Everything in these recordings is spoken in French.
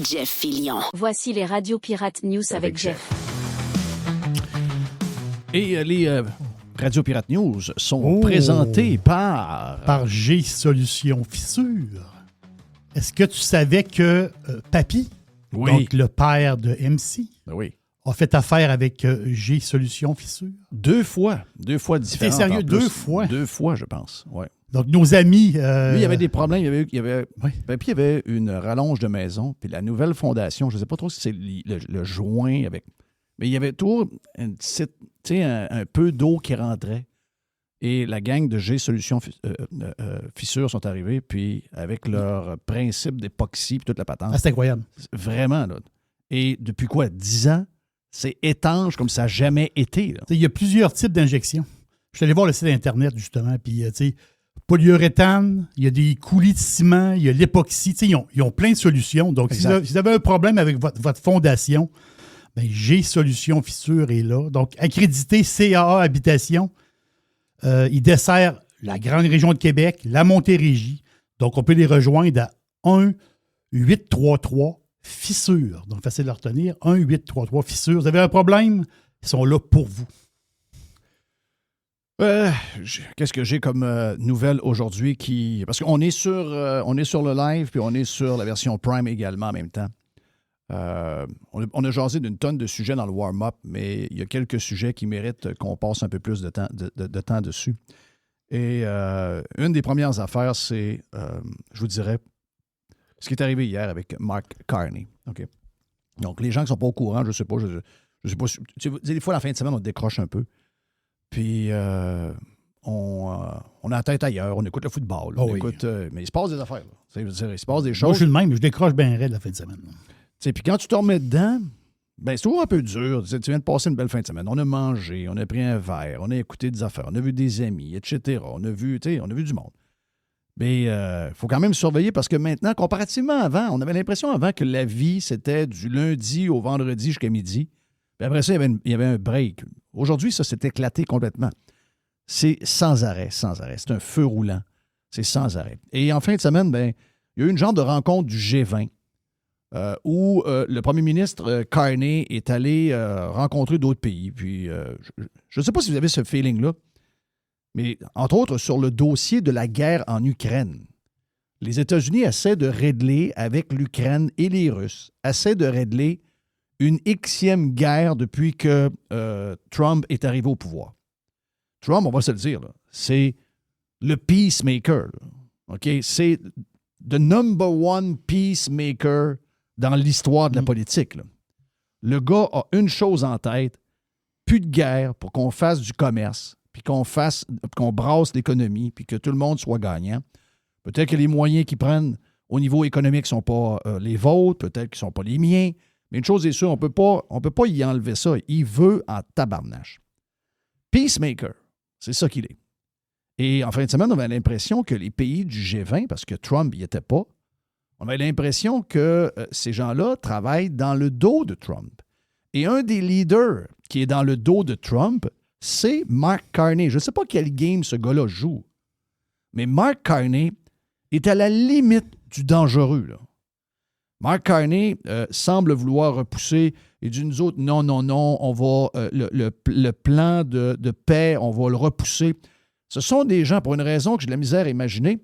Jeff Fillion. Voici les Radio Pirate News avec Jeff. Et les Radio Pirate News sont présentés par G-Solutions Fissure. Est-ce que tu savais que Papy, donc le père de MC, a fait affaire avec G-Solutions Fissure? Deux fois différentes. T'es sérieux? Deux fois? Deux fois, je pense, oui. Donc, nos amis... Lui, il y avait des problèmes. Papy avait une rallonge de maison, puis la nouvelle fondation, je ne sais pas trop si c'est le joint avec... Mais il y avait toujours un peu d'eau qui rentrait. Et la gang de G-Solutions Fissure sont arrivés, puis avec leur principe d'époxy puis toute la patente. Ah, c'est incroyable. Vraiment, là. Et depuis quoi? 10 ans? C'est étanche comme ça n'a jamais été. Il y a plusieurs types d'injections. Je suis allé voir le site Internet, justement, puis, polyuréthane, il y a des coulis de ciment, il y a l'époxy. Ils ont plein de solutions. Donc, si vous avez un problème avec votre fondation, bien, G-Solutions Fissure est là. Donc, accrédité CAA Habitation. Il dessert la grande région de Québec, la Montérégie. Donc, on peut les rejoindre à 1-833-Fissure. Donc, facile à retenir. 1-833-Fissure. Vous avez un problème? Ils sont là pour vous. Qu'est-ce que j'ai comme nouvelle aujourd'hui parce qu'on est sur le live puis on est sur la version Prime également en même temps. On a jasé d'une tonne de sujets dans le warm-up, mais il y a quelques sujets qui méritent qu'on passe un peu plus de temps dessus. Et une des premières affaires, c'est, je vous dirais, ce qui est arrivé hier avec Mark Carney. Okay? Donc, les gens qui ne sont pas au courant, je ne sais pas, des fois, la fin de semaine, on décroche un peu. Puis, on a la tête ailleurs, on écoute le football, mais il se passe des affaires. Il se passe des choses. Moi, je suis le même, je décroche bien raide la fin de semaine. Puis quand tu te remets dedans, ben c'est toujours un peu dur. Tu viens de passer une belle fin de semaine. On a mangé, on a pris un verre, on a écouté des affaires, on a vu des amis, etc. On a vu du monde. Mais il faut quand même surveiller parce que maintenant, comparativement avant, on avait l'impression avant que la vie, c'était du lundi au vendredi jusqu'à midi. Puis après ça, il y avait un break. Aujourd'hui, ça s'est éclaté complètement. C'est sans arrêt. C'est un feu roulant. C'est sans arrêt. Et en fin de semaine, ben, il y a eu une genre de rencontre du G20 où le premier ministre Carney est allé rencontrer d'autres pays. Puis, je ne sais pas si vous avez ce feeling-là, mais entre autres, sur le dossier de la guerre en Ukraine, les États-Unis essaient de régler avec l'Ukraine et les Russes, essaient de régler une Xème guerre depuis que Trump est arrivé au pouvoir. Trump, on va se le dire, là, c'est le peacemaker. Là, OK? C'est the number one peacemaker dans l'histoire de la politique. Là. Le gars a une chose en tête, plus de guerre pour qu'on fasse du commerce, puis qu'on brasse l'économie, puis que tout le monde soit gagnant. Peut-être que les moyens qu'ils prennent au niveau économique ne sont pas les vôtres, peut-être qu'ils ne sont pas les miens, mais une chose est sûre, on peut pas y enlever ça. Il veut en tabarnache. Peacemaker, c'est ça qu'il est. Et en fin de semaine, on avait l'impression que les pays du G20, parce que Trump n'y était pas, on avait l'impression que ces gens-là travaillent dans le dos de Trump. Et un des leaders qui est dans le dos de Trump, c'est Mark Carney. Je ne sais pas quel game ce gars-là joue, mais Mark Carney est à la limite du dangereux, là. Mark Carney semble vouloir repousser et dit nous autres, non, on va le plan de paix, on va le repousser. Ce sont des gens, pour une raison que j'ai de la misère à imaginer,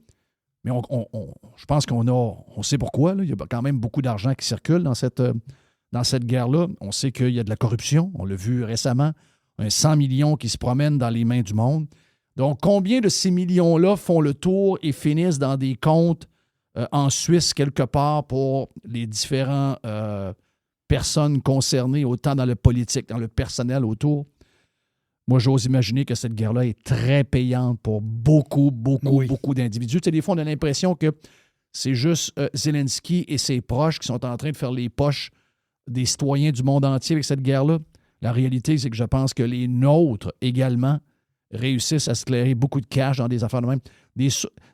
mais je pense on sait pourquoi. Là. Il y a quand même beaucoup d'argent qui circule dans cette guerre-là. On sait qu'il y a de la corruption. On l'a vu récemment. 100 millions qui se promènent dans les mains du monde. Donc, combien de ces millions-là font le tour et finissent dans des comptes en Suisse quelque part pour les différentes personnes concernées, autant dans le politique, dans le personnel autour? Moi, j'ose imaginer que cette guerre-là est très payante pour beaucoup d'individus. Tu sais, des fois, on a l'impression que c'est juste Zelensky et ses proches qui sont en train de faire les poches des citoyens du monde entier avec cette guerre-là. La réalité, c'est que je pense que les nôtres également réussissent à se clairer beaucoup de cash dans des affaires de même.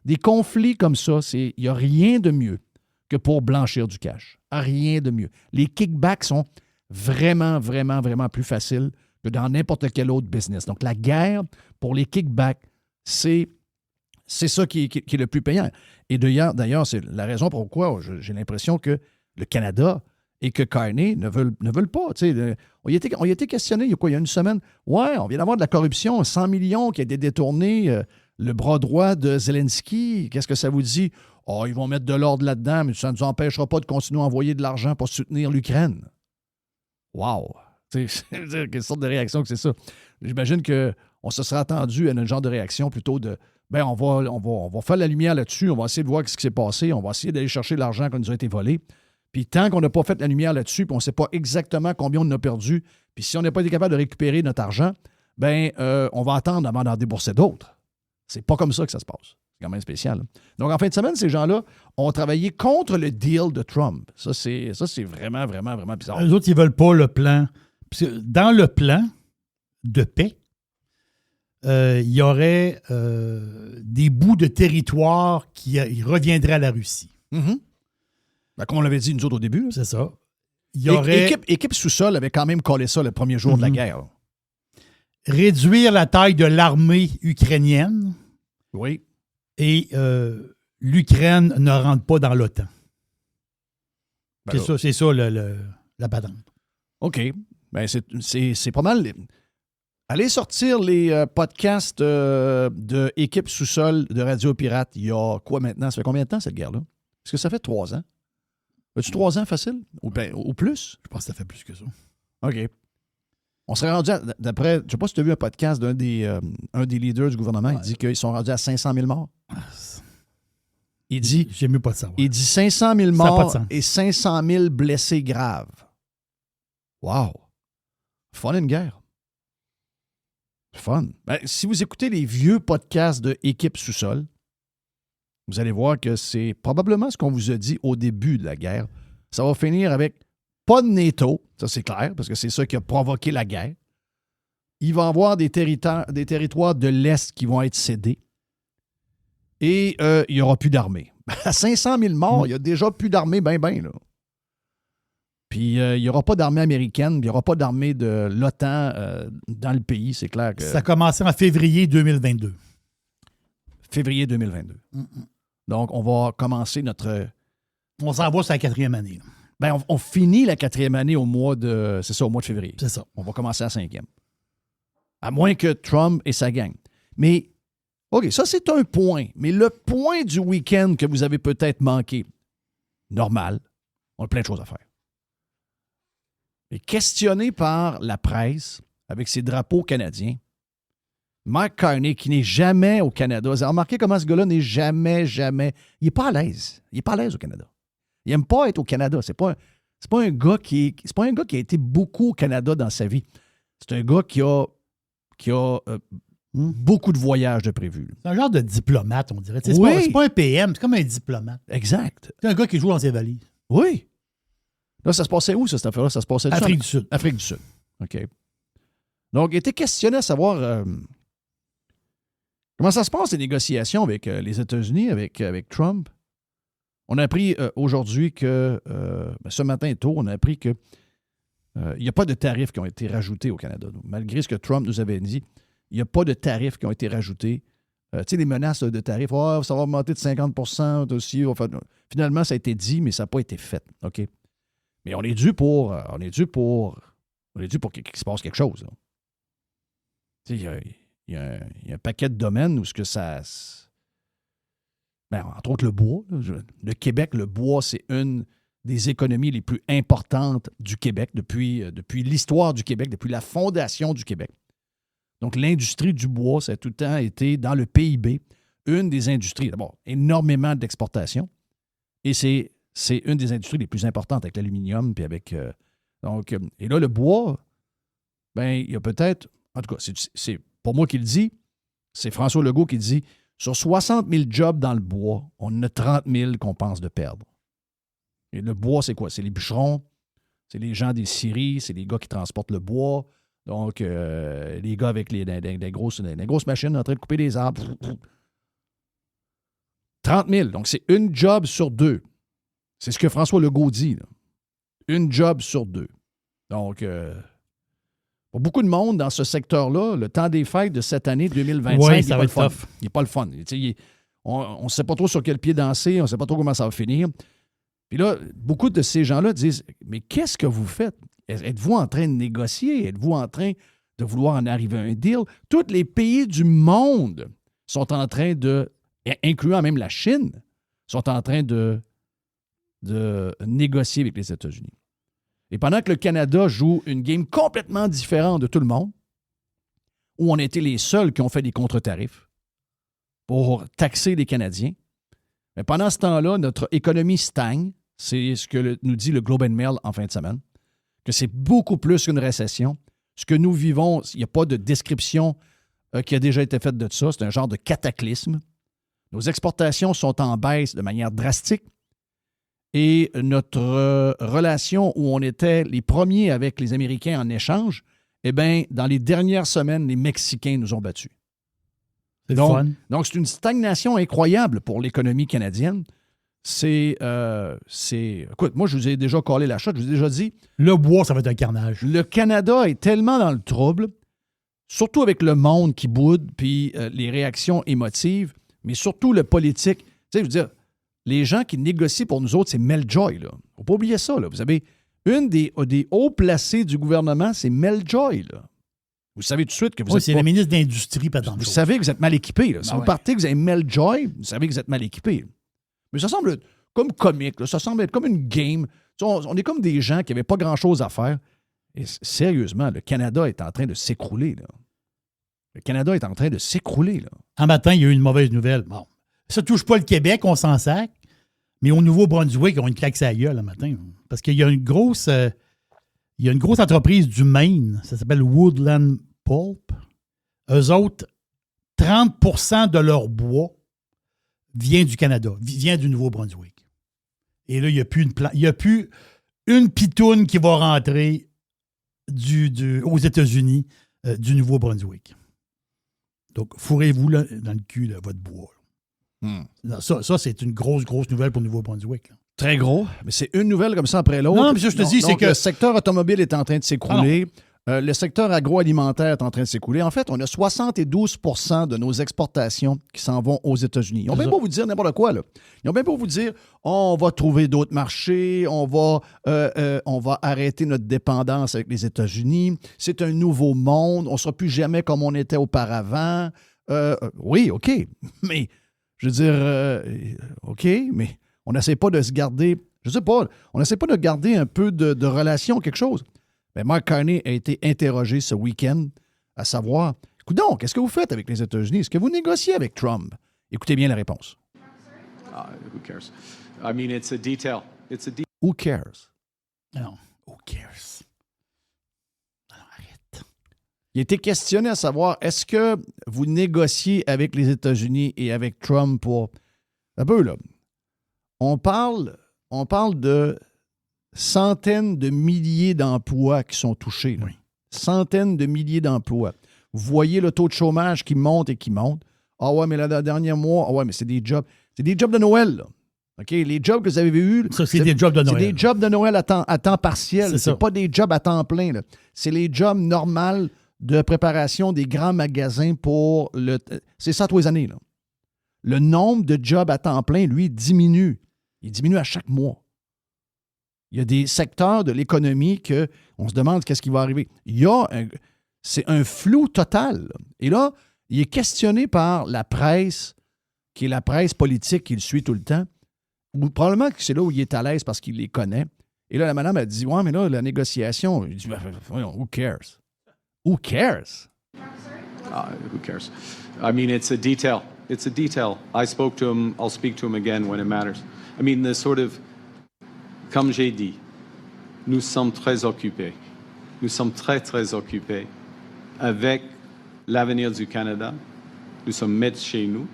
Des conflits comme ça, il n'y a rien de mieux que pour blanchir du cash. Rien de mieux. Les kickbacks sont vraiment plus faciles que dans n'importe quel autre business. Donc, la guerre pour les kickbacks, c'est ça qui est le plus payant. Et d'ailleurs, c'est la raison pourquoi j'ai l'impression que le Canada et que Carney ne veulent pas. On y a été questionné il y a une semaine. Ouais, on vient d'avoir de la corruption, 100 millions qui a été détourné, le bras droit de Zelensky. Qu'est-ce que ça vous dit? Oh, ils vont mettre de l'ordre là-dedans, mais ça ne nous empêchera pas de continuer à envoyer de l'argent pour soutenir l'Ukraine. Wow! Quelle sorte de réaction que c'est ça? J'imagine qu'on se serait attendu à un genre de réaction plutôt de on va faire la lumière là-dessus, on va essayer de voir ce qui s'est passé, on va essayer d'aller chercher l'argent qui nous a été volé. Puis tant qu'on n'a pas fait la lumière là-dessus, puis on ne sait pas exactement combien on en a perdu, puis si on n'a pas été capable de récupérer notre argent, on va attendre avant d'en débourser d'autres. C'est pas comme ça que ça se passe. C'est quand même spécial. Donc, en fin de semaine, ces gens-là ont travaillé contre le deal de Trump. Ça, c'est vraiment, vraiment, vraiment bizarre. Les autres, ils ne veulent pas le plan. Parce que dans le plan de paix, il y aurait des bouts de territoire qui reviendraient à la Russie. Mm-hmm. Comme on l'avait dit, nous autres, au début. C'est ça. Il y aurait... Équipe sous-sol avait quand même collé ça le premier jour de la guerre. Réduire la taille de l'armée ukrainienne. Oui. Et l'Ukraine ne rentre pas dans l'OTAN. C'est ça la patente. OK. C'est pas mal. Allez sortir les podcasts de Équipe sous-sol de Radio Pirate. Il y a quoi maintenant? Ça fait combien de temps, cette guerre-là? Est-ce que ça fait 3 ans? As-tu 3 ans facile? Ou plus? Je pense que ça fait plus que ça. OK. On serait rendu d'après, je ne sais pas si tu as vu un podcast d'un des leaders du gouvernement, il dit qu'ils sont rendus à 500 000 morts. Il dit... J'aime mieux pas de savoir. Il dit 500 000 morts et 500 000 blessés graves. Wow! Fun une guerre. Fun. Si vous écoutez les vieux podcasts de Équipe sous-sol, vous allez voir que c'est probablement ce qu'on vous a dit au début de la guerre. Ça va finir avec pas de NATO, ça c'est clair, parce que c'est ça qui a provoqué la guerre. Il va y avoir des territoires de l'Est qui vont être cédés. Et il n'y aura plus d'armée. À 500 000 morts, il n'y a déjà plus d'armée, là. Puis il n'y aura pas d'armée américaine, il n'y aura pas d'armée de l'OTAN dans le pays, c'est clair que... Ça a commencé en février 2022. Février 2022. Donc, on va commencer notre... On s'en va sur la 4e année. On finit la 4e année au mois de... C'est ça, au mois de février. C'est ça. On va commencer à 5e. À moins que Trump et sa gang. Mais, OK, ça, c'est un point. Mais le point du week-end que vous avez peut-être manqué, normal, on a plein de choses à faire. Et questionné par la presse, avec ses drapeaux canadiens, Mark Carney, qui n'est jamais au Canada, vous avez remarqué comment ce gars-là n'est jamais... Il n'est pas à l'aise. Il n'est pas à l'aise au Canada. Il n'aime pas être au Canada. C'est pas un gars qui a été beaucoup au Canada dans sa vie. C'est un gars qui a beaucoup de voyages de prévus. C'est un genre de diplomate, on dirait. Oui. C'est pas un PM, c'est comme un diplomate. Exact. C'est un gars qui joue dans ses valises. Oui. Là, ça se passait où, cette affaire-là? Ça se passait Afrique du Sud. Afrique du Sud. OK. Donc, il était questionné à savoir comment ça se passe, les négociations avec les États-Unis, avec Trump. On a appris aujourd'hui que, ce matin tôt, on a appris que il n'y a pas de tarifs qui ont été rajoutés au Canada. Donc, malgré ce que Trump nous avait dit, il n'y a pas de tarifs qui ont été rajoutés. Tu sais, les menaces de tarifs, ça va augmenter de 50 aussi. Finalement, ça a été dit, mais ça n'a pas été fait. OK? Mais on est dû pour qu'il se passe quelque chose. Tu sais, il y a un paquet de domaines où ce que ça... entre autres, le bois. Le Québec, le bois, c'est une des économies les plus importantes du Québec depuis l'histoire du Québec, depuis la fondation du Québec. Donc, l'industrie du bois, ça a tout le temps été, dans le PIB, une des industries, d'abord, énormément d'exportation. Et c'est une des industries les plus importantes avec l'aluminium, puis avec... et là, le bois, il y a peut-être... En tout cas, c'est pas moi qui le dis, c'est François Legault qui dit, sur 60 000 jobs dans le bois, on en a 30 000 qu'on pense de perdre. Et le bois, c'est quoi? C'est les bûcherons, c'est les gens des scieries, c'est les gars qui transportent le bois, donc les gars avec des grosses machines en train de couper des arbres. 30 000, donc c'est une job sur 2. C'est ce que François Legault dit, là. Une job sur 2. Donc, pour beaucoup de monde dans ce secteur-là, le temps des fêtes de cette année 2025, il n'est pas le fun. Il n'est pas le fun. On ne sait pas trop sur quel pied danser, on ne sait pas trop comment ça va finir. Puis là, beaucoup de ces gens-là disent, mais qu'est-ce que vous faites? Êtes-vous en train de négocier? Êtes-vous en train de vouloir en arriver à un deal? Tous les pays du monde sont en train de, incluant même la Chine, sont en train de négocier avec les États-Unis. Et pendant que le Canada joue une game complètement différente de tout le monde, où on a été les seuls qui ont fait des contre-tarifs pour taxer les Canadiens, mais pendant ce temps-là, notre économie stagne. C'est ce que nous dit le Globe and Mail en fin de semaine, que c'est beaucoup plus qu'une récession. Ce que nous vivons, il n'y a pas de description qui a déjà été faite de ça. C'est un genre de cataclysme. Nos exportations sont en baisse de manière drastique. Et notre relation où on était les premiers avec les Américains en échange, eh bien, dans les dernières semaines, les Mexicains nous ont battus. C'est fun. Donc, c'est une stagnation incroyable pour l'économie canadienne. Écoute, moi, je vous ai déjà collé la shot, je vous ai déjà dit. Le bois, ça va être un carnage. Le Canada est tellement dans le trouble, surtout avec le monde qui boude, puis les réactions émotives, mais surtout le politique. Tu sais, je veux dire, les gens qui négocient pour nous autres, c'est Mel Joy, là. Faut pas oublier ça, là. Vous avez une des hauts placés du gouvernement, c'est Mel Joy, là. Vous savez tout de suite que vous êtes c'est le ministre de l'Industrie, pas tant de Vous choses. savez que vous êtes mal équipé, là. Si Ben vous partez, que vous avez Mel Joy, vous savez que vous êtes mal équipé. Mais ça semble comme comique, là. Ça semble être comme une game. On est comme des gens qui n'avaient pas grand-chose à faire. Et sérieusement, le Canada est en train de s'écrouler, là. Le Canada est en train de s'écrouler, là. Un matin, il y a eu une mauvaise nouvelle. Bon, ça ne touche pas le Québec, on s'en sac, mais au Nouveau-Brunswick, on a une claque à la gueule un matin. Parce qu'il y a une grosse entreprise du Maine, ça s'appelle Woodland Pulp. Eux autres, 30% de leur bois vient du Canada, vient du Nouveau-Brunswick. Et là, il n'y a plus une pitoune qui va rentrer aux États-Unis du Nouveau-Brunswick. Donc, fourrez-vous là, dans le cul là, votre bois. Ça, c'est une grosse nouvelle pour le Nouveau-Brunswick. Là. Très gros, mais c'est une nouvelle comme ça après l'autre. Non, mais ça, je te dis, c'est que le secteur automobile est en train de s'écrouler. Le secteur agroalimentaire est en train de s'écouler. En fait, on a 72% de nos exportations qui s'en vont aux États-Unis. Ils ont bien beau vous dire n'importe quoi, là. Ils ont bien beau vous dire on va trouver d'autres marchés, on va arrêter notre dépendance avec les États-Unis. C'est un nouveau monde, on ne sera plus jamais comme on était auparavant. Oui, OK, mais je veux dire, OK, mais on n'essaie pas de se garder, je sais pas, on n'essaie pas de garder un peu de relation, quelque chose. Bien, Mark Carney a été interrogé ce week-end à savoir, coudonc, qu'est-ce que vous faites avec les États-Unis? Est-ce que vous négociez avec Trump? Écoutez bien la réponse. Who cares? I mean, it's a detail. Who cares? Non, who cares? Alors, arrête. Il a été questionné à savoir, est-ce que vous négociez avec les États-Unis et avec Trump pour... Un peu, là. On parle de centaines de milliers d'emplois qui sont touchés. Là. Oui. Centaines de milliers d'emplois. Vous voyez le taux de chômage qui monte et qui monte. Ah ouais, mais là, dans le dernier mois, ah ouais, mais c'est des jobs. C'est des jobs de Noël, là. OK? Les jobs que vous avez eus. Ça, c'est des jobs de Noël. C'est des jobs de Noël à temps partiel. C'est pas des jobs à temps plein, là. C'est les jobs normaux de préparation des grands magasins pour le. C'est ça tous les années, là. Le nombre de jobs à temps plein, lui, diminue. Il diminue à chaque mois. Il y a des secteurs de l'économie qu'on se demande qu'est-ce qui va arriver. C'est un flou total. Là. Et là, il est questionné par la presse, qui est la presse politique qu'il suit tout le temps. Ou probablement que c'est là où il est à l'aise parce qu'il les connaît. Et là, la madame a dit, ouais, mais là, la négociation, il dit, who cares? Who cares? Who cares? I mean, it's a detail. It's a detail. I spoke to him. I'll speak to him again when it matters. I mean, the sort of, comme j'ai dit, nous sommes très occupés. Nous sommes très, très occupés avec l'avenir du Canada. Nous sommes maîtres chez nous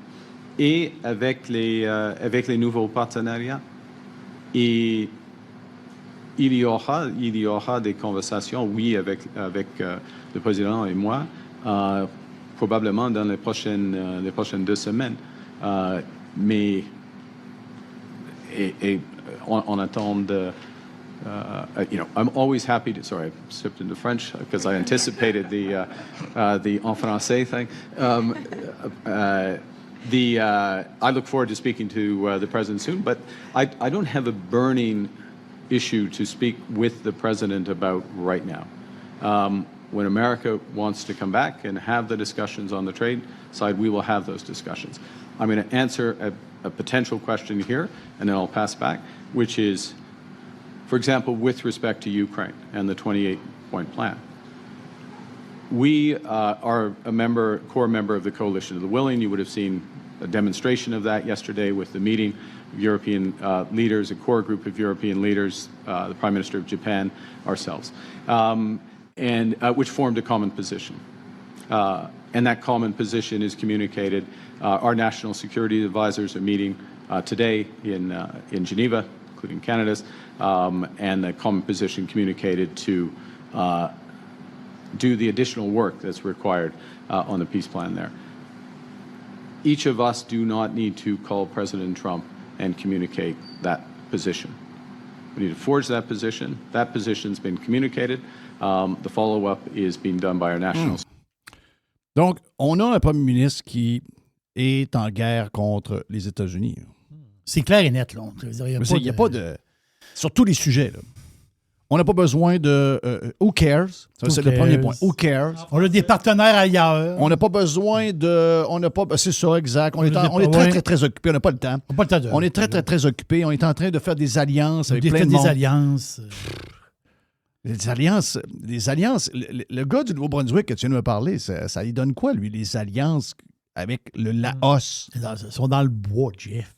et avec les nouveaux partenariats. Et il y aura des conversations, oui, avec le président et moi, probablement dans les prochaines 2 semaines. Mais on attend de... I'm always happy to... Sorry, I slipped into French because I anticipated the en français thing. I look forward to speaking to the president soon, but I don't have a burning issue to speak with the president about right now. When America wants to come back and have the discussions on the trade side, we will have those discussions. I'm going to answer a potential question here, and then I'll pass back, which is, for example, with respect to Ukraine and the 28-point plan. We are a core member of the Coalition of the Willing. You would have seen a demonstration of that yesterday with the meeting of European leaders, a core group of European leaders, the Prime Minister of Japan, ourselves, and which formed a common position. And that common position is communicated. Our national security advisors are meeting today in Geneva, including Canada's, and the common position communicated to do the additional work that's required on the peace plan there. Each of us do not need to call President Trump and communicate that position. We need to forge that position. That position's been communicated. The follow-up is being done by our national. Donc, on a un premier ministre qui est en guerre contre les États-Unis. C'est clair et net, là. Il n'y a pas de... Sur tous les sujets, là. On n'a pas besoin de who cares? C'est le premier point. Who cares? On a des partenaires ailleurs. On n'a pas besoin de... c'est ça, exact. On est très, très occupé. On n'a pas le temps. On est très, très, très occupé. On est en train de faire des alliances avec plein de monde. Des alliances. Les alliances. Le gars du Nouveau-Brunswick que tu viens de me parler, ça lui donne quoi, lui, les alliances avec le Laos? Ils sont dans le bois, Jeff.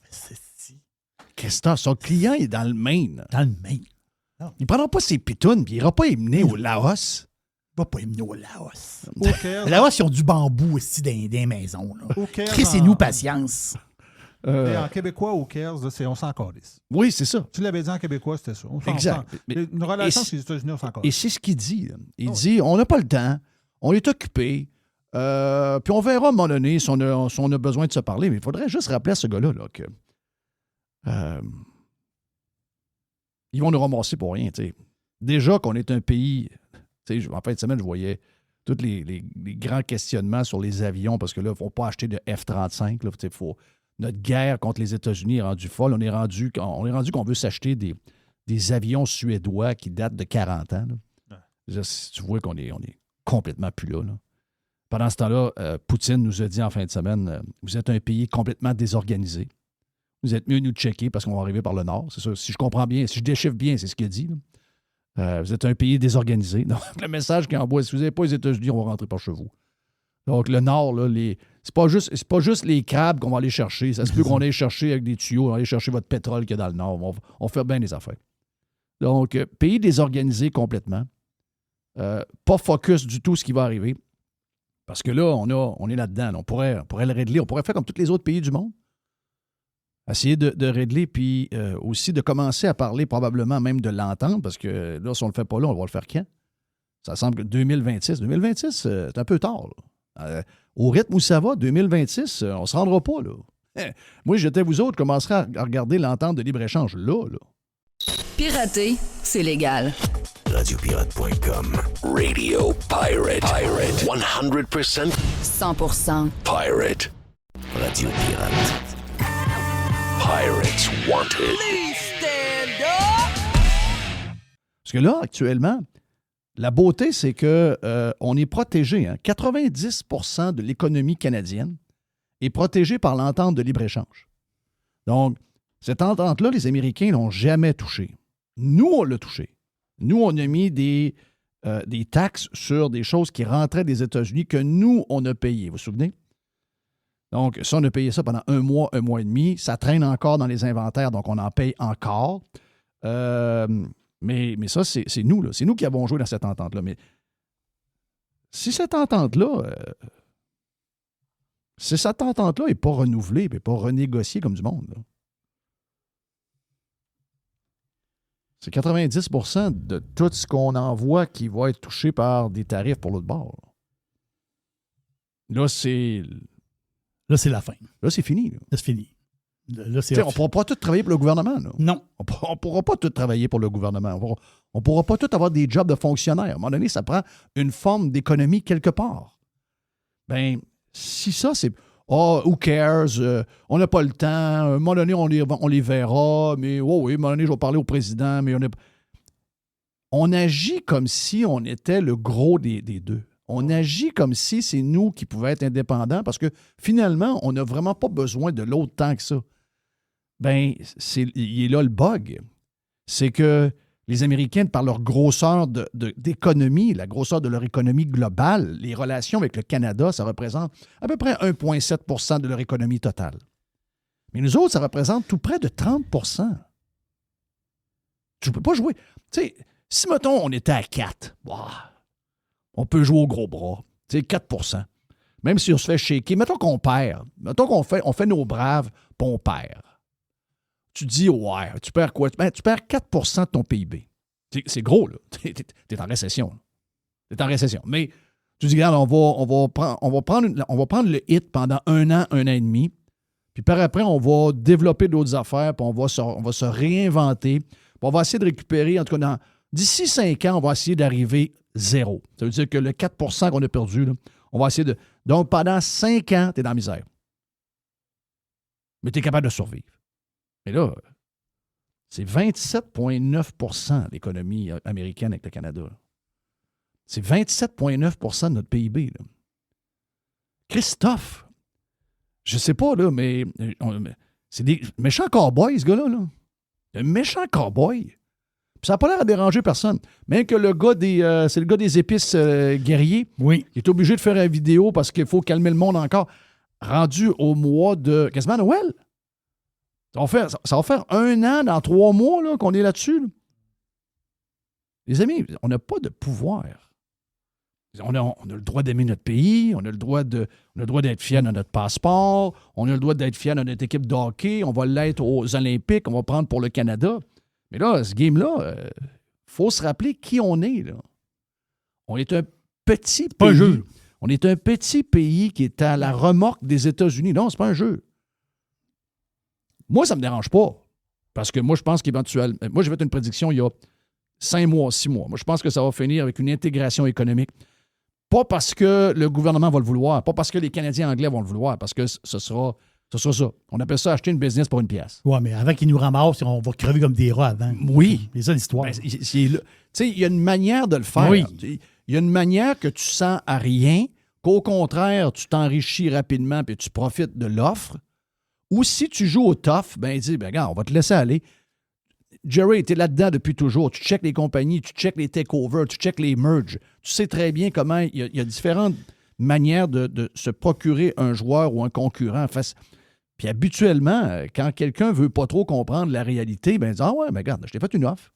Qu'est-ce que c'est? Son client est dans le Maine. Dans le Maine. Il ne prendra pas ses pitounes, puis il n'ira pas émener au Laos. Il ne va pas émener au Laos. Le Laos, ils ont du bambou aussi dans les maisons. Crissez-nous patience. Et en québécois, au cares, on s'en calisse. Oui, c'est ça. Tu l'avais dit en québécois, c'était ça. Exact. Une relation avec les États-Unis, on s'en calisse. Et c'est ce qu'il dit. Il dit, on n'a pas le temps, on est occupé, puis on verra à un moment donné si on a besoin de se parler. Mais il faudrait juste rappeler à ce gars-là là, que... ils vont nous ramasser pour rien. T'sais. Déjà qu'on est un pays... En fin de semaine, je voyais tous les grands questionnements sur les avions parce que là, il ne faut pas acheter de F-35. Là, notre guerre contre les États-Unis est rendue folle. On est rendu qu'on veut s'acheter des avions suédois qui datent de 40 ans. Là. Tu vois qu'on est complètement plus là. Pendant ce temps-là, Poutine nous a dit en fin de semaine, vous êtes un pays complètement désorganisé. Vous êtes mieux nous checker parce qu'on va arriver par le nord. C'est ça. Si je comprends bien, si je déchiffre bien, c'est ce qu'il dit. Vous êtes un pays désorganisé. Donc, le message qu'il envoie, si vous n'avez pas les États-Unis, on va rentrer par chez vous. Donc, le nord, là, c'est pas juste les crabes qu'on va aller chercher. Ça se peut qu'on aille chercher avec des tuyaux, on va aller chercher votre pétrole qu'il y a dans le nord. On fait bien les affaires. Donc, pays désorganisé complètement. Pas focus du tout ce qui va arriver. Parce que là, on est là-dedans. Là. On pourrait le régler. On pourrait faire comme tous les autres pays du monde. Essayer de régler, puis aussi de commencer à parler probablement même de l'entente, parce que là, si on ne le fait pas là, on va le faire quand? Ça semble que 2026. 2026, c'est un peu tard. Là. Au rythme où ça va, 2026, on ne se rendra pas. Là. Moi, j'étais vous autres, commencerez à regarder l'entente de libre-échange là. Pirater, c'est légal. Radiopirate.com. Radio Pirate. 100% 100% Pirate. Radio Pirate. Pirates Wanted. Please stand up! Parce que là, actuellement, la beauté, c'est qu'on est protégé. Hein? 90% de l'économie canadienne est protégée par l'entente de libre-échange. Donc, cette entente-là, les Américains ne l'ont jamais touchée. Nous, on l'a touchée. Nous, on a mis des taxes sur des choses qui rentraient des États-Unis que nous, on a payées. Vous vous souvenez? Donc, ça, on a payé ça pendant un mois et demi. Ça traîne encore dans les inventaires, donc on en paye encore. Mais ça, c'est nous, là. C'est nous qui avons joué dans cette entente-là. Mais si cette entente-là n'est pas renouvelée, n'est pas renégociée comme du monde, là, c'est 90% de tout ce qu'on envoie qui va être touché par des tarifs pour l'autre bord. Là, c'est la fin. Là, c'est fini. Là, c'est fini. Là, on ne pourra pas tout travailler pour le gouvernement. Là. Non. On ne pourra pas tout travailler pour le gouvernement. On ne pourra pas tout avoir des jobs de fonctionnaires. À un moment donné, ça prend une forme d'économie quelque part. Bien, si ça, c'est... oh, who cares? On n'a pas le temps. À un moment donné, on les verra. Mais oui, à un moment donné, je vais parler au président. Mais on agit comme si on était le gros des deux. On agit comme si c'est nous qui pouvions être indépendants parce que finalement, on n'a vraiment pas besoin de l'autre tant que ça. Ben, il est là le bug. C'est que les Américains, par leur grosseur d'économie, la grosseur de leur économie globale, les relations avec le Canada, ça représente à peu près 1,7 % de leur économie totale. Mais nous autres, ça représente tout près de 30 %. Tu ne peux pas jouer. Tu sais, si, mettons, on était à 4, on peut jouer au gros bras. Tu sais, 4 %. Même si on se fait shaker. Mettons qu'on perd. Mettons qu'on fait nos braves, puis on perd. Tu dis, ouais, tu perds quoi? Ben, tu perds 4 % de ton PIB. C'est gros, là. T'es en récession. T'es en récession. Mais tu dis, regarde, on va prendre le hit pendant 1 an et demi. Puis par après, on va développer d'autres affaires, puis on va se réinventer. Puis on va essayer de récupérer, en tout cas, d'ici 5 ans, on va essayer d'arriver 0. Ça veut dire que le 4 % qu'on a perdu, là, on va essayer de... Donc, pendant 5 ans, t'es dans la misère. Mais t'es capable de survivre. Mais là, c'est 27,9 % l'économie américaine avec le Canada. Là. C'est 27,9 % de notre PIB. Là. Christophe, je sais pas, là, mais c'est des méchants cowboys, ce gars-là. Là. Un méchant cowboy. Puis ça n'a pas l'air à déranger personne. Même que le gars c'est le gars des épices guerriers. Oui. Il est obligé de faire une vidéo parce qu'il faut calmer le monde encore. Rendu au mois de quasiment Noël. Ça va faire 1 an dans 3 mois là, qu'on est là-dessus. Là. Les amis, on n'a pas de pouvoir. On a le droit d'aimer notre pays, on a le droit d'être fiers de notre passeport, on a le droit d'être fiers de notre équipe de hockey, on va l'être aux Olympiques, on va prendre pour le Canada. Mais là, ce game-là, il faut se rappeler qui on est. Là. On est un petit pays. Pas un jeu. On est un petit pays qui est à la remorque des États-Unis. Non, c'est pas un jeu. Moi, ça ne me dérange pas. Parce que moi, je pense qu'éventuellement... Moi, j'ai fait une prédiction il y a 5 mois, 6 mois. Moi, je pense que ça va finir avec une intégration économique. Pas parce que le gouvernement va le vouloir, pas parce que les Canadiens anglais vont le vouloir, parce que ce sera ça. On appelle ça acheter une business pour une pièce. Oui, mais avant qu'ils nous ramassent, on va crever comme des rats avant. Oui. C'est ça l'histoire. Ben, tu sais, il y a une manière de le faire. Oui. Il y a une manière que tu sens à rien, qu'au contraire, tu t'enrichis rapidement et tu profites de l'offre. Ou si tu joues au tough, ben dis, ben regarde, on va te laisser aller. Jerry était là-dedans depuis toujours. Tu checkes les compagnies, tu checkes les takeovers, tu checkes les merges. Tu sais très bien comment il y a différentes manières de se procurer un joueur ou un concurrent. Puis habituellement, quand quelqu'un ne veut pas trop comprendre la réalité, ben il dit, ah ouais, ben regarde, je t'ai fait une offre.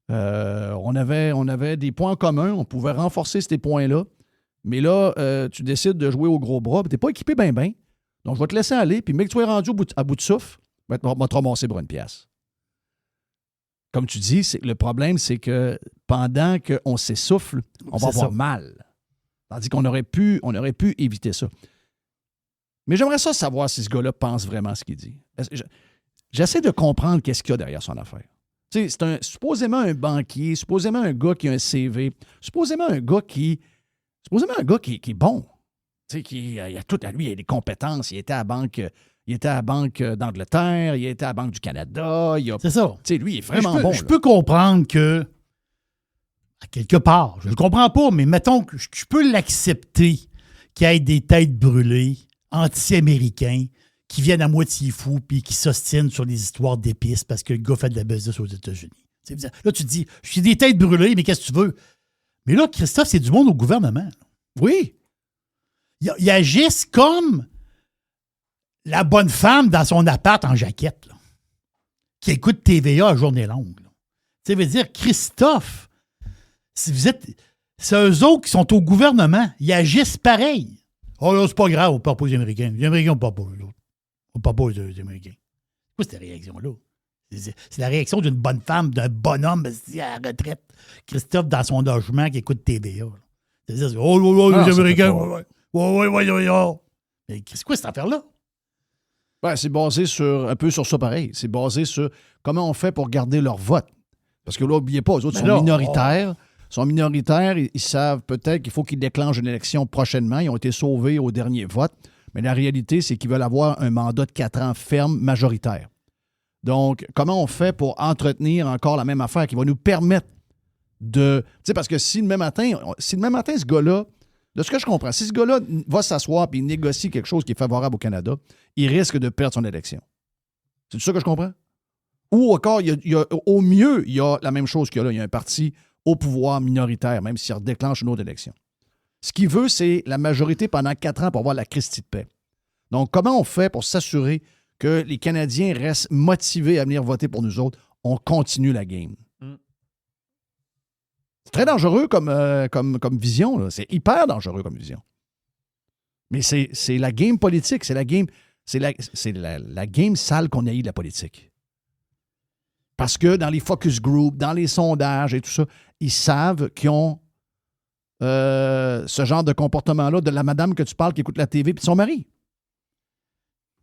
On avait des points communs, on pouvait renforcer ces points-là. Mais là, tu décides de jouer au gros bras, puis tu n'es pas équipé bien. Donc, je vais te laisser aller, puis mec, tu es rendu à bout de souffle, je vais te ramasser pour une pièce. Comme tu dis, le problème, c'est que pendant qu'on s'essouffle, on va avoir mal. Tandis qu'on aurait pu éviter ça. Mais j'aimerais ça savoir si ce gars-là pense vraiment ce qu'il dit. J'essaie de comprendre qu'est-ce qu'il y a derrière son affaire. Tu sais, c'est supposément un banquier, supposément un gars qui a un CV, supposément un gars qui est bon. Tu sais, il a tout à lui, il a des compétences. Il était à la Banque d'Angleterre, il était à la Banque du Canada. C'est ça. Tu sais, lui, il est vraiment bon. Je peux comprendre que, à quelque part, je ne le comprends pas, mais mettons que je peux l'accepter qu'il y ait des têtes brûlées, anti-américains, qui viennent à moitié fous puis qui s'ostinent sur les histoires d'épices parce que le gars fait de la business aux États-Unis. Là, tu te dis, je suis des têtes brûlées, mais qu'est-ce que tu veux? Mais là, Christophe, c'est du monde au gouvernement. Là. Oui. Ils agissent comme la bonne femme dans son appart en jaquette, là, qui écoute TVA à journée longue. Ça veut dire, Christophe, si vous êtes... C'est eux autres qui sont au gouvernement. Ils agissent pareil. Oh là, c'est pas grave, on ne parle pas aux Américains. Les Américains, on ne parle pas aux autres. On ne parle pas aux Américains. C'est quoi cette réaction-là? C'est la réaction d'une bonne femme, d'un bonhomme à la retraite. Christophe, dans son logement, qui écoute TVA. C'est-à-dire, les Américains, ouais. Mais c'est quoi cette affaire-là? Ben, c'est basé un peu sur ça pareil. C'est basé sur comment on fait pour garder leur vote. Parce que là, n'oubliez pas, eux autres sont minoritaires. Ils sont minoritaires, ils savent peut-être qu'il faut qu'ils déclenchent une élection prochainement. Ils ont été sauvés au dernier vote. Mais la réalité, c'est qu'ils veulent avoir un mandat de 4 ans ferme, majoritaire. Donc, comment on fait pour entretenir encore la même affaire qui va nous permettre de... Tu sais, parce que si demain matin, ce gars-là, de ce que je comprends, si ce gars-là va s'asseoir et négocie quelque chose qui est favorable au Canada, il risque de perdre son élection. C'est ça que je comprends? Ou encore, au mieux, il y a la même chose qu'il y a là. Il y a un parti au pouvoir minoritaire, même s'il redéclenche une autre élection. Ce qu'il veut, c'est la majorité pendant 4 ans pour avoir la Christie de paix. Donc, comment on fait pour s'assurer que les Canadiens restent motivés à venir voter pour nous autres? On continue la game. C'est très dangereux comme vision. Là. C'est hyper dangereux comme vision. Mais c'est la game politique. C'est la game, la game sale qu'on a eu de la politique. Parce que dans les focus groups, dans les sondages et tout ça, ils savent qu'ils ont ce genre de comportement-là de la madame que tu parles qui écoute la TV et de son mari.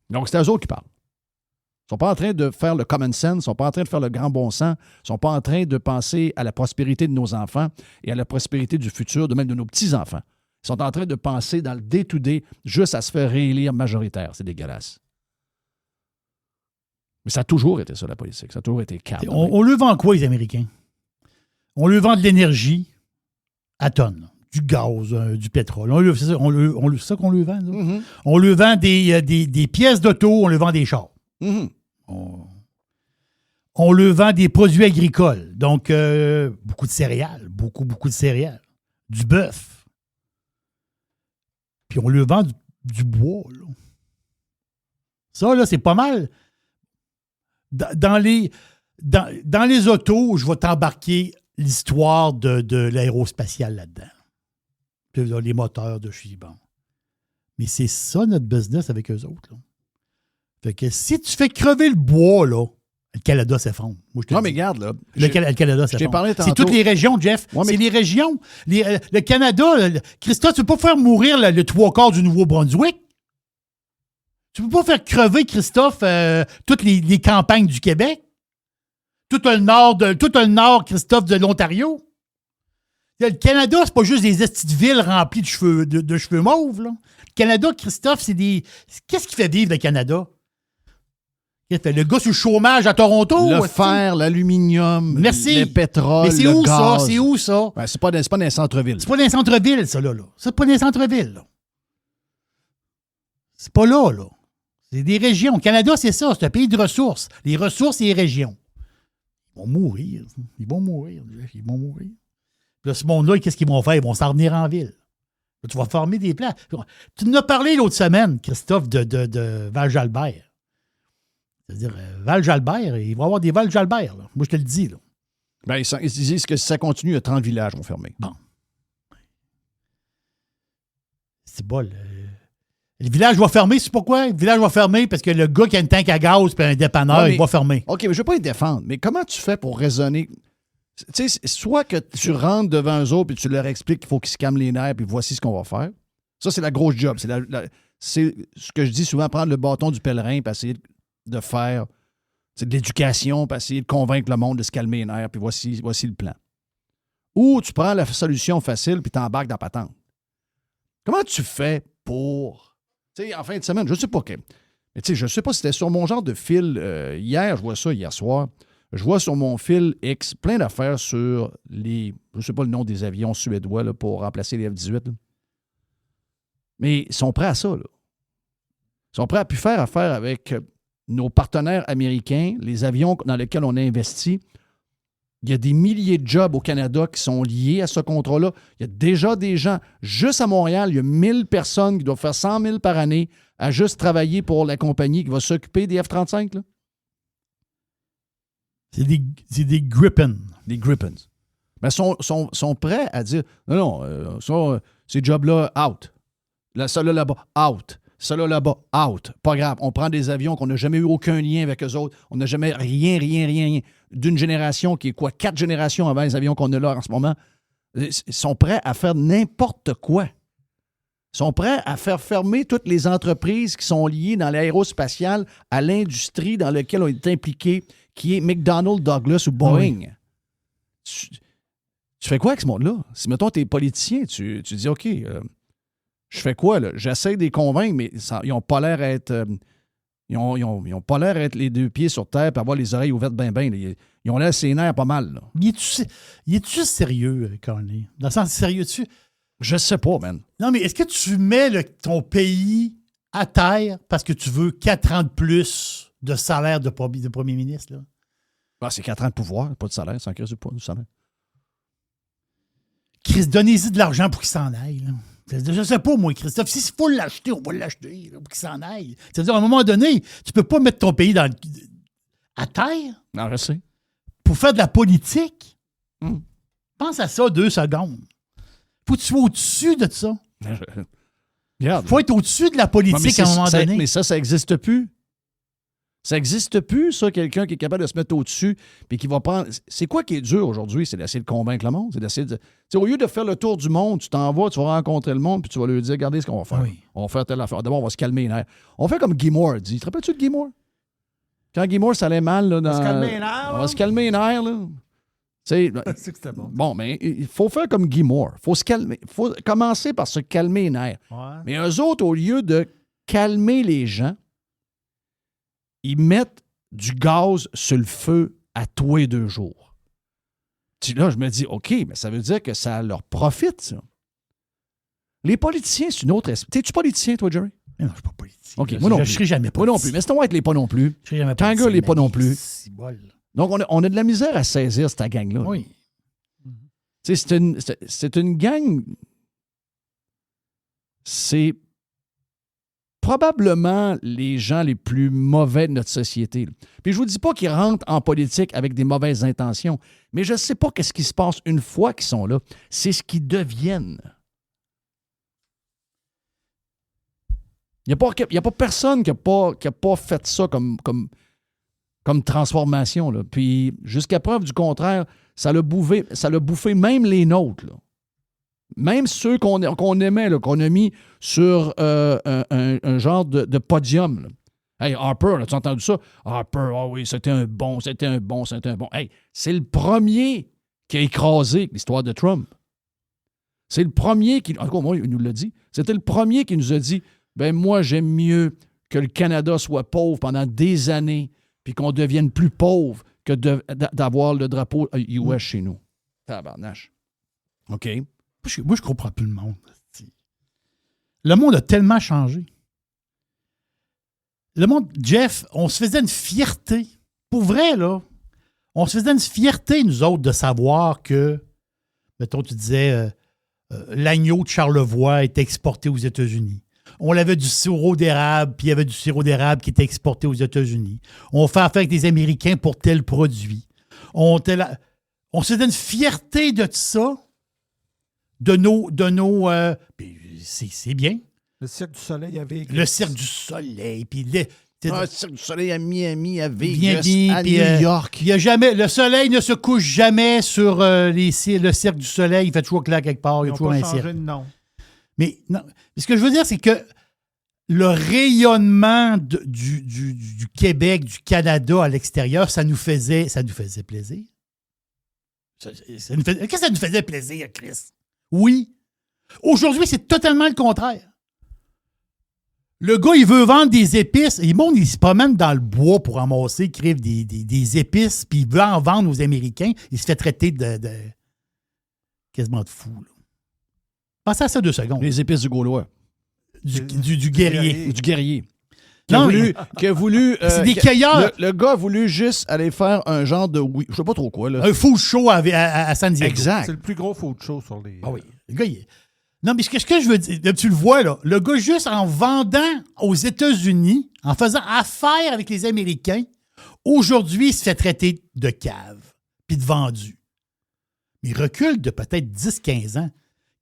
Donc, c'est eux autres qui parlent. Ils ne sont pas en train de faire le common sense, ils ne sont pas en train de faire le grand bon sens, ils ne sont pas en train de penser à la prospérité de nos enfants et à la prospérité du futur, de même de nos petits-enfants. Ils sont en train de penser dans le day-to-day juste à se faire réélire majoritaire. C'est dégueulasse. Mais ça a toujours été ça, la politique. Ça a toujours été calme. On le vend quoi, les Américains? On le vend de l'énergie à tonnes. Du gaz, du pétrole. C'est ça qu'on le vend, là? Mm-hmm. On le vend des pièces d'auto, on le vend des chars. Mm-hmm. On le vend des produits agricoles. Donc, beaucoup de céréales. Beaucoup de céréales. Du bœuf. Puis on le vend du bois, là. Ça, là, c'est pas mal. Dans les autos, je vais t'embarquer l'histoire de l'aérospatiale là-dedans. Puis là, les moteurs de chez bon. Mais c'est ça notre business avec eux autres, là. Fait que si tu fais crever le bois, là, le Canada s'effondre. Moi, je te Non, le mais dis. regarde, là. Le Canada t'ai s'effondre. parlé C'est tantôt. toutes les régions, Jeff. Ouais, mais- C'est les régions. Le Canada, Christophe, tu ne peux pas faire mourir le 3/4 du Nouveau-Brunswick. Tu ne peux pas faire crever, Christophe, toutes les campagnes du Québec. Tout le nord, Christophe, de l'Ontario. Le Canada, c'est pas juste des petites villes remplies de cheveux mauves, là. Le Canada, Christophe, c'est des... Qu'est-ce qui fait vivre le Canada? Le gars sur le chômage à Toronto. Le tu sais. fer, l'aluminium, Merci. le pétrole, Mais c'est le où gaz. ça? C'est où ça? Ben, c'est pas dans les centres-villes. C'est pas dans les centres-villes, ça, là. C'est pas dans les centres-villes, là. C'est pas là, là. C'est des régions. Le Canada, c'est ça. C'est un pays de ressources. Les ressources et les régions. Ils vont mourir. Ils vont mourir. Puis là, ce monde-là, qu'est-ce qu'ils vont faire? Ils vont s'en revenir en ville. Là, tu vas former des plans. Tu nous as parlé l'autre semaine, Christophe, de Val-Jalbert. C'est-à-dire, Val-Jalbert, il va y avoir des Val-Jalbert, là. Moi, je te le dis, là. Ben, ils disent que si ça continue, il y a 30 villages vont fermer. Bon. C'est bol. Le village va fermer, c'est pourquoi? Le village va fermer parce que le gars qui a une tank à gaz et un dépanneur, Ouais, mais- il va fermer. OK, mais je ne veux pas les défendre, mais comment tu fais pour raisonner? Tu sais, soit que tu rentres devant eux autres et tu leur expliques qu'il faut qu'ils se calment les nerfs puis voici ce qu'on va faire. Ça, c'est la grosse job. C'est ce que je dis souvent, prendre le bâton du pèlerin et essayer de faire de l'éducation puis essayer de convaincre le monde de se calmer les nerfs puis voici le plan. Ou tu prends la solution facile puis t'embarques dans la patente. Comment tu fais pour... Tu sais, en fin de semaine, je ne sais pas quel... Mais tu sais, je ne sais pas si c'était sur mon genre de fil. Hier, je vois ça, hier soir. Je vois sur mon fil X plein d'affaires sur les... Je ne sais pas le nom des avions suédois là, pour remplacer les F-18. Là. Mais ils sont prêts à ça. Là. Ils sont prêts à plus faire affaire avec nos partenaires américains, les avions dans lesquels on a investi. Il y a des milliers de jobs au Canada qui sont liés à ce contrat-là. Il y a déjà des gens, juste à Montréal, il y a 1000 personnes qui doivent faire 100 000 par année à juste travailler pour la compagnie qui va s'occuper des F-35. Là. C'est des Gripen. Des Grippens. Ben, sont prêts à dire non, ces jobs-là, out. Ça là-bas, out. Ça là-bas, out. Pas grave. On prend des avions qu'on n'a jamais eu aucun lien avec eux autres. On n'a jamais rien. D'une génération qui est quoi? 4 générations avant les avions qu'on a là en ce moment. Ils sont prêts à faire n'importe quoi. Ils sont prêts à faire fermer toutes les entreprises qui sont liées dans l'aérospatiale à l'industrie dans laquelle on est impliqué, qui est McDonnell, Douglas ou Boeing. Oui. Tu fais quoi avec ce monde-là? Si, mettons, tu es politicien, tu dis, OK, je je fais quoi, là? J'essaie de les convaincre, mais ils n'ont pas l'air à être... ils ont pas l'air à être les deux pieds sur terre et avoir les oreilles ouvertes bien. Ils ont l'air ses nerfs pas mal, là. Il est-tu sérieux, Carney? Dans le sens sérieux-tu? Je sais pas, man. Non, mais est-ce que tu mets ton pays à terre parce que tu veux 4 ans de plus de salaire de premier ministre, là? Ah, c'est 4 ans de pouvoir, pas de salaire, sans crise pas du salaire. Chris, donnez-y de l'argent pour qu'il s'en aille, là. Je sais pas, moi, Christophe. S'il faut l'acheter, on va l'acheter là, pour qu'il s'en aille. C'est-à-dire, à un moment donné, tu peux pas mettre ton pays à terre Non, je sais. pour faire de la politique. Pense à ça 2 secondes. Faut que tu sois au-dessus de ça. Regarde. Faut être au-dessus de la politique à un moment donné. Mais ça n'existe plus. Ça n'existe plus, ça, quelqu'un qui est capable de se mettre au-dessus puis qui va prendre... C'est quoi qui est dur aujourd'hui? C'est d'essayer de convaincre le monde. C'est d'essayer de... T'sais, au lieu de faire le tour du monde, tu t'en vas, tu vas rencontrer le monde puis tu vas leur dire, regardez ce qu'on va faire. Oui. On va faire telle affaire. D'abord, on va se calmer les nerfs. On fait comme Guy Moore dit. Te rappelles-tu de Guy Moore? Quand Guy Moore, ça allait mal, là, On va se calmer les nerfs, On va là. se calmer les nerfs, là. C'est C'est que c'était bon. bon, mais il faut faire comme Guy Moore. Il faut se calmer. Il faut commencer par se calmer les nerfs. Ouais. Mais eux autres, au lieu de calmer les gens, ils mettent du gaz sur le feu à tous les 2 jours. Là, je me dis, OK, mais ça veut dire que ça leur profite, ça. Les politiciens, c'est une autre espèce. T'es-tu politicien, toi, Jerry? Mais non, je ne suis pas politique. OK, moi non Je plus. ne serai jamais Moi non politique. plus. Mais c'est être les pas non plus. Je serai jamais Tanguy, politique, les pas mais non plus. c'est bol. Donc, on a de la misère à saisir cette gang-là. Oui. Tu sais, c'est une gang... C'est probablement les gens les plus mauvais de notre société. Puis je vous dis pas qu'ils rentrent en politique avec des mauvaises intentions, mais je sais pas qu'est-ce qui se passe une fois qu'ils sont là. C'est ce qu'ils deviennent. Il n'y a pas personne qui a pas fait ça comme transformation, là. Puis jusqu'à preuve du contraire, ça l'a bouffé même les nôtres, là. Même ceux qu'on aimait, là, qu'on a mis sur un genre de podium. Là. Hey, Harper, as-tu entendu ça? Harper, ah oui, c'était un bon. Hey, c'est le premier qui a écrasé l'histoire de Trump. C'est le premier qui... Encore moi, il nous l'a dit. C'était le premier qui nous a dit, ben moi, j'aime mieux que le Canada soit pauvre pendant des années puis qu'on devienne plus pauvre que d'avoir le drapeau US chez nous. Tabarnache. OK. Moi, je comprends plus le monde. Le monde a tellement changé. Le monde, Jeff, on se faisait une fierté. Pour vrai, là, on se faisait une fierté, nous autres, de savoir que, mettons, tu disais, l'agneau de Charlevoix était exporté aux États-Unis. On avait du sirop d'érable, puis il y avait du sirop d'érable qui était exporté aux États-Unis. On fait affaire avec des Américains pour tel produit. On se faisait une fierté de ça. De nos c'est bien. Le Cirque du Soleil avait... Le Cirque du Soleil, puis Le Cirque du Soleil à Miami, à Vegas, bien, à puis, New York. il y a jamais, le soleil ne se couche jamais sur le Cirque du Soleil. Il fait toujours clair quelque part. Il y Ils a n'ont toujours pas un changé cirque. de nom. Mais non, ce que je veux dire, c'est que le rayonnement du Québec, du Canada à l'extérieur, ça nous faisait plaisir. Qu'est-ce que ça nous faisait plaisir, Chris? Oui. Aujourd'hui, c'est totalement le contraire. Le gars, il veut vendre des épices. Et le monde, il se promène dans le bois pour ramasser, écrire des épices, puis il veut en vendre aux Américains. Il se fait traiter de quasiment de fou. Là. Pensez à ça 2 secondes. Les épices du Gaulois. Du guerrier. Du guerrier. Non, Qui a voulu c'est des cueilleurs. Le gars a voulu juste aller faire un genre de... Oui, je sais pas trop quoi, là. Un food show à San Diego. Exact. C'est le plus gros food show sur les... Ah oui. Le gars, non, mais ce que je veux dire, tu le vois, là, le gars, juste en vendant aux États-Unis, en faisant affaire avec les Américains, aujourd'hui, il se fait traiter de cave puis de vendu. Mais il recule de peut-être 10-15 ans.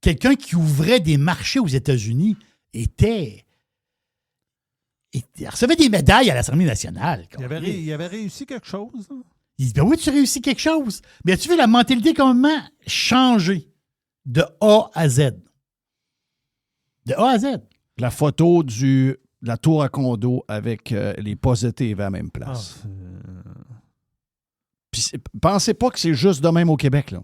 Quelqu'un qui ouvrait des marchés aux États-Unis il recevait des médailles à l'Assemblée nationale. Il avait réussi quelque chose. Hein? Il dit, ben oui, tu réussis quelque chose. Mais as-tu vu la mentalité comment changer de A à Z? De A à Z. La photo de la tour à condo avec les posés à la même place. Puis pensez pas que c'est juste de même au Québec, là.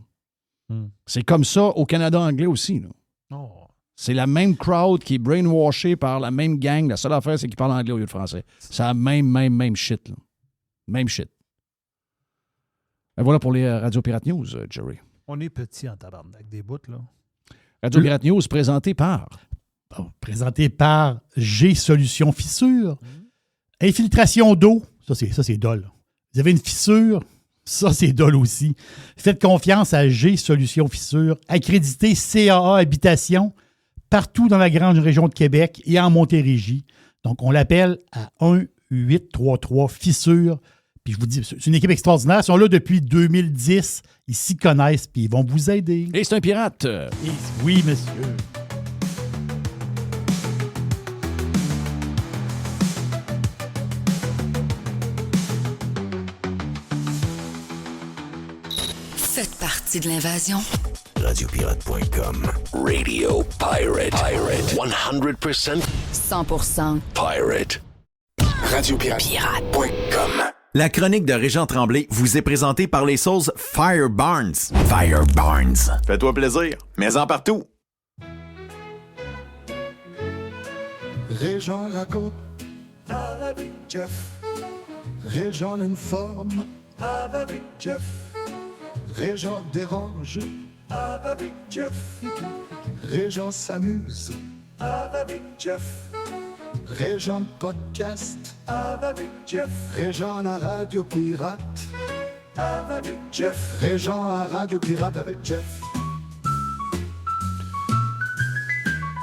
C'est comme ça au Canada anglais aussi, là. Oh. C'est la même crowd qui est brainwashée par la même gang. La seule affaire, c'est qu'ils parlent anglais au lieu de français. C'est la même shit, là. Même shit. Et voilà pour les Radio Pirate News, Jerry. On est petit en tabarnak, des bouts, là. Radio Pirate News présenté par... Présenté par G Solutions Fissure. Infiltration d'eau, ça c'est dole. Vous avez une fissure, ça c'est dole aussi. Faites confiance à G Solutions Fissure, accrédité CAA Habitation, partout dans la grande région de Québec et en Montérégie. Donc, on l'appelle à 1-833-Fissure. Puis je vous dis, c'est une équipe extraordinaire. Ils sont là depuis 2010. Ils s'y connaissent, puis ils vont vous aider. Et c'est un pirate. Oui, monsieur. Faites partie de l'invasion. Radiopirate.com. Radio Pirate. 100% 100% pirate. Radiopirate.com. La chronique de Régent Tremblay vous est présentée par les sauces Fire Barnes. Fire Barnes. Fais-toi plaisir, mets-en partout. Régent raconte avec Jeff. Régent informe avec Jeff. Régent dérange avec Jeff. Régent s'amuse avec Jeff. Régent podcast avec Jeff. Régent à Radio Pirate avec Jeff. Régent à Radio Pirate avec Jeff.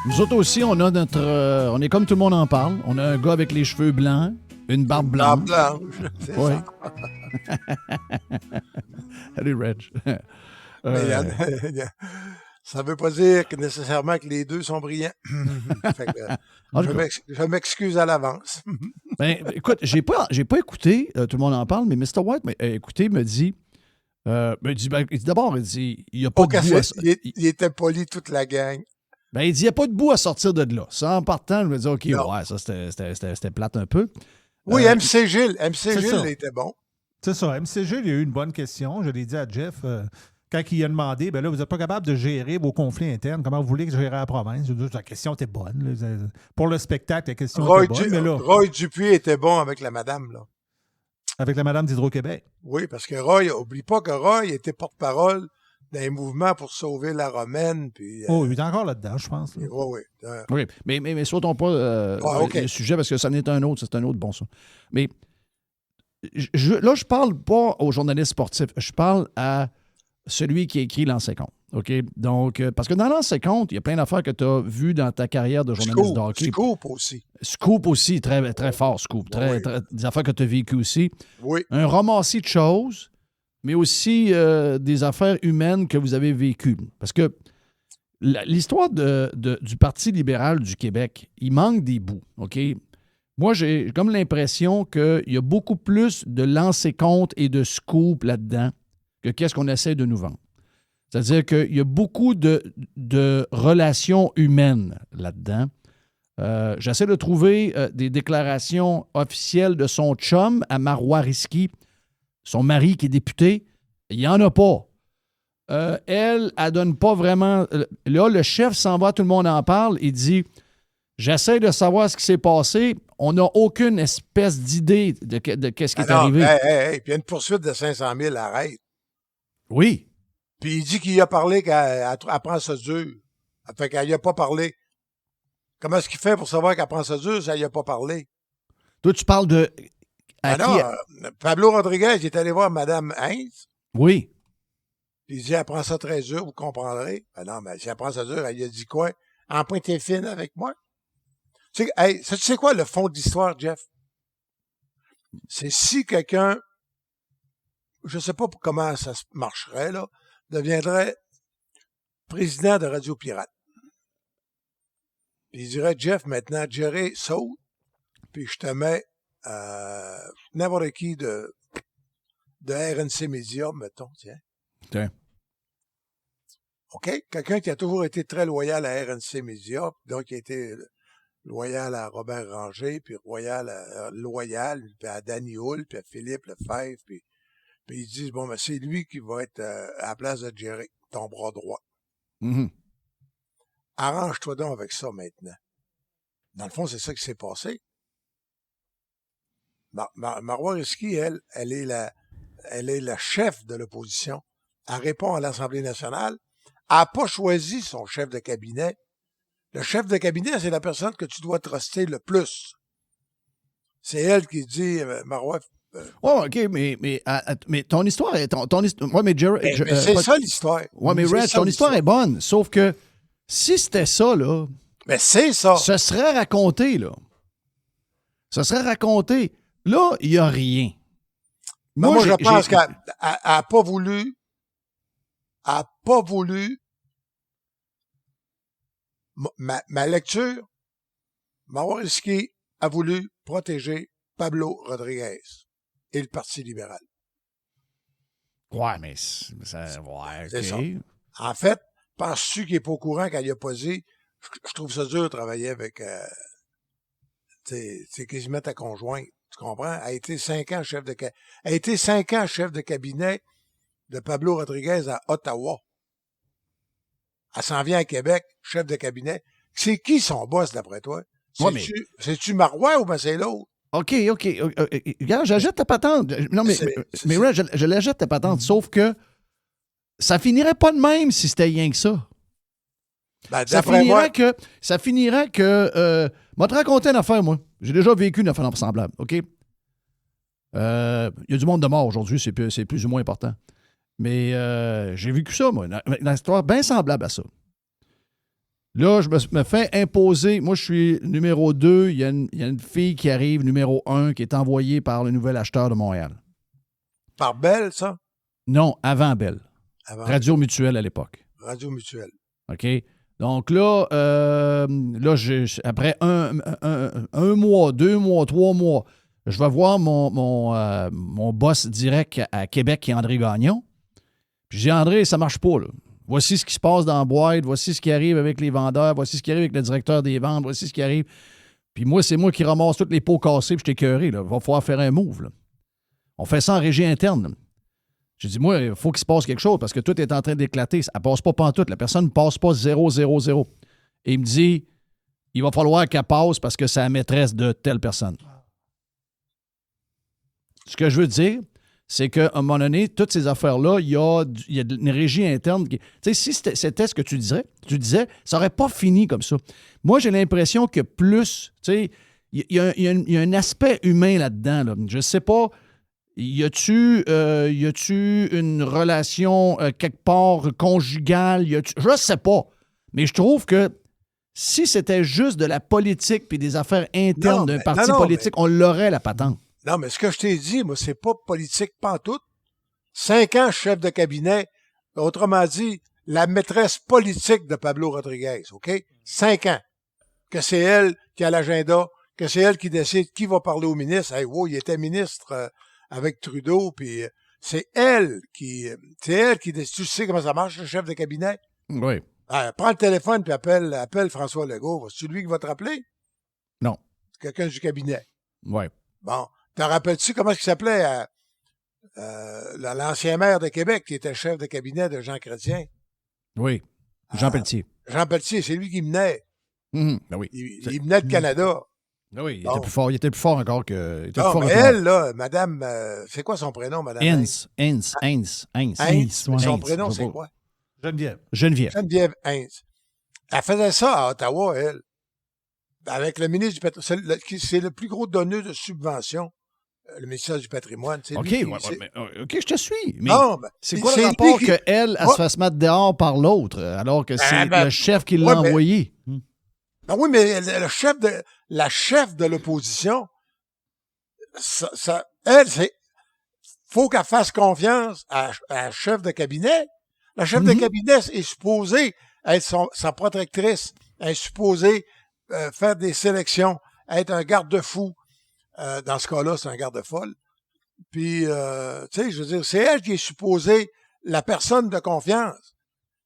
Nous autres aussi, on a notre... on est comme tout le monde en parle. On a un gars avec les cheveux blancs, une barbe blanche. Barbe blanche, c'est ouais. ça. Salut, Reg. Mais ça ne veut pas dire que nécessairement que les deux sont brillants. Fait que, je m'excuse à l'avance. Ben, écoute, j'ai pas écouté, tout le monde en parle, mais Mr. White écouté, me dit, d'abord, il dit, il n'y a pas de bout il était poli toute la gang. Ben, il dit, il n'y a pas de bout à sortir de là. Ça, en partant, je me dis, OK, non. Ouais, ça, c'était plate un peu. Oui, MC Gilles était bon. C'est ça. MC Gilles, il a eu une bonne question. Je l'ai dit à Jeff, quand il a demandé, ben là, vous n'êtes pas capable de gérer vos conflits internes. Comment vous voulez que je gère la province? La question était bonne. Là. Pour le spectacle, la question était bonne. Mais là, Roy Dupuis était bon avec la madame, là. Avec la madame d'Hydro-Québec. Oui, parce que Roy, oublie pas que Roy était porte-parole d'un mouvement pour sauver la Romaine. Puis, il est encore là-dedans, je pense. Là. Oui. Oui, mais sautons pas le sujet parce que ça en est un autre. C'est un autre bon ça. Mais là, je parle pas aux journalistes sportifs. Je parle à celui qui a écrit L'An 50. OK? Donc, parce que dans L'An 50, il y a plein d'affaires que tu as vues dans ta carrière de journaliste de hockey. Scoop aussi, très, très fort, Scoop. Des affaires que tu as vécues aussi. Oui. Un ramassis de choses, mais aussi des affaires humaines que vous avez vécues. Parce que l'histoire du Parti libéral du Québec, il manque des bouts, OK? Moi, j'ai comme l'impression qu'il y a beaucoup plus de lancers compte et de scoop là-dedans que qu'est-ce qu'on essaie de nous vendre. C'est-à-dire qu'il y a beaucoup de relations humaines là-dedans. J'essaie de trouver des déclarations officielles de son chum à Marois Risky, son mari qui est député. Il n'y en a pas. Elle donne pas vraiment... Là, le chef s'en va, tout le monde en parle. Il dit, j'essaie de savoir ce qui s'est passé. On n'a aucune espèce d'idée de qu'est-ce qui est arrivé. Puis il y a une poursuite de 500 000, arrête. Oui. Puis il dit qu'il a parlé qu'elle prend ça dur. Fait qu'elle n'y a pas parlé. Comment est-ce qu'il fait pour savoir qu'elle prend ça dur si elle n'y a pas parlé? Toi, tu parles de... Pablo Rodriguez, il est allé voir Mme Heinz. Oui. Il dit, elle prend ça très dur, vous comprendrez. Ben non, mais si elle prend ça dur, elle a dit quoi? En pointe et fine avec moi? Tu sais quoi le fond de l'histoire, Jeff? C'est si quelqu'un, je sais pas comment ça marcherait, là, deviendrait président de Radio Pirate. Puis il dirait, Jeff, maintenant, Jerry saute, puis je te mets n'importe qui de RNC Media, mettons, tiens. Okay. OK? Quelqu'un qui a toujours été très loyal à RNC Media, donc qui a été loyal à Robert Ranger, puis loyal puis à Danny Hull, puis à Philippe Lefebvre, puis ils disent, bon, ben, c'est lui qui va être à la place de Jerry, ton bras droit. Mm-hmm. arrange-toi donc avec ça maintenant. Dans le fond, c'est ça qui s'est passé. Marois Risky, elle est la chef de l'opposition. Elle répond à l'Assemblée nationale. Elle n'a pas choisi son chef de cabinet. Le chef de cabinet, c'est la personne que tu dois truster le plus. C'est elle qui dit, Marois... OK, mais ton histoire est... Ouais, mais c'est ça, l'histoire. Ouais, mais Reg, ton histoire est bonne. Sauf que si c'était ça, là... Mais c'est ça. Ce serait raconté, là. Ce serait raconté. Là, il n'y a rien. Moi, je pense qu'elle n'a pas voulu... Ma lecture, Marois Risky a voulu protéger Pablo Rodriguez et le Parti libéral. Ouais, mais ça... Ouais, c'est OK. Ça. En fait, penses-tu qu'il n'est pas au courant qu'elle y a posé? Je trouve ça dur de travailler avec... c'est quasiment ta conjointe. Tu comprends? Elle a été 5 ans chef de cabinet de Pablo Rodriguez à Ottawa. Elle s'en vient à Québec, chef de cabinet. C'est qui son boss, d'après toi? C'est-tu Marois ou ben c'est l'autre? OK. Regarde, j'achète ta patente. Non, mais Ray, je l'achète ta patente, sauf que ça finirait pas de même si c'était rien que ça. Ben, ça finirait que... moi, te raconter une affaire, moi. J'ai déjà vécu une affaire semblable, OK? Il y a du monde de mort aujourd'hui, c'est plus ou moins important. Mais j'ai vécu ça, moi, une histoire bien semblable à ça. Là, je me fais imposer. Moi, je suis numéro 2. Il y a une fille qui arrive, numéro 1, qui est envoyée par le Nouvel Acheteur de Montréal. Par Bell, ça? Non, avant Bell. Radio Mutuelle à l'époque. Radio Mutuelle. OK? Donc là, après un mois, 2 mois, 3 mois, je vais voir mon boss direct à Québec, qui est André Gagnon. Puis j'ai dit, André, ça marche pas, là. Voici ce qui se passe dans la boîte, voici ce qui arrive avec les vendeurs, voici ce qui arrive avec le directeur des ventes, voici ce qui arrive. Puis moi, c'est moi qui ramasse tous les pots cassés, puis je t'ai écœuré, là. Il va falloir faire un move, là. On fait ça en régie interne, là. J'ai dit, moi, il faut qu'il se passe quelque chose parce que tout est en train d'éclater. Ça ne passe pas pantoute. La personne ne passe pas 0, 0, 0. Et il me dit, il va falloir qu'elle passe parce que c'est la maîtresse de telle personne. Ce que je veux dire, c'est qu'à un moment donné, toutes ces affaires-là, il y a une régie interne. Tu sais, si c'était ce que tu disais, ça n'aurait pas fini comme ça. Moi, j'ai l'impression que plus, tu sais, il y a un aspect humain là-dedans. Là. Je ne sais pas, y a-tu une relation quelque part conjugale? Je ne sais pas. Mais je trouve que si c'était juste de la politique puis des affaires internes d'un parti politique, on l'aurait, la patente. Non, mais ce que je t'ai dit, moi, c'est pas politique pantoute. 5 ans chef de cabinet, autrement dit, la maîtresse politique de Pablo Rodriguez, OK? 5 ans. Que c'est elle qui a l'agenda, que c'est elle qui décide qui va parler au ministre. Hey, wow, il était ministre avec Trudeau, puis c'est elle qui décide. Tu sais comment ça marche, le chef de cabinet? Oui. Prends le téléphone puis appelle François Legault. C'est lui qui va te rappeler? Non. C'est quelqu'un du cabinet. Oui. Bon. T'en rappelles-tu comment il s'appelait l'ancien maire de Québec qui était chef de cabinet de Jean Chrétien? Oui. Jean Pelletier. Jean Pelletier, c'est lui qui menait. Ben oui. Il menait le Canada. Ben oui, il était plus fort. Il était plus fort encore que. Non, mais elle, là, madame, c'est quoi son prénom, madame? Heinz. Son prénom, c'est quoi? Geneviève Heinz. Elle faisait ça à Ottawa, elle. Avec le ministre du Patrimoine. C'est le plus gros donneur de subventions, le ministère du Patrimoine. OK, je te suis. Mais non, c'est quoi le rapport qu'elle se fasse mettre dehors par l'autre, alors que c'est le chef qui l'a envoyé? Ben oui, mais la chef de l'opposition, elle, faut qu'elle fasse confiance à la chef de cabinet. La chef de cabinet est supposée être sa protectrice. Elle est supposée faire des sélections, être un garde-fou. Dans ce cas-là, c'est un garde-folle. Puis, tu sais, je veux dire, c'est elle qui est supposée la personne de confiance.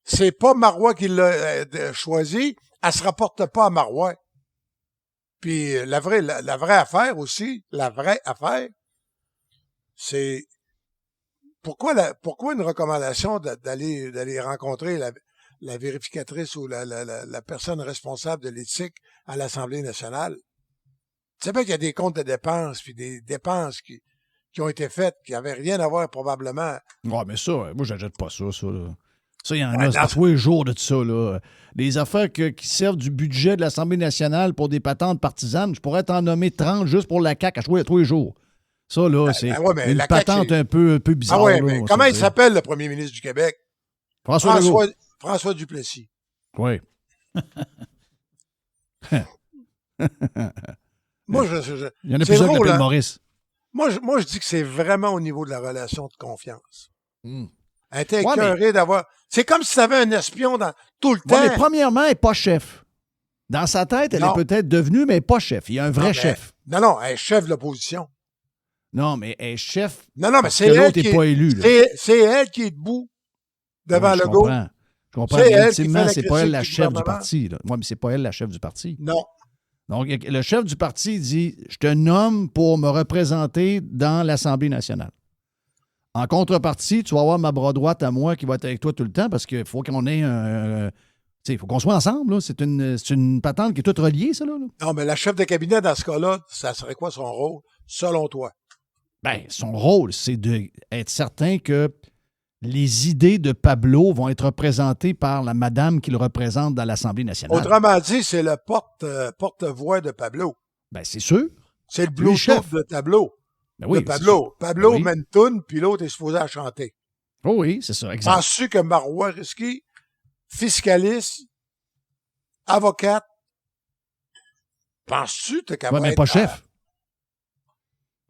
C'est pas Marois qui l'a choisi. Elle se rapporte pas à Marois. Puis, la vraie affaire aussi, c'est pourquoi une recommandation d'aller rencontrer la vérificatrice ou la personne responsable de l'éthique à l'Assemblée nationale. Tu sais bien qu'il y a des comptes de dépenses, puis des dépenses qui ont été faites, qui n'avaient rien à voir probablement. Ouais, mais ça, moi, j'achète pas ça, là. Ça, il y en a, c'est tous les jours de ça, là. Des affaires qui servent du budget de l'Assemblée nationale pour des patentes partisanes, je pourrais t'en nommer 30 juste pour la CAQ à tous les jours. Ça, là, c'est une patente un peu bizarre. Ah ouais, là, mais comment il s'appelle, le premier ministre du Québec? François Duplessis. Oui. Moi, il y en a plusieurs qui l'appellent Maurice. Moi, je dis que c'est vraiment au niveau de la relation de confiance. Elle était Ouais, écœurée d'avoir... C'est comme si tu avais un espion dans tout le temps. Mais premièrement, elle n'est pas chef. Dans sa tête, elle est peut-être devenue, mais pas chef. Il y a un vrai chef. Non, elle est chef de l'opposition. Non, mais elle est chef. Non, mais c'est elle qui n'est pas élu. C'est elle qui est debout devant le go. Je comprends. Ultimement, c'est pas elle la chef du parti. Oui, mais c'est pas elle la chef du parti. Non. Donc, le chef du parti dit « Je te nomme pour me représenter dans l'Assemblée nationale. En contrepartie, tu vas avoir ma bras droite à moi qui va être avec toi tout le temps parce qu'il faut qu'on ait un... il faut qu'on soit ensemble. Là. C'est une patente qui est toute reliée, ça. Là. Non, mais la chef de cabinet, dans ce cas-là, ça serait quoi son rôle, selon toi? Bien, son rôle, c'est d'être certain que les idées de Pablo vont être représentées par la madame qui le représente dans l'Assemblée nationale. Autrement dit, c'est le porte-voix de Pablo. Bien, c'est sûr. C'est le Bluetooth de Pablo. Ben oui, de Pablo. Pablo oui. met une toune, puis l'autre est supposé à chanter. Oh oui, c'est ça, exact. Penses-tu que Marois Risky, fiscaliste, avocate, penses-tu que t'es capable mais pas chef.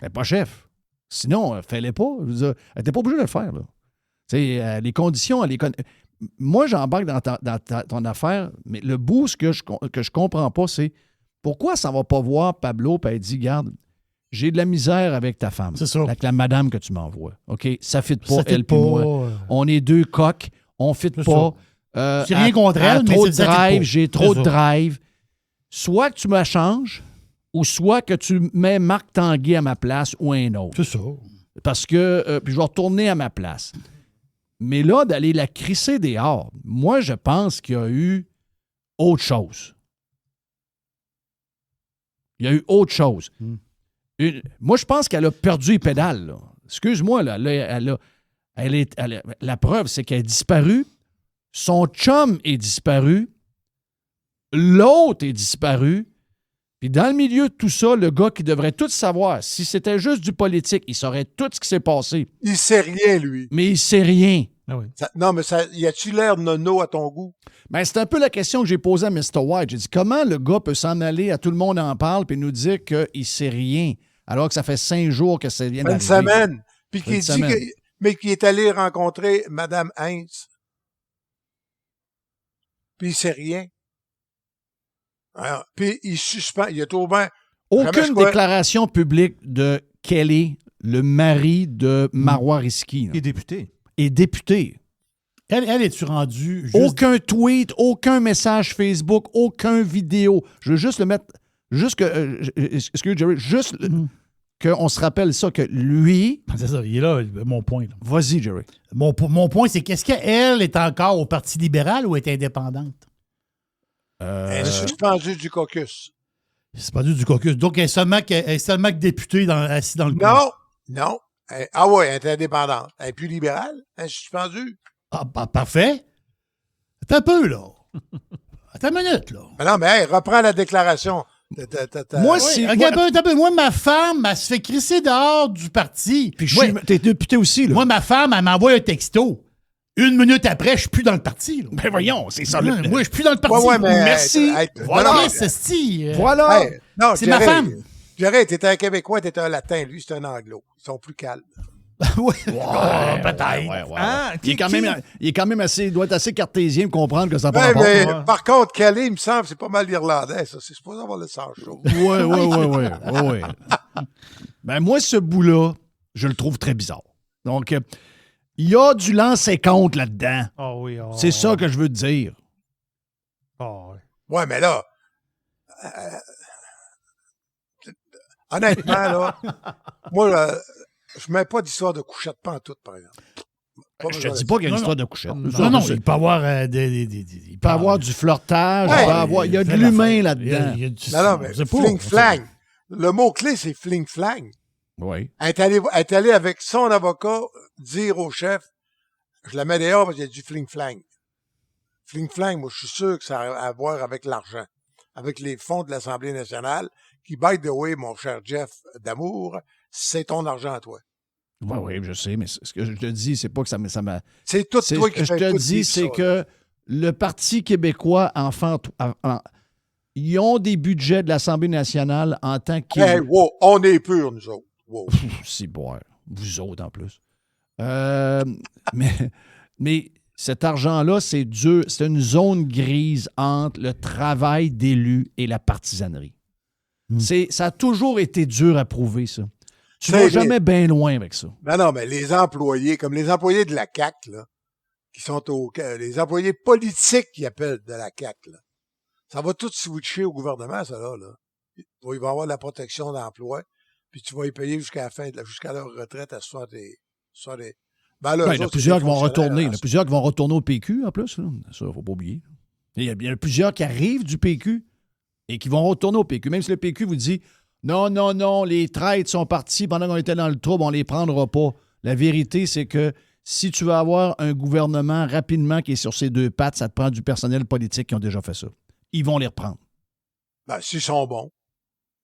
Mais pas chef. Sinon, fais-le pas. Elle n'était pas obligée de le faire. Là. Les conditions, moi, j'embarque dans ton affaire, mais le bout, ce que je comprends pas, c'est pourquoi ça ne va pas voir Pablo et elle dit, garde, j'ai de la misère avec ta femme. C'est ça. Avec la madame que tu m'envoies. OK? Ça ne fit pas, elle puis moi. On est deux coqs. On ne fit pas. J'ai rien contre elle, mais trop de ça drive, j'ai trop de drive. Soit que tu me changes, ou soit que tu mets Marc Tanguay à ma place ou un autre. C'est ça. Parce que, puis je vais retourner à ma place. Mais là, d'aller la crisser dehors, moi, je pense qu'il y a eu autre chose. Il y a eu autre chose. Moi, je pense qu'elle a perdu les pédales. Là. Excuse-moi, là, la preuve, c'est qu'elle est disparue. Son chum est disparu. L'autre est disparu. Puis dans le milieu de tout ça, le gars qui devrait tout savoir, si c'était juste du politique, il saurait tout ce qui s'est passé. Il sait rien, lui. Mais il sait rien. Ah oui. Non, mais y a-tu l'air nono à ton goût? Ben, c'est un peu la question que j'ai posée à Mr. White. J'ai dit, comment le gars peut s'en aller, à tout le monde en parle, puis nous dire qu'il sait rien, alors que ça fait 5 jours que ça vient d'arriver. Une semaine. Puis qu'il dit mais qu'il est allé rencontrer Mme Heinz. Puis il sait rien. Alors, puis il suspend, il a tout bien. Aucune déclaration publique de Kelly, le mari de Marois Risky. Il est député. Est député. Elle est-tu rendue juste... Aucun tweet, aucun message Facebook, aucun vidéo. Je veux juste le mettre... Juste que... excuse Jerry, juste qu'on se rappelle ça, que lui... C'est ça, il est là, mon point. Là. Vas-y, Jerry. Mon point, c'est qu'est-ce qu'elle est encore au Parti libéral ou est indépendante? Elle est suspendue du caucus. Suspendue du caucus. Donc, elle est seulement que députée assise dans le coin. Non. Ah ouais, elle est indépendante. Elle est plus libérale. Elle est suspendue. Ah, parfait. Attends un peu, là. Attends une minute, là. Mais non, mais reprends la déclaration. Moi, regarde un peu. Moi, ma femme, elle se fait crisser dehors du parti. Puis t'es député aussi, là. Moi, ma femme, elle m'envoie un texto. 1 minute après, je suis plus dans le parti. Là. Ben voyons, c'est ça. Moi, je suis plus dans le parti. Ouais, mais merci. Voilà, c'est Voilà. Non, c'est ma femme. Jerry, t'étais un Québécois, t'étais un Latin. Lui, c'est un Anglo. Ils sont plus calmes. Oui, peut-être. Ouais. Ah, Il est quand même assez, il doit être assez cartésien pour comprendre que ça part mais par contre, Kelly, il me semble, c'est pas mal l'Irlandais, ça. C'est supposé avoir le sang chaud. Oui. Ben moi, ce bout-là, je le trouve très bizarre. Donc, il y a du lancer-compte là-dedans. Oh oui. C'est ça que je veux te dire. Oh, oui. Ouais, mais là, honnêtement, là, moi, je mets pas d'histoire de couchette pantoute, par exemple. Pas Je te besoin dis de pas ça. qu'il y a une histoire de couchette. Non, il peut avoir Il peut avoir du flirtage, Ouais, il y a de l'humain là-dedans. Non, mais fling-flang. Le mot-clé, c'est fling-flang. Oui. Elle est allée avec son avocat dire au chef, je la mets dehors parce qu'il y a du fling-flang. Fling-flang, moi, je suis sûr que ça a à voir avec l'argent, avec les fonds de l'Assemblée nationale, qui, by the way, mon cher Jeff d'amour, c'est ton argent à toi. Oui, je sais, mais ce que je te dis, c'est pas que ça m'a... C'est tout toi qui fais. Ce que je te dis, c'est que le Parti québécois, ils ont des budgets de l'Assemblée nationale en tant que... Hey, wow, on est purs, nous autres. Wow. C'est bon, vous autres en plus. Mais cet argent-là, c'est dur. C'est une zone grise entre le travail d'élu et la partisanerie. Ça a toujours été dur à prouver, ça. Tu vas jamais bien loin avec ça. Non, mais les employés, comme les employés de la CAQ, là, qui sont les employés politiques qui appellent de la CAQ, là, ça va tout switcher au gouvernement, ça, là. Ils vont avoir de la protection d'emploi, puis tu vas y payer jusqu'à leur retraite à 60. Ben là, il y en a plusieurs qui vont retourner. Il y en a plusieurs qui vont retourner au PQ, en plus. Là. Ça, il ne faut pas oublier. Il y en a plusieurs qui arrivent du PQ et qui vont retourner au PQ. Même si le PQ vous dit non, les traîtres sont partis pendant qu'on était dans le trouble, on ne les prendra pas. La vérité, c'est que si tu veux avoir un gouvernement rapidement qui est sur ses deux pattes, ça te prend du personnel politique qui ont déjà fait ça. Ils vont les reprendre. Ben, s'ils sont bons.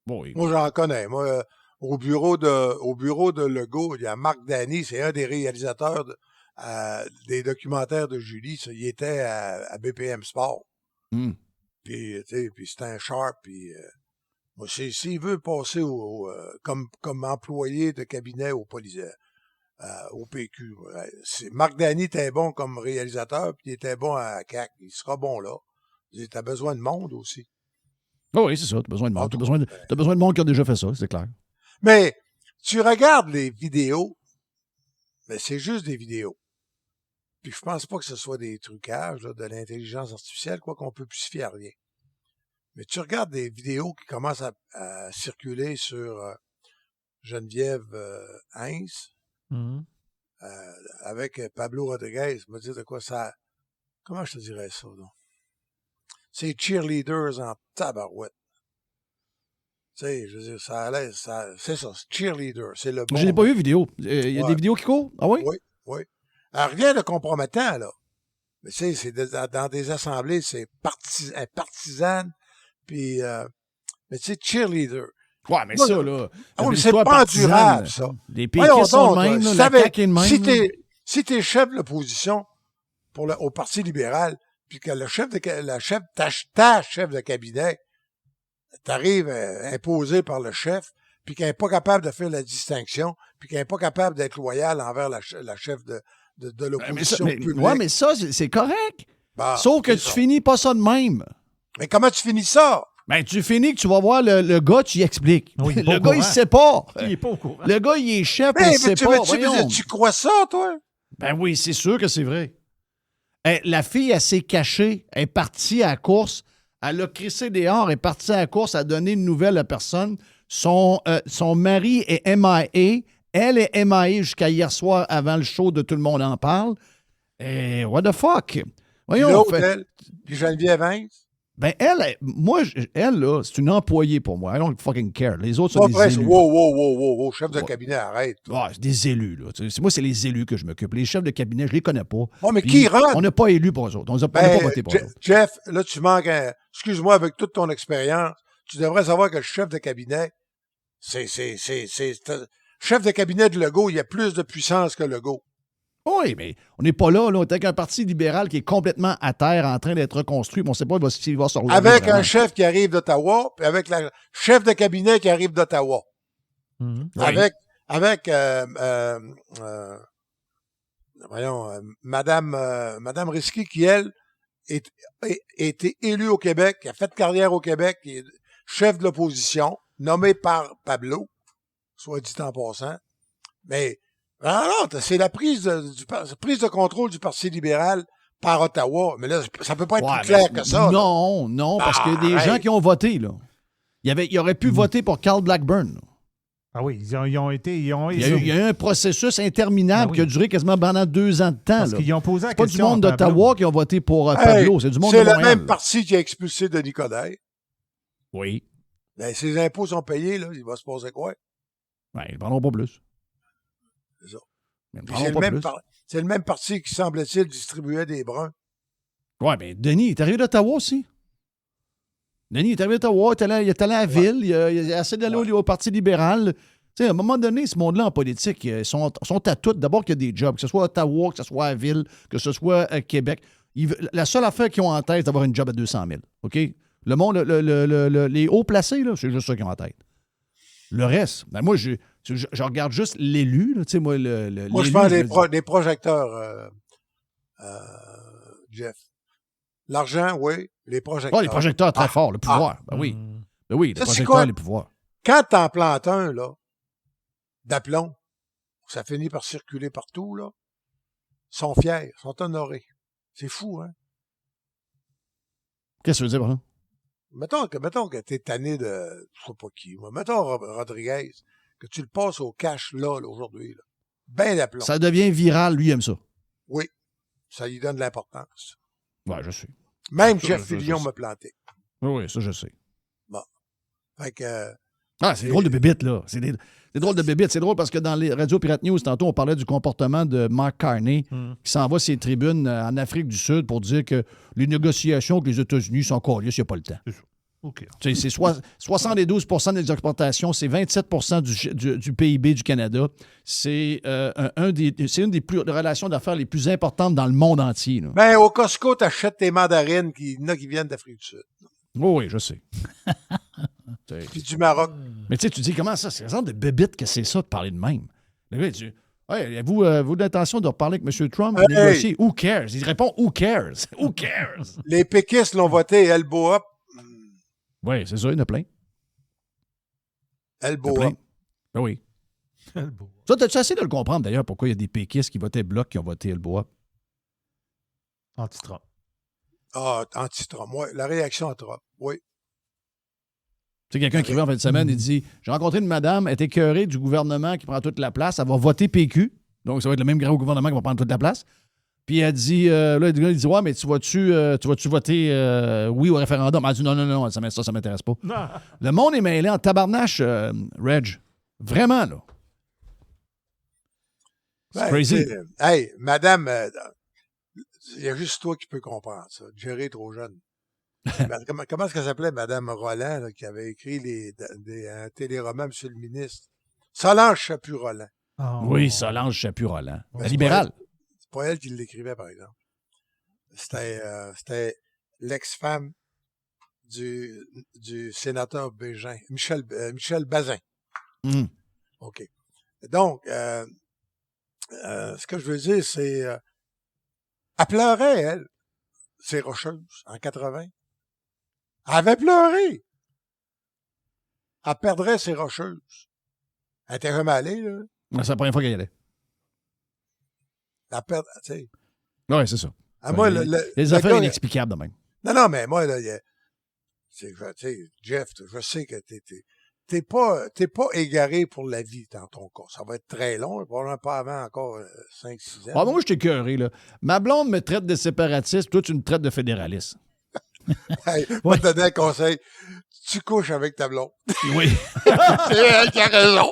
Oui. Moi, j'en connais. Moi, au bureau de Legault, il y a Marc Dany, c'est un des réalisateurs des documentaires de Julie. Ça, il était à BPM Sport. Puis c'était un sharp. Puis, s'il veut passer comme employé de cabinet au PQ, Marc Dany était bon comme réalisateur, puis il était bon à CAQ. Il sera bon là. Tu as besoin de monde aussi. Oh oui, c'est ça. Tu as besoin de monde. Tu as besoin de monde qui a déjà fait ça, c'est clair. Mais tu regardes les vidéos, mais c'est juste des vidéos. Puis je pense pas que ce soit des trucages là, de l'intelligence artificielle, quoi qu'on peut plus se fier à rien. Mais tu regardes des vidéos qui commencent à circuler sur Geneviève Heinz, avec Pablo Rodriguez. Je me dis de quoi ça... Comment je te dirais ça, donc? C'est cheerleaders en tabarouette. Tu sais, je veux dire, ça a l'air, c'est ça, c'est cheerleader, c'est le bon. Je n'ai pas vu vidéo. Il y a des vidéos qui courent? Ah oui? Oui. Alors, rien de compromettant, là. Mais tu sais, c'est dans des assemblées, c'est partisane, puis, mais tu sais, cheerleader. Ouais, mais ça, là. C'est pas endurable, ça. Les péquistes sont de même, la CAQ est de même. Si t'es chef de l'opposition au Parti libéral, puis que ta chef de cabinet t'arrives imposé par le chef, puis qu'elle n'est pas capable de faire la distinction, puis qu'elle n'est pas capable d'être loyale envers la chef de l'opposition publique. Oui, mais ça, c'est correct. Sauf que tu finis pas ça de même. Mais comment tu finis ça? Ben, tu finis que tu vas voir le gars, tu y expliques. Oui, le gars, il sait pas. Il est pas au courant. Le gars, il est chef, il sait pas. Tu crois ça, toi? Ben oui, c'est sûr que c'est vrai. La fille, elle s'est cachée, elle est partie à la course, elle a crissé dehors, elle est partie à la course, elle a donné une nouvelle à personne. Son mari est MIA, elle est MIA jusqu'à hier soir avant le show de Tout le monde en parle. Et what the fuck? Voyons. Puis Geneviève Heinz? Ben, elle, là, c'est une employée pour moi. I don't fucking care. Les autres sont des élus. Wow, chef de cabinet, arrête. Ouais, c'est des élus, là. Moi, c'est les élus que je m'occupe. Les chefs de cabinet, je les connais pas. Oh, mais qui rentre? On n'a pas élu pour eux autres. On n'a pas voté pour eux autres. Jeff, là, tu manques excuse-moi, avec toute ton expérience, tu devrais savoir que le chef de cabinet, chef de cabinet de Legault, il y a plus de puissance que Legault. Oui, mais on n'est pas là. On est avec un parti libéral qui est complètement à terre, en train d'être reconstruit. On ne sait pas s'il va se relever. Avec vraiment. un chef qui arrive d'Ottawa, puis avec la chef de cabinet qui arrive d'Ottawa. Oui. Avec Madame Risky, qui, elle, a été élue au Québec, qui a fait carrière au Québec, qui est chef de l'opposition, nommée par Pablo, soit dit en passant. Mais non, c'est la prise de contrôle du Parti libéral par Ottawa. Mais là, ça peut pas être plus clair que ça. Non, parce qu'il y a des gens qui ont voté, là. Il aurait pu voter pour Carl Blackburn. Là. Ah oui, ils ont été... Il y a eu un processus interminable qui a duré quasiment pendant 2 ans de temps. Parce là. qu'ils ont posé la c'est pas question du monde à Pablo. d'Ottawa qui ont voté pour Pablo, c'est du monde de C'est le Montréal. même parti qui a expulsé Denis Coderre. Oui. Ben, ses impôts sont payés, là. Il va se passer quoi? Ben, ils ne parleront pas plus. C'est ça. Ils ne Puis parleront pas plus. c'est le même parti qui, semble-t-il, distribuait des bruns. Oui, mais Denis est arrivé d'Ottawa aussi. Denis est arrivé d'Ottawa, il est allé à la ville, il a essayé d'aller au Parti libéral. Tu sais, à un moment donné, ce monde-là en politique, ils sont à tout. D'abord qu'il y a des jobs, que ce soit à Ottawa, que ce soit à la ville, que ce soit à Québec. La seule affaire qu'ils ont en tête, c'est d'avoir une job à 200 000. OK? Le monde, les hauts placés, là, c'est juste ça qu'ils ont en tête. Le reste, ben moi, je regarde juste l'élu. Là, moi, moi, je parle des projecteurs, Jeff. L'argent, oui. Les projecteurs. Ah, les projecteurs très forts, le pouvoir. Ben oui. Ben oui, les projecteurs, les pouvoirs. Quand t'en plantes un, là, d'aplomb, ça finit par circuler partout, là, sont fiers, sont honorés. C'est fou, hein? Qu'est-ce que tu veux dire par là? Mettons que t'es tanné de, je sais pas qui, moi. Mettons Rodriguez, que tu le passes au cash, là aujourd'hui, là. Ben d'aplomb. Ça devient viral, lui, il aime ça. Oui. Ça lui donne de l'importance. Ouais, je sais. Même ça, Jeff Fillion m'a planté. Oui, ça, je sais. Bon. Fait que... c'est drôle de bébite, là. C'est drôle de bébite. C'est drôle parce que dans les Radio Pirate News, tantôt, on parlait du comportement de Mark Carney qui s'en va ses tribunes en Afrique du Sud pour dire que les négociations avec les États-Unis sont encore là, il n'y a pas le temps. C'est ça. OK. C'est 72 des exportations, c'est 27 du PIB du Canada. C'est une des relations d'affaires les plus importantes dans le monde entier. Là. Ben, au Costco, t'achètes tes mandarines qui viennent d'Afrique du Sud. Oui, je sais. Puis du Maroc. Mais tu dis, comment ça? C'est un genre de bébite que c'est ça de parler de même. Le gars, il dit, hey, avez-vous l'intention de reparler avec M. Trump? Négocier? Who cares? Il répond, who cares? Who cares? Les péquistes l'ont voté elbow up. Oui, c'est ça, il y en a plein. Elbow up. Ben oui. Ça, t'as-tu essayé de le comprendre, d'ailleurs, pourquoi il y a des péquistes qui votaient Bloc qui ont voté elbow up? Anti-Trump. Ah, anti-Trump. Oui, la réaction à Trump. Oui. Tu sais, quelqu'un qui écrivait en fin de semaine, il dit « J'ai rencontré une madame, elle est écœurée du gouvernement qui prend toute la place, elle va voter PQ, donc ça va être le même gros gouvernement qui va prendre toute la place. » Puis elle dit, là, le gars, il dit « Ouais, mais tu vas-tu voter oui au référendum? » Elle dit « Non, ça m'intéresse pas. » Le monde est mêlé en tabarnache, Reg. Vraiment, là. C'est crazy. Hey, madame, il y a juste toi qui peux comprendre ça. Jerry est trop jeune. Comment est-ce qu'elle s'appelait, Madame Roland, là, qui avait écrit un téléroman, Monsieur le ministre? Solange Chaput-Roland. Oh. Oui, Solange Chaput-Roland. La libérale. C'est pas elle qui l'écrivait, par exemple. C'était l'ex-femme du sénateur Bégin, Michel Bazin. Mm. OK. Donc, ce que je veux dire, c'est... elle pleurait, elle, ces Rocheuses, en 80. Elle avait pleuré. Elle perdrait ses Rocheuses. Elle était jamais allée, là. C'est la première fois qu'elle y allait. Elle perd, tu sais. Oui, c'est ça. Moi, les affaires inexplicables, de même. Non, mais moi, là, tu sais, Jeff, je sais que t'es pas égaré pour la vie dans ton cas. Ça va être très long, probablement pas avant encore 5-6 ans. Ah, moi, je t'ai écœuré, là. Ma blonde me traite de séparatiste, toi, tu me traites de fédéraliste. Hey, moi, te donner un conseil. Tu couches avec ta blonde. Oui. C'est elle qui a raison.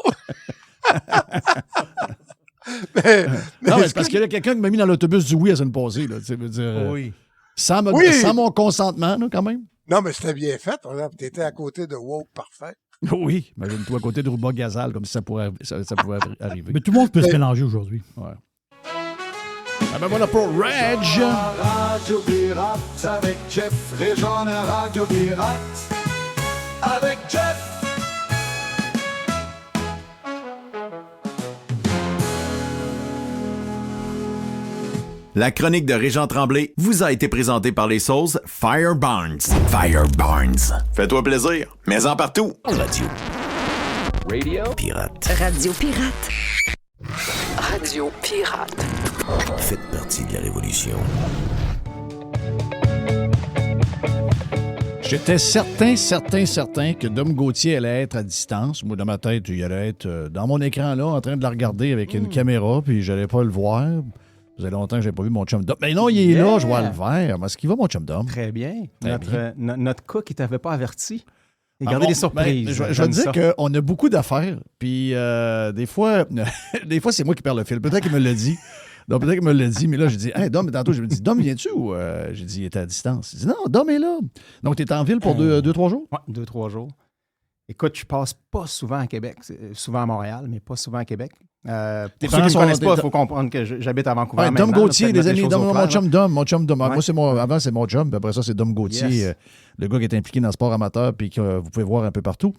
Non, mais c'est parce qu'il y a quelqu'un qui m'a mis dans l'autobus du oui à semaine passée, là. Tu sais, veut dire, oui. Sans mon consentement, là, quand même. Non, mais c'était bien fait. Tu étais à côté de Woke parfait. Oui, imagine-toi à côté de Rouba Gazal, comme si ça pouvait arriver. Mais tout le monde peut se mélanger aujourd'hui. Ouais. Ah ben voilà pour Reg. Radio Pirate avec Jeff Réjean à Radio Pirate avec Jeff. La chronique de Régent Tremblay vous a été présentée par les sauces Fire Barnes. Fire Barnes. Fais-toi plaisir, mets-en partout. Radio Pirate. Radio Pirate. Radio Pirate. Faites partie de la révolution. J'étais certain que Dom Gauthier allait être à distance. Moi, dans ma tête, il allait être dans mon écran, là, en train de la regarder avec une caméra, puis j'allais pas le voir. Ça faisait longtemps que j'ai pas vu mon chum Dom. Mais non, il est là, je vois le vert. Est-ce qu'il va, mon chum Dom? Très bien. Très Notre cas qui t'avait pas averti. Et garder des surprises. Je vais te dire qu'on a beaucoup d'affaires. Puis des fois, c'est moi qui perds le fil. Peut-être qu'il me l'a dit. Donc, peut-être qu'il me l'a dit, mais là, j'ai dit, hey, Dom, tantôt, je me dis, Dom, viens-tu ou j'ai dit, il était à distance. Il dit, non, Dom est là. Donc, tu es en ville pour 2-3 jours? Oui, 2-3 jours. Écoute, je passe pas souvent à Québec, souvent à Montréal, mais pas souvent à Québec. Pour ceux qui ne me connaissent pas, il faut comprendre que j'habite à Vancouver. Ouais, Dom Gauthier, les amis, mon chum Dom. Mon Ouais. Moi, avant, c'est mon chum, puis après ça, c'est Dom Gauthier, Yes. le gars qui est impliqué dans le sport amateur, puis que vous pouvez voir un peu partout.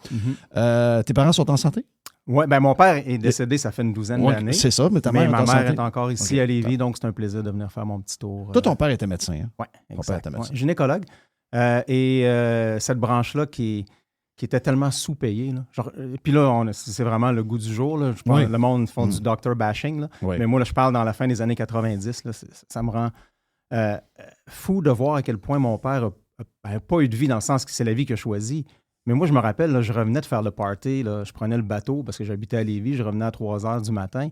Tes parents sont en santé? Oui, ben mon père est décédé, ça fait une douzaine d'années. C'est ça, mais ta mère ma est en mère santé. est encore ici à Lévis, donc c'est un plaisir de venir faire mon petit tour. Toi, ton père était médecin, hein? Oui, Ton père était médecin. gynécologue. Cette branche-là qui était tellement sous-payée. Là. Puis là, c'est vraiment le goût du jour. Là. Je pense que le monde font du doctor bashing. Là. Oui. Mais moi, là, je parle dans la fin des années 90. Là, ça me rend fou de voir à quel point mon père n'a pas eu de vie dans le sens que c'est la vie qu'il a choisie. Mais moi, je me rappelle, là, je revenais de faire le party. Là, je prenais le bateau parce que j'habitais à Lévis. Je revenais à 3 heures du matin.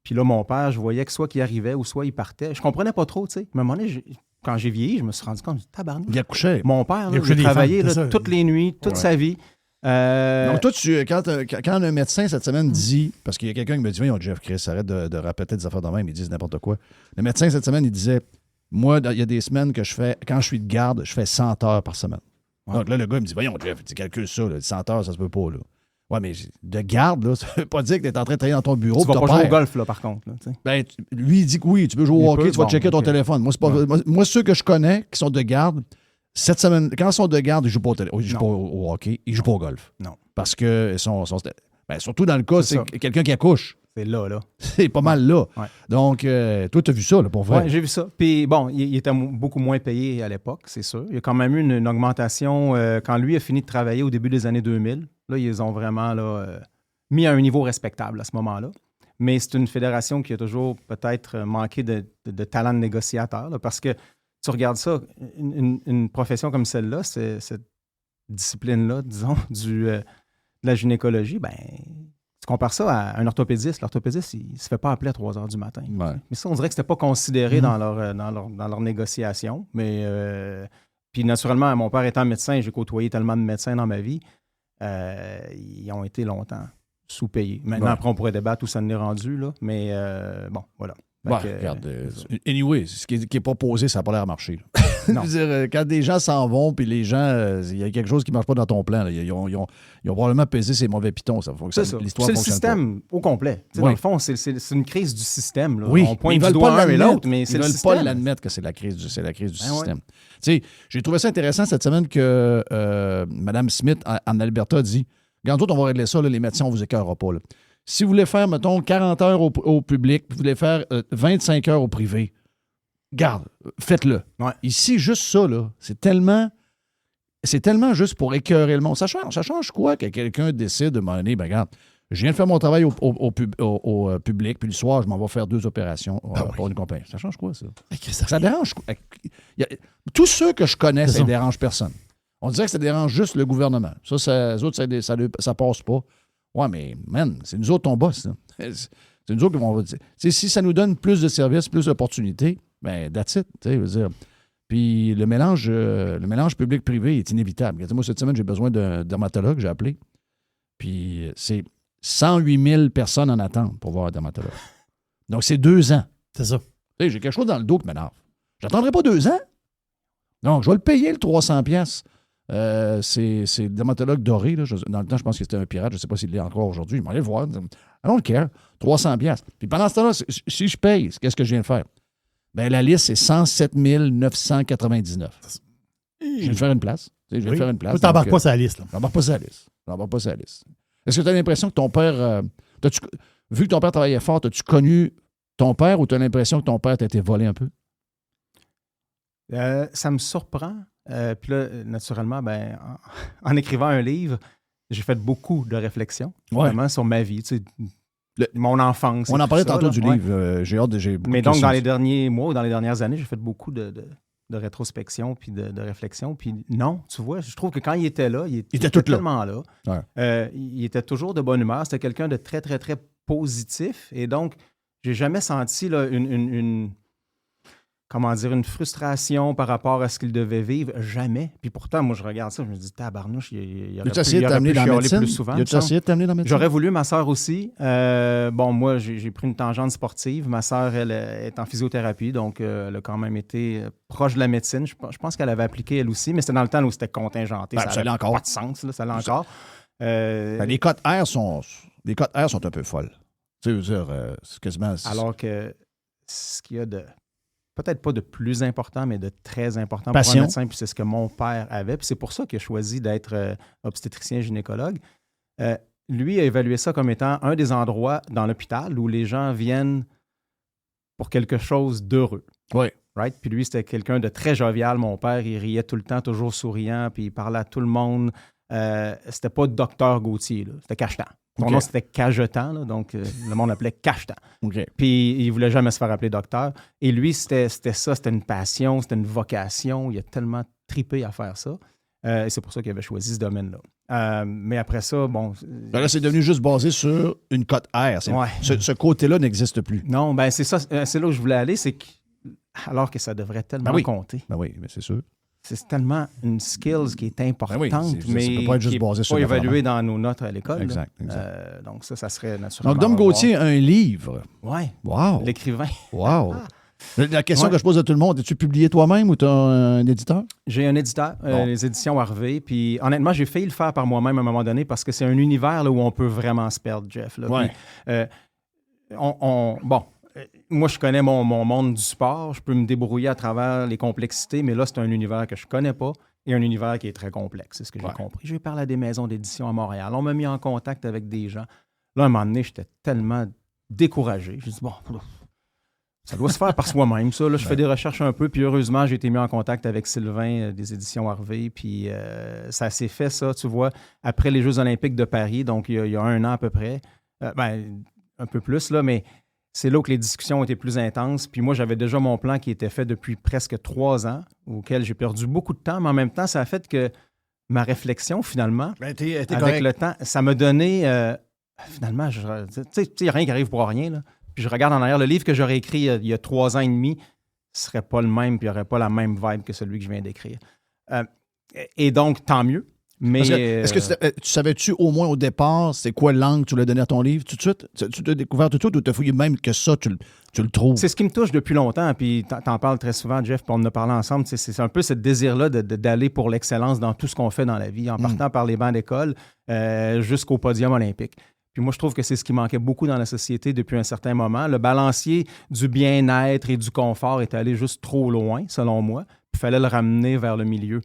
Puis là, mon père, je voyais que soit qu'il arrivait ou soit il partait. Je comprenais pas trop, tu sais. Mais à un moment donné, quand j'ai vieilli, je me suis rendu compte, tabarnak. Il a couché. Mon père, là, il travaillait là, toutes les nuits, toute sa vie. Donc, toi, quand un médecin cette semaine dit, parce qu'il y a quelqu'un qui me dit, voyons, Jeff Chris, arrête de répéter des affaires de même, ils disent n'importe quoi. Le médecin cette semaine, il disait, moi, il y a des semaines que je fais, quand je suis de garde, je fais 100 heures par semaine. Ouais. Donc là, le gars, il me dit, voyons, Jeff, tu calcules ça, là, 100 heures, ça se peut pas, là. Ouais, mais de garde, là, ça veut pas dire que tu es en train de travailler dans ton bureau. Tu vas pas jouer au golf, là, par contre. Là, ben, lui, il dit que oui, tu peux jouer au hockey, tu vas checker ton téléphone. Moi, c'est pas, moi, ceux que je connais qui sont de garde, cette semaine, quand ils sont de garde, ils ne jouent pas au hockey, ils ne jouent pas au golf. Non. Parce que surtout dans le cas, c'est quelqu'un qui accouche. C'est là. C'est pas mal là. Ouais. Donc, toi, tu as vu ça, là, pour vrai? Oui, j'ai vu ça. Puis, bon, il était beaucoup moins payé à l'époque, c'est sûr. Il y a quand même eu une augmentation. Quand lui a fini de travailler au début des années 2000, là, ils ont vraiment mis à un niveau respectable à ce moment-là. Mais c'est une fédération qui a toujours peut-être manqué de talent de négociateur, là, parce que tu regardes ça, une profession comme celle-là, cette discipline-là, disons, de la gynécologie, ben tu compares ça à un orthopédiste. L'orthopédiste, il ne se fait pas appeler à 3 heures du matin. Ouais. Mais ça, on dirait que ce n'était pas considéré dans leur négociation. Mais puis naturellement, mon père étant médecin, j'ai côtoyé tellement de médecins dans ma vie, ils ont été longtemps sous-payés. Maintenant, après, on pourrait débattre où ça en est rendu, là. Mais bon, voilà. Regarde, anyway, ce qui n'est pas posé, ça n'a pas l'air à marcher. Je veux dire, quand des gens s'en vont, puis les gens, il y a quelque chose qui ne marche pas dans ton plan. Là. Ils ont probablement pesé ces mauvais pitons. C'est ça. C'est le système au complet. Oui. Dans le fond, c'est une crise du système. Là. Oui, on pointe du doigt un et l'autre, mais c'est le système. Ils ne veulent pas l'admettre que c'est la crise du système. Ouais. J'ai trouvé ça intéressant cette semaine que Mme Smith, en Alberta, a dit, regarde, on va régler ça, là, les médecins, on ne vous écœurera pas. Là. Si vous voulez faire, mettons, 40 heures au public, vous voulez faire 25 heures au privé, garde, faites-le. Ouais. Ici, juste ça, là, c'est tellement juste pour écœurer le monde. Ça change quoi que quelqu'un décide de m'en donner, ben regarde, je viens de faire mon travail au public, puis le soir, je m'en vais faire 2 opérations pour une compagnie. Ça change quoi, ça? Ça dérange. Tous ceux que je connais, ça ne dérange personne. On dirait que ça dérange juste le gouvernement. Ça passe pas. Ouais, mais, man, c'est nous autres ton boss. Là. C'est nous autres qui vont dire. Si ça nous donne plus de services, plus d'opportunités, ben, that's it. Je veux dire. Puis le mélange public-privé est inévitable. Moi, cette semaine, j'ai besoin d'un dermatologue, j'ai appelé. Puis c'est 108 000 personnes en attente pour voir un dermatologue. Donc, c'est 2 ans. C'est ça. J'ai quelque chose dans le dos qui m'énerve. J'attendrai pas 2 ans. Donc, je vais le payer, le 300$. C'est le dermatologue doré. Là. Dans le temps, je pense que c'était un pirate. Je ne sais pas s'il l'est encore aujourd'hui. Je m'en allais le voir. I don't care. 300$. Puis pendant ce temps-là, si je paye, qu'est-ce que je viens de faire? Ben, la liste, c'est 107 999. Je viens de faire une place. Je viens de faire une place. Tu n'embarques pas sur la liste. Je n'embarque pas sur la liste. Est-ce que tu as l'impression que ton père... vu que ton père travaillait fort, as-tu connu ton père ou tu as l'impression que ton père t'a été volé un peu? Ça me surprend. Puis là, naturellement, en écrivant un livre, j'ai fait beaucoup de réflexions vraiment sur ma vie, mon enfance. On en parlait tantôt du livre. J'ai hâte de... Mais donc, dans les derniers mois ou dans les dernières années, j'ai fait beaucoup de rétrospection puis de réflexion. Puis non, tu vois, je trouve que quand il était là, il était tout là. tellement là. Ouais. Il était toujours de bonne humeur. C'était quelqu'un de très, très, très positif. Et donc, j'ai jamais senti là, une frustration par rapport à ce qu'il devait vivre. Jamais. Puis pourtant, moi, je regarde ça, je me dis, tabarnouche, il aurait pu chialer plus souvent. Il a essayé de t'amener dans la médecine? J'aurais voulu, ma sœur aussi. Moi, j'ai pris une tangente sportive. Ma sœur, elle est en physiothérapie, donc elle a quand même été proche de la médecine. Je pense qu'elle avait appliqué elle aussi, mais c'était dans le temps où c'était contingenté. Ça l'est encore. Pas de sens, là, ça l'est encore. Les cotes R sont un peu folles. Tu sais, je veux dire, c'est quasiment... Alors que ce qu'il y a de... peut-être pas de plus important, mais de très important Passion. pour un médecin, puis c'est ce que mon père avait, puis c'est pour ça qu'il a choisi d'être obstétricien-gynécologue. Lui a évalué ça comme étant un des endroits dans l'hôpital où les gens viennent pour quelque chose d'heureux. Oui. Right? Puis lui, c'était quelqu'un de très jovial. Mon père, il riait tout le temps, toujours souriant, puis il parlait à tout le monde. C'était pas Docteur Gauthier, là. C'était Cachetan. Son nom, c'était Cajetan, là, donc le monde l'appelait Cachetan. Okay. Puis il voulait jamais se faire appeler docteur. Et lui, c'était ça, c'était une passion, c'était une vocation. Il a tellement tripé à faire ça. Et c'est pour ça qu'il avait choisi ce domaine-là. Mais après ça, bon... là, c'est devenu juste basé sur une cote R. Ce côté-là n'existe plus. Non, ben c'est ça, c'est là où je voulais aller, c'est que alors que ça devrait tellement compter. Ben oui, mais c'est sûr. C'est tellement une skills qui est importante, mais ça peut pas être juste qui basé sur pas évaluée dans nos notes à l'école. Exact. Donc ça serait naturellement... Donc, Dom Gauthier a un livre. Oui. Wow. L'écrivain. Wow. La question que je pose à tout le monde, as-tu publié toi-même ou tu as un éditeur? J'ai un éditeur, les éditions Harvey. Puis honnêtement, j'ai failli le faire par moi-même à un moment donné parce que c'est un univers là, où on peut vraiment se perdre, Jeff. Là. Ouais. Puis, moi, je connais mon monde du sport. Je peux me débrouiller à travers les complexités, mais là, c'est un univers que je ne connais pas et un univers qui est très complexe. C'est ce que j'ai compris. Je vais parler à des maisons d'édition à Montréal. On m'a mis en contact avec des gens. Là, à un moment donné, j'étais tellement découragé. Je me suis dit, ça doit se faire par soi-même, ça. Là, je fais des recherches un peu, puis heureusement, j'ai été mis en contact avec Sylvain des éditions Harvey, puis ça s'est fait, ça, tu vois, après les Jeux olympiques de Paris, donc il y a 1 an à peu près. Un peu plus, là, mais c'est là que les discussions ont été plus intenses. Puis moi, j'avais déjà mon plan qui était fait depuis presque 3 ans, auquel j'ai perdu beaucoup de temps, mais en même temps, ça a fait que ma réflexion, finalement, avec le temps, ça m'a donné... finalement, tu sais, il n'y a rien qui arrive pour rien, là. Puis je regarde en arrière, le livre que j'aurais écrit il y a 3 ans et demi ne serait pas le même, puis il n'y aurait pas la même vibe que celui que je viens d'écrire. Et donc, tant mieux. Mais est-ce que tu savais-tu au moins au départ c'est quoi l'angle que tu voulais donner à ton livre tout de suite? Tu t'as découvert tout de suite ou tu as fouillé même que ça, tu le trouves? C'est ce qui me touche depuis longtemps, puis t'en parles très souvent, Jeff, puis on en a parlé ensemble. C'est un peu ce désir-là d'aller pour l'excellence dans tout ce qu'on fait dans la vie, en partant par les bancs d'école jusqu'au podium olympique. Puis moi, je trouve que c'est ce qui manquait beaucoup dans la société depuis un certain moment. Le balancier du bien-être et du confort est allé juste trop loin, selon moi. Puis il fallait le ramener vers le milieu.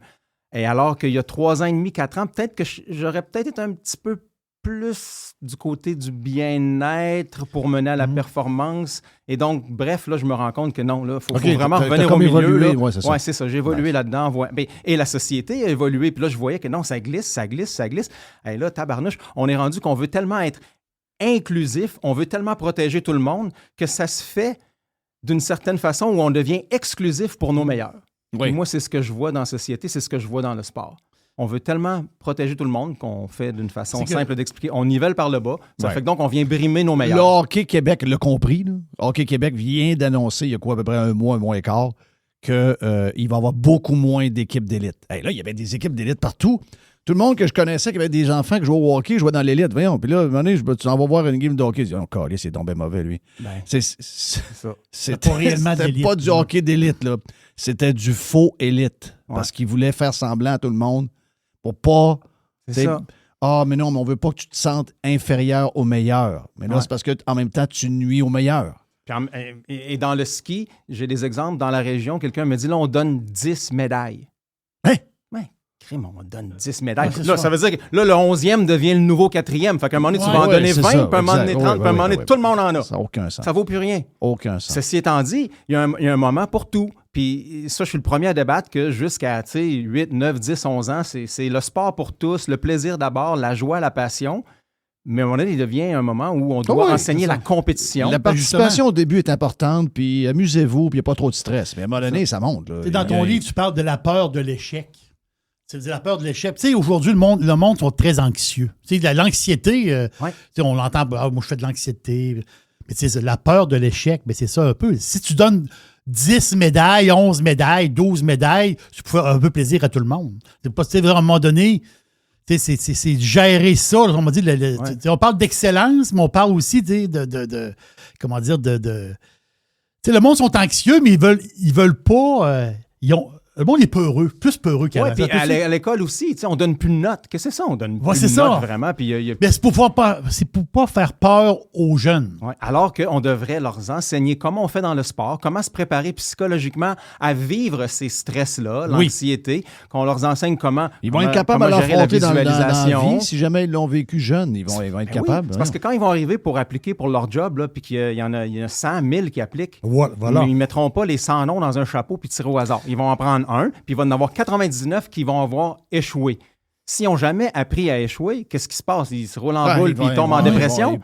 Et alors qu'il y a 3 ans et demi, 4 ans, peut-être que j'aurais peut-être été un petit peu plus du côté du bien-être pour mener à la performance. Et donc, bref, là, je me rends compte que non, là, il faut vraiment revenir au milieu. Oui, c'est ça. Ouais, c'est ça. J'ai évolué là-dedans. Et la société a évolué. Puis là, je voyais que non, ça glisse, ça glisse, ça glisse. Et là, tabarnouche, on est rendu qu'on veut tellement être inclusif, on veut tellement protéger tout le monde que ça se fait d'une certaine façon où on devient exclusif pour nos meilleurs. Oui. Et moi, c'est ce que je vois dans la société, c'est ce que je vois dans le sport. On veut tellement protéger tout le monde qu'on fait d'une façon simple d'expliquer. On nivelle par le bas. Ça fait que donc on vient brimer nos meilleurs. Le Hockey Québec l'a compris. Là. Hockey Québec vient d'annoncer, il y a quoi, à peu près un mois et quart, qu'il va y avoir beaucoup moins d'équipes d'élite. Hey, là, il y avait des équipes d'élite partout. Tout le monde que je connaissais qui avait des enfants qui jouaient au hockey, jouaient dans l'élite. Voyons. Puis là, à un moment donné, tu en vas voir une game de hockey. Je dis, oh, calé, c'est tombé mauvais, lui. C'était pas du hockey d'élite, là. C'était du faux élite. Parce qu'il voulait faire semblant à tout le monde pour pas... C'est ça. Ah, mais non, mais on veut pas que tu te sentes inférieur au meilleur. Mais là, c'est parce qu'en même temps, tu nuis au meilleur. Et dans le ski, j'ai des exemples. Dans la région, quelqu'un me dit, là, on donne 10 médailles. Hein? On donne 10 médailles. Là, ça veut dire que là, le 11e devient le nouveau 4e. Fait qu'à un moment donné, tu vas en donner 20, puis à un moment donné 30, puis à un moment donné, tout le monde en a. Ça n'a aucun sens. Ça vaut plus rien. Aucun sens. Ceci étant dit, il y a un moment pour tout. Puis ça, je suis le premier à débattre que jusqu'à 8, 9, 10, 11 ans, c'est le sport pour tous, le plaisir d'abord, la joie, la passion. Mais à un moment donné, il devient un moment où on doit enseigner la compétition. La participation au début est importante, puis amusez-vous, puis il n'y a pas trop de stress. Mais à un moment donné, ça monte. Là. Dans ton livre, tu parles de la peur de l'échec. C'est la peur de l'échec. Tu sais, aujourd'hui, le monde sont très anxieux. Tu sais, l'anxiété, tu sais, on l'entend, moi, je fais de l'anxiété. Mais tu sais, la peur de l'échec, mais c'est ça un peu. Si tu donnes 10 médailles, 11 médailles, 12 médailles, tu peux faire un peu plaisir à tout le monde. C'est pas, tu sais, à un moment donné, c'est gérer ça. On m'a dit, on parle d'excellence, mais on parle aussi comment dire, tu sais, le monde sont anxieux, mais ils veulent pas, le monde est peureux, plus peureux qu'avant. Oui, puis à l'école aussi, tu sais, on donne plus de notes. Qu'est-ce que c'est ça? On donne plus de notes, vraiment. Puis mais c'est pour pas faire peur aux jeunes. Ouais, alors qu'on devrait leur enseigner comment on fait dans le sport, comment se préparer psychologiquement à vivre ces stress-là, l'anxiété, qu'on leur enseigne comment ils vont être capables à l'affronter dans la vie. Si jamais ils l'ont vécu jeune, ils vont être capables. C'est parce que quand ils vont arriver pour appliquer pour leur job, là, puis qu'il y en a 100 000 qui appliquent, voilà. Ils ne mettront pas les 100 noms dans un chapeau puis tirer au hasard. Ils vont en prendre un, puis il va en avoir 99 qui vont avoir échoué. S'ils n'ont jamais appris à échouer, qu'est-ce qui se passe? Ils se roulent en boule puis ils tombent en dépression.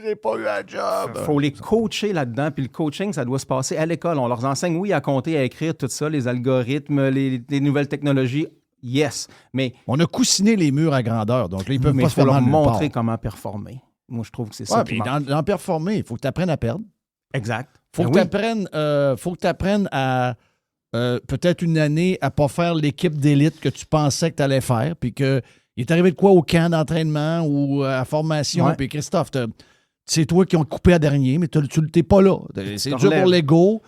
J'ai pas eu un job. Il faut les coacher là-dedans. Puis le coaching, ça doit se passer à l'école. On leur enseigne, oui, à compter, à écrire, tout ça, les algorithmes, les nouvelles technologies. Yes. Mais on a coussiné les murs à grandeur. Donc là, ils peuvent pas se faire leur mal montrer comment performer. Moi, je trouve que c'est ça. Puis dans performer, il faut que tu apprennes à perdre. Exact. Faut que tu apprennes à peut-être une année à ne pas faire l'équipe d'élite que tu pensais que tu allais faire, puis qu'il est arrivé de quoi au camp d'entraînement ou à formation, puis Christophe, c'est toi qui ont coupé à dernier, mais tu n'es pas là. C'est dur pour l'ego.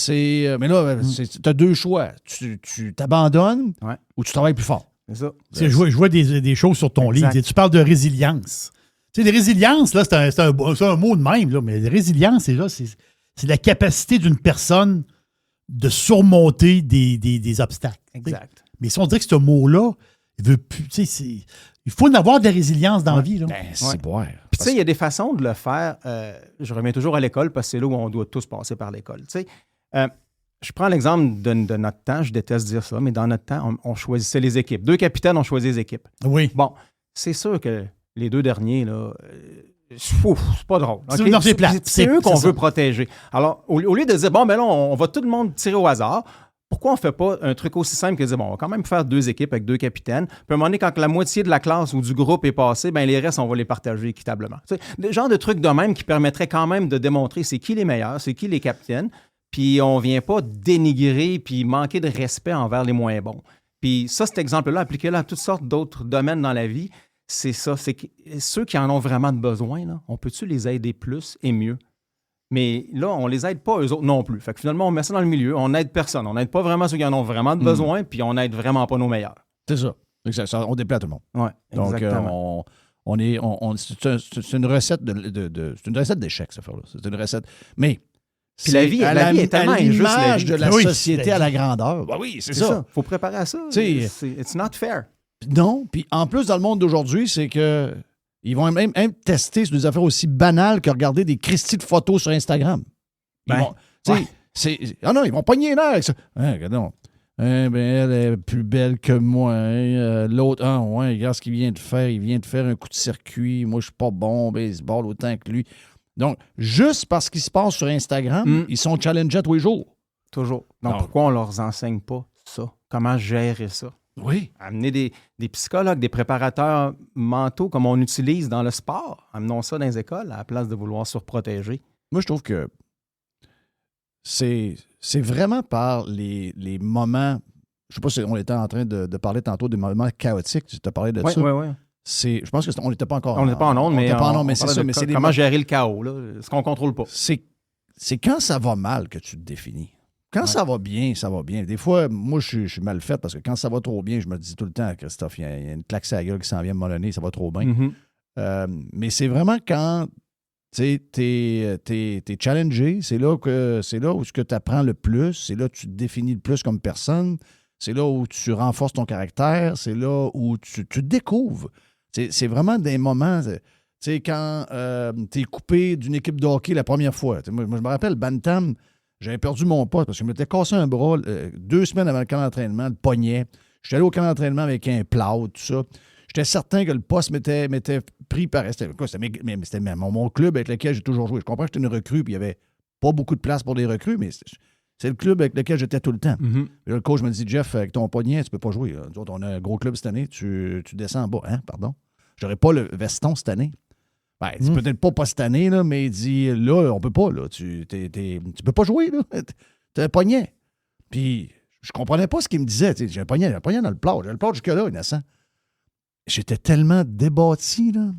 Mais là, tu as deux choix. Tu t'abandonnes ou tu travailles plus fort. C'est ça. Je vois des choses sur ton livre. Tu parles de résilience. Tu sais, les résiliences, là, c'est un mot de même, là, mais résilience, c'est la capacité d'une personne de surmonter des obstacles. Exact. Mais si on dirait que ce mot-là, il faut en avoir de la résilience dans la vie. Là. C'est boire. Puis tu sais, il y a des façons de le faire. Je reviens toujours à l'école parce que c'est là où on doit tous passer par l'école. Tu sais, je prends l'exemple de notre temps. Je déteste dire ça, mais dans notre temps, on choisissait les équipes. 2 capitaines ont choisi les équipes. Oui. Bon, c'est sûr que les 2 derniers, là... c'est pas drôle. Okay? C'est eux qu'on veut protéger. Alors, au lieu de dire, bon, ben là, on va tout le monde tirer au hasard, pourquoi on ne fait pas un truc aussi simple que de dire, bon, on va quand même faire 2 équipes avec 2 capitaines, puis à un moment donné, quand la moitié de la classe ou du groupe est passée, ben les restes, on va les partager équitablement. Tu sais, le genre de trucs de même qui permettraient quand même de démontrer c'est qui les meilleurs, c'est qui les capitaines, puis on ne vient pas dénigrer puis manquer de respect envers les moins bons. Puis ça, cet exemple-là, appliqué à toutes sortes d'autres domaines dans la vie, c'est ça, c'est que ceux qui en ont vraiment besoin, là, on peut-tu les aider plus et mieux? Mais là, on les aide pas eux autres non plus. Fait que finalement, on met ça dans le milieu, on n'aide personne. On n'aide pas vraiment ceux qui en ont vraiment de besoin, puis on n'aide vraiment pas nos meilleurs. C'est ça. On déplaît à tout le monde. Oui, exactement. Donc, c'est une recette c'est une recette d'échec, cette affaire-là. C'est une recette. Mais puis la vie est tellement injuste. L'image de la société à la grandeur. Ben oui, c'est ça. Il faut préparer à ça. It's not fair. Non, puis en plus, dans le monde d'aujourd'hui, c'est que ils vont même tester sur des affaires aussi banales que regarder des Christy de photos sur Instagram. Ils vont pogner l'air avec ça. Regardons. Elle est plus belle que moi. L'autre, regarde ce qu'il vient de faire. Il vient de faire un coup de circuit. Moi, je suis pas bon au baseball autant que lui. Donc, juste parce qu'il se passe sur Instagram, ils sont challengés tous les jours. Toujours. Donc, pourquoi on leur enseigne pas ça? Comment gérer ça? Oui. Amener des psychologues, des préparateurs mentaux comme on utilise dans le sport. Amenons ça dans les écoles à la place de vouloir surprotéger. Moi, je trouve que c'est vraiment par les moments... Je sais pas si on était en train de parler tantôt des moments chaotiques. Tu as parlé de ça. Oui. Je pense qu'on n'était pas encore on n'était pas en onde, mais c'est ça. Mais c'est comment gérer le chaos, là, ce qu'on ne contrôle pas. C'est quand ça va mal que tu te définis. Quand ça va bien, ça va bien. Des fois, moi, je suis mal fait parce que quand ça va trop bien, je me dis tout le temps, Christophe, il y a une claque sur la gueule qui s'en vient me donner, ça va trop bien. Mais c'est vraiment quand tu es challengé, c'est là où tu apprends le plus, c'est là que tu te définis le plus comme personne, c'est là où tu renforces ton caractère, c'est là où tu te découvres. C'est vraiment des moments... Tu sais, quand tu es coupé d'une équipe de hockey la première fois. Moi, je me rappelle, Bantam, j'avais perdu mon poste parce que je m'étais cassé un bras 2 semaines avant le camp d'entraînement, le poignet. J'étais allé au camp d'entraînement avec un plâtre, tout ça. J'étais certain que le poste m'était pris par... C'était mon club avec lequel j'ai toujours joué. Je comprends que j'étais une recrue, puis il n'y avait pas beaucoup de place pour des recrues, mais c'est le club avec lequel j'étais tout le temps. Mm-hmm. Puis là, le coach me dit, Jeff, avec ton poignet, tu peux pas jouer. Nous autres, on a un gros club cette année, tu descends en bas. Hein, pardon? J'aurais pas le veston cette annne. Ben, il dit, peut-être pas cette année, là, mais il dit, là, on peut pas, là. Tu peux pas jouer, là. T'as un poignet. Puis, je comprenais pas ce qu'il me disait. J'ai un poignet dans le plâtre. J'ai le plâtre jusque-là, innocent. J'étais tellement débattu, là.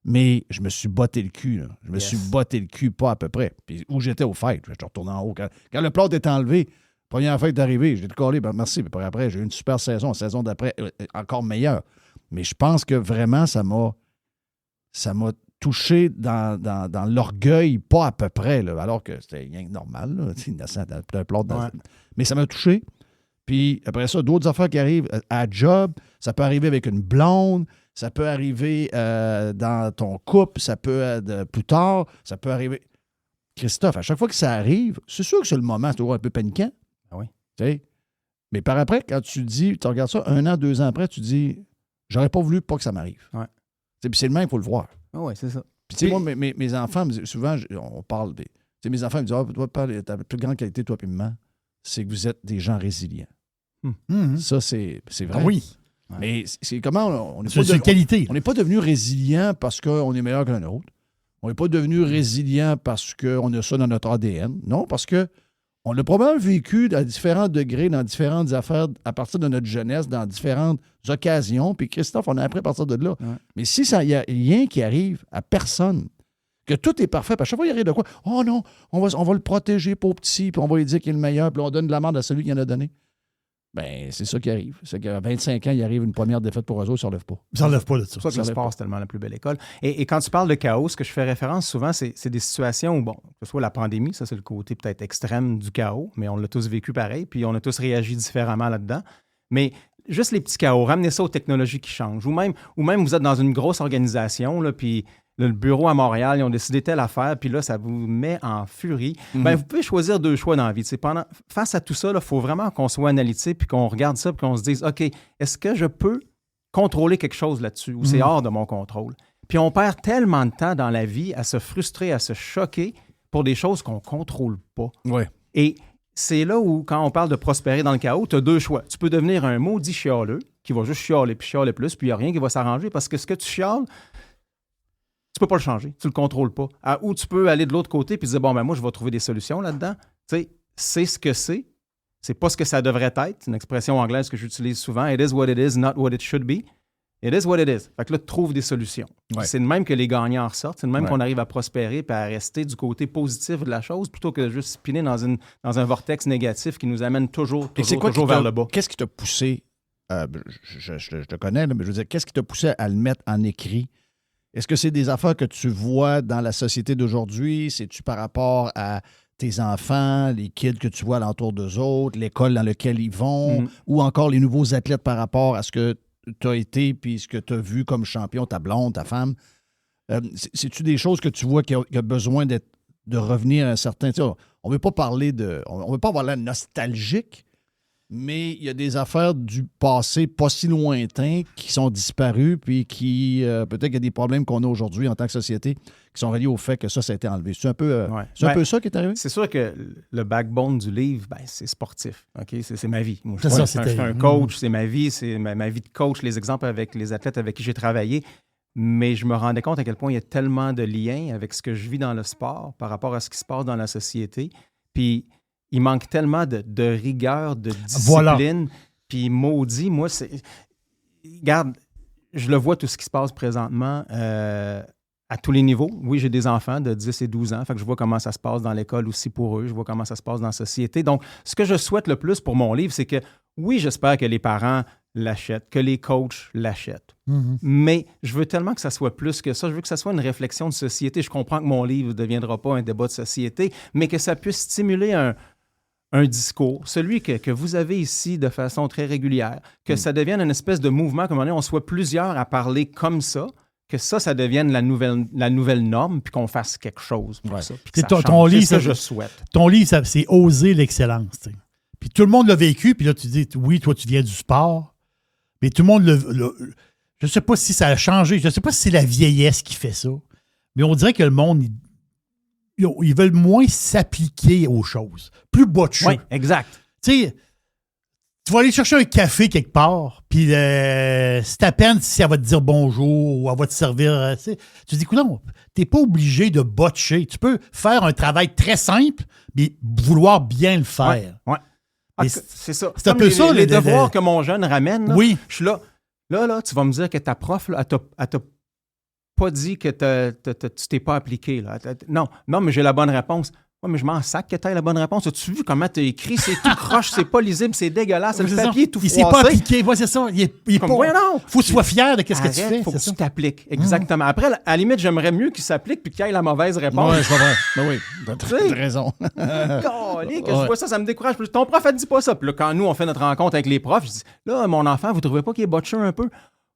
Mais je me suis botté le cul, là. Je me suis botté le cul, pas à peu près. Puis, où j'étais au fêtes, je suis retourné en haut. Quand le plâtre est enlevé, première fête d'arrivée, j'ai collé, ben merci. Puis après, j'ai eu une super saison. La saison d'après, encore meilleure. Mais je pense que vraiment, ça m'a touché dans l'orgueil, pas à peu près, là, alors que c'était rien que normal, là, innocent, un plâtre. Mais ça m'a touché. Puis après ça, d'autres affaires qui arrivent à job, ça peut arriver avec une blonde, ça peut arriver dans ton couple, ça peut être plus tard, ça peut arriver... Christophe, à chaque fois que ça arrive, c'est sûr que c'est le moment, c'est toujours un peu paniquant. Ah oui. T'sais? Mais par après, quand tu dis, tu regardes ça 1 an, 2 ans après, tu dis, j'aurais pas voulu pas que ça m'arrive. Ouais. Puis c'est le même, il faut le voir. Ah oui, c'est ça. Puis tu sais, moi, mes enfants, souvent, on parle des... Tu sais, mes enfants me disent, toi, ta plus grande qualité, toi et maman, c'est que vous êtes des gens résilients. Ça, c'est vrai. Ah oui. Mais c'est comment... On n'est C'est pas une qualité. On n'est pas devenu résilient parce qu'on est meilleur qu'un autre. On n'est pas devenu résilient parce qu'on a ça dans notre ADN. Non, parce que on l'a probablement vécu à différents degrés, dans différentes affaires, à partir de notre jeunesse, dans différentes occasions. Puis Christophe, on a appris à partir de là. Ouais. Mais si il n'y a rien qui arrive à personne, que tout est parfait, puis à chaque fois, il arrive de quoi? Oh non, on va le protéger, pauvre petit, puis on va lui dire qu'il est le meilleur, puis on donne de la merde à celui qui en a donné. Bien, c'est ça qui arrive. C'est qu'à 25 ans, il arrive une première défaite pour eux autres, ils ne s'enlèvent pas. Ils ne s'enlèvent pas de ça. C'est ça que le sport, c'est tellement la plus belle école. Et quand tu parles de chaos, ce que je fais référence souvent, c'est des situations où, bon, que ce soit la pandémie, ça c'est le côté peut-être extrême du chaos, mais on l'a tous vécu pareil, puis on a tous réagi différemment là-dedans. Mais juste les petits chaos, ramener ça aux technologies qui changent. Ou même vous êtes dans une grosse organisation, là, puis le bureau à Montréal, ils ont décidé telle affaire, puis là, ça vous met en furie. Bien, vous pouvez choisir 2 choix dans la vie. Face à tout ça, il faut vraiment qu'on soit analytique, puis qu'on regarde ça, puis qu'on se dise, OK, est-ce que je peux contrôler quelque chose là-dessus, ou c'est hors de mon contrôle? Puis on perd tellement de temps dans la vie à se frustrer, à se choquer pour des choses qu'on ne contrôle pas. Ouais. Et c'est là où, quand on parle de prospérer dans le chaos, tu as 2 choix. Tu peux devenir un maudit chialeux, qui va juste chialer, puis chialer plus, puis il n'y a rien qui va s'arranger, parce que ce que tu chiales, tu peux pas le changer, tu le contrôles pas. Ou tu peux aller de l'autre côté puis dire, bon, ben moi, je vais trouver des solutions là-dedans. Tu sais, c'est ce que c'est pas ce que ça devrait être. C'est une expression anglaise que j'utilise souvent. It is what it is, not what it should be. It is what it is. Fait que là, tu trouves des solutions. Ouais. C'est de même que les gagnants en ressortent. C'est de même qu'on arrive à prospérer et à rester du côté positif de la chose plutôt que de juste spinner dans un vortex négatif qui nous amène toujours vers le bas. Qu'est-ce qui t'a poussé, je te connais, là, mais je veux dire, qu'est-ce qui t'a poussé à le mettre en écrit? Est-ce que c'est des affaires que tu vois dans la société d'aujourd'hui? C'est-tu par rapport à tes enfants, les kids que tu vois alentour d'eux autres, l'école dans laquelle ils vont, ou encore les nouveaux athlètes par rapport à ce que tu as été puis ce que tu as vu comme champion, ta blonde, ta femme? C'est-tu des choses que tu vois qui a besoin de revenir à un certain... On ne veut pas parler de... On ne veut pas avoir l'air nostalgique, mais il y a des affaires du passé pas si lointain qui sont disparues, puis qui, peut-être qu'il y a des problèmes qu'on a aujourd'hui en tant que société qui sont reliés au fait que ça a été enlevé. C'est un peu, un peu ça qui est arrivé? C'est sûr que le backbone du livre, c'est sportif. Okay? C'est ma vie. Moi, je suis un coach, c'est ma vie, c'est ma vie de coach, les exemples avec les athlètes avec qui j'ai travaillé. Mais je me rendais compte à quel point il y a tellement de liens avec ce que je vis dans le sport par rapport à ce qui se passe dans la société. Puis il manque tellement de rigueur, de discipline. Voilà. Puis maudit, moi, regarde, je le vois tout ce qui se passe présentement à tous les niveaux. Oui, j'ai des enfants de 10 et 12 ans, fait que je vois comment ça se passe dans l'école aussi pour eux, je vois comment ça se passe dans la société. Donc, ce que je souhaite le plus pour mon livre, c'est que, oui, j'espère que les parents l'achètent, que les coachs l'achètent. Mais je veux tellement que ça soit plus que ça. Je veux que ça soit une réflexion de société. Je comprends que mon livre ne deviendra pas un débat de société, mais que ça puisse stimuler un discours, celui que vous avez ici de façon très régulière, que ça devienne une espèce de mouvement, comme on soit plusieurs à parler comme ça, que ça devienne la nouvelle norme, puis qu'on fasse quelque chose pour ça. Puis ton livre, c'est ce que je souhaite. Ton livre, c'est oser l'excellence. T'sais. Puis tout le monde l'a vécu, puis là, tu dis, oui, toi, tu viens du sport, mais tout le monde Je ne sais pas si ça a changé. Je ne sais pas si c'est la vieillesse qui fait ça. Mais on dirait que le monde, ils veulent moins s'appliquer aux choses. Plus botcheux. Oui, exact. Tu sais, tu vas aller chercher un café quelque part, puis c'est à peine si elle va te dire bonjour ou elle va te servir. Tu te dis, écoute, tu n'es pas obligé de botcher. Tu peux faire un travail très simple, mais vouloir bien le faire. Ouais. C'est ça. C'est un peu ça. Les devoirs que mon jeune ramène, là, oui. Je suis là. Là, tu vas me dire que ta prof, là, elle t'a pas dit que tu t'es pas appliqué. Là. Non, mais j'ai la bonne réponse. Oui, mais je m'en sac que tu aies la bonne réponse. As-tu vu comment tu as écrit? C'est tout croche, c'est pas lisible, c'est dégueulasse. Le papier est tout froissé. Il s'est pas appliqué. Ouais, c'est ça. Il est pas... non. Faut que tu sois fier de ce que tu fais. Faut que tu t'appliques. Exactement. Après, à la limite, j'aimerais mieux qu'il s'applique puis qu'il ait la mauvaise réponse. Oui, c'est vrai. Ben oui, t'as raison. Je vois ça me décourage. Ton prof, elle ne dit pas ça. Puis là, quand nous, on fait notre rencontre avec les profs, je dis, là, mon enfant, vous trouvez pas qu'il est botché un peu?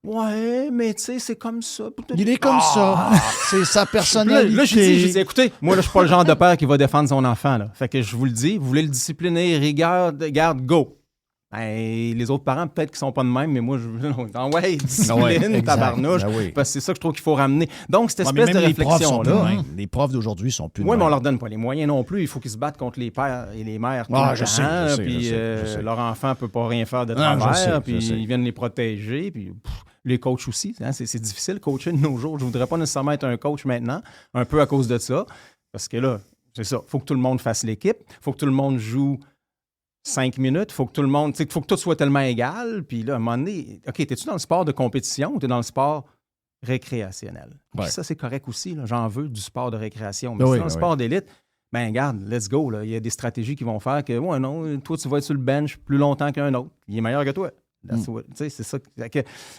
Ouais, mais tu sais, c'est comme ça. Il est comme ça. C'est sa personnalité. Là, j'ai dit, écoutez, moi, là, je suis pas le genre de père qui va défendre son enfant. Là. Fait que je vous le dis, vous voulez le discipliner, rigueur, garde, go. Ben, les autres parents, peut-être qu'ils sont pas de même, mais moi, discipline, tabarnouche. Ben oui. Parce que c'est ça que je trouve qu'il faut ramener. Donc, cette espèce de réflexion-là. Les profs d'aujourd'hui sont plus. Oui, mais on leur donne pas les moyens non plus. Il faut qu'ils se battent contre les pères et les mères. Je sais. Puis leur enfant ne peut pas rien faire de travers. Puis ils viennent les protéger. Puis les coachs aussi. Hein, c'est difficile, coacher de nos jours. Je voudrais pas nécessairement être un coach maintenant, un peu à cause de ça. Parce que là, c'est ça. Il faut que tout le monde fasse l'équipe. Il faut que tout le monde joue 5 minutes, il faut que tout le monde, faut que tout soit tellement égal. Puis là, à un moment donné, OK, t'es-tu dans le sport de compétition ou t'es dans le sport récréationnel? Puis ça, c'est correct aussi. Là, j'en veux du sport de récréation. Mais dans le sport d'élite, ben regarde, let's go. Là. Il y a des stratégies qui vont faire que, ouais, non, toi, tu vas être sur le bench plus longtemps qu'un autre. Il est meilleur que toi. C'est ça.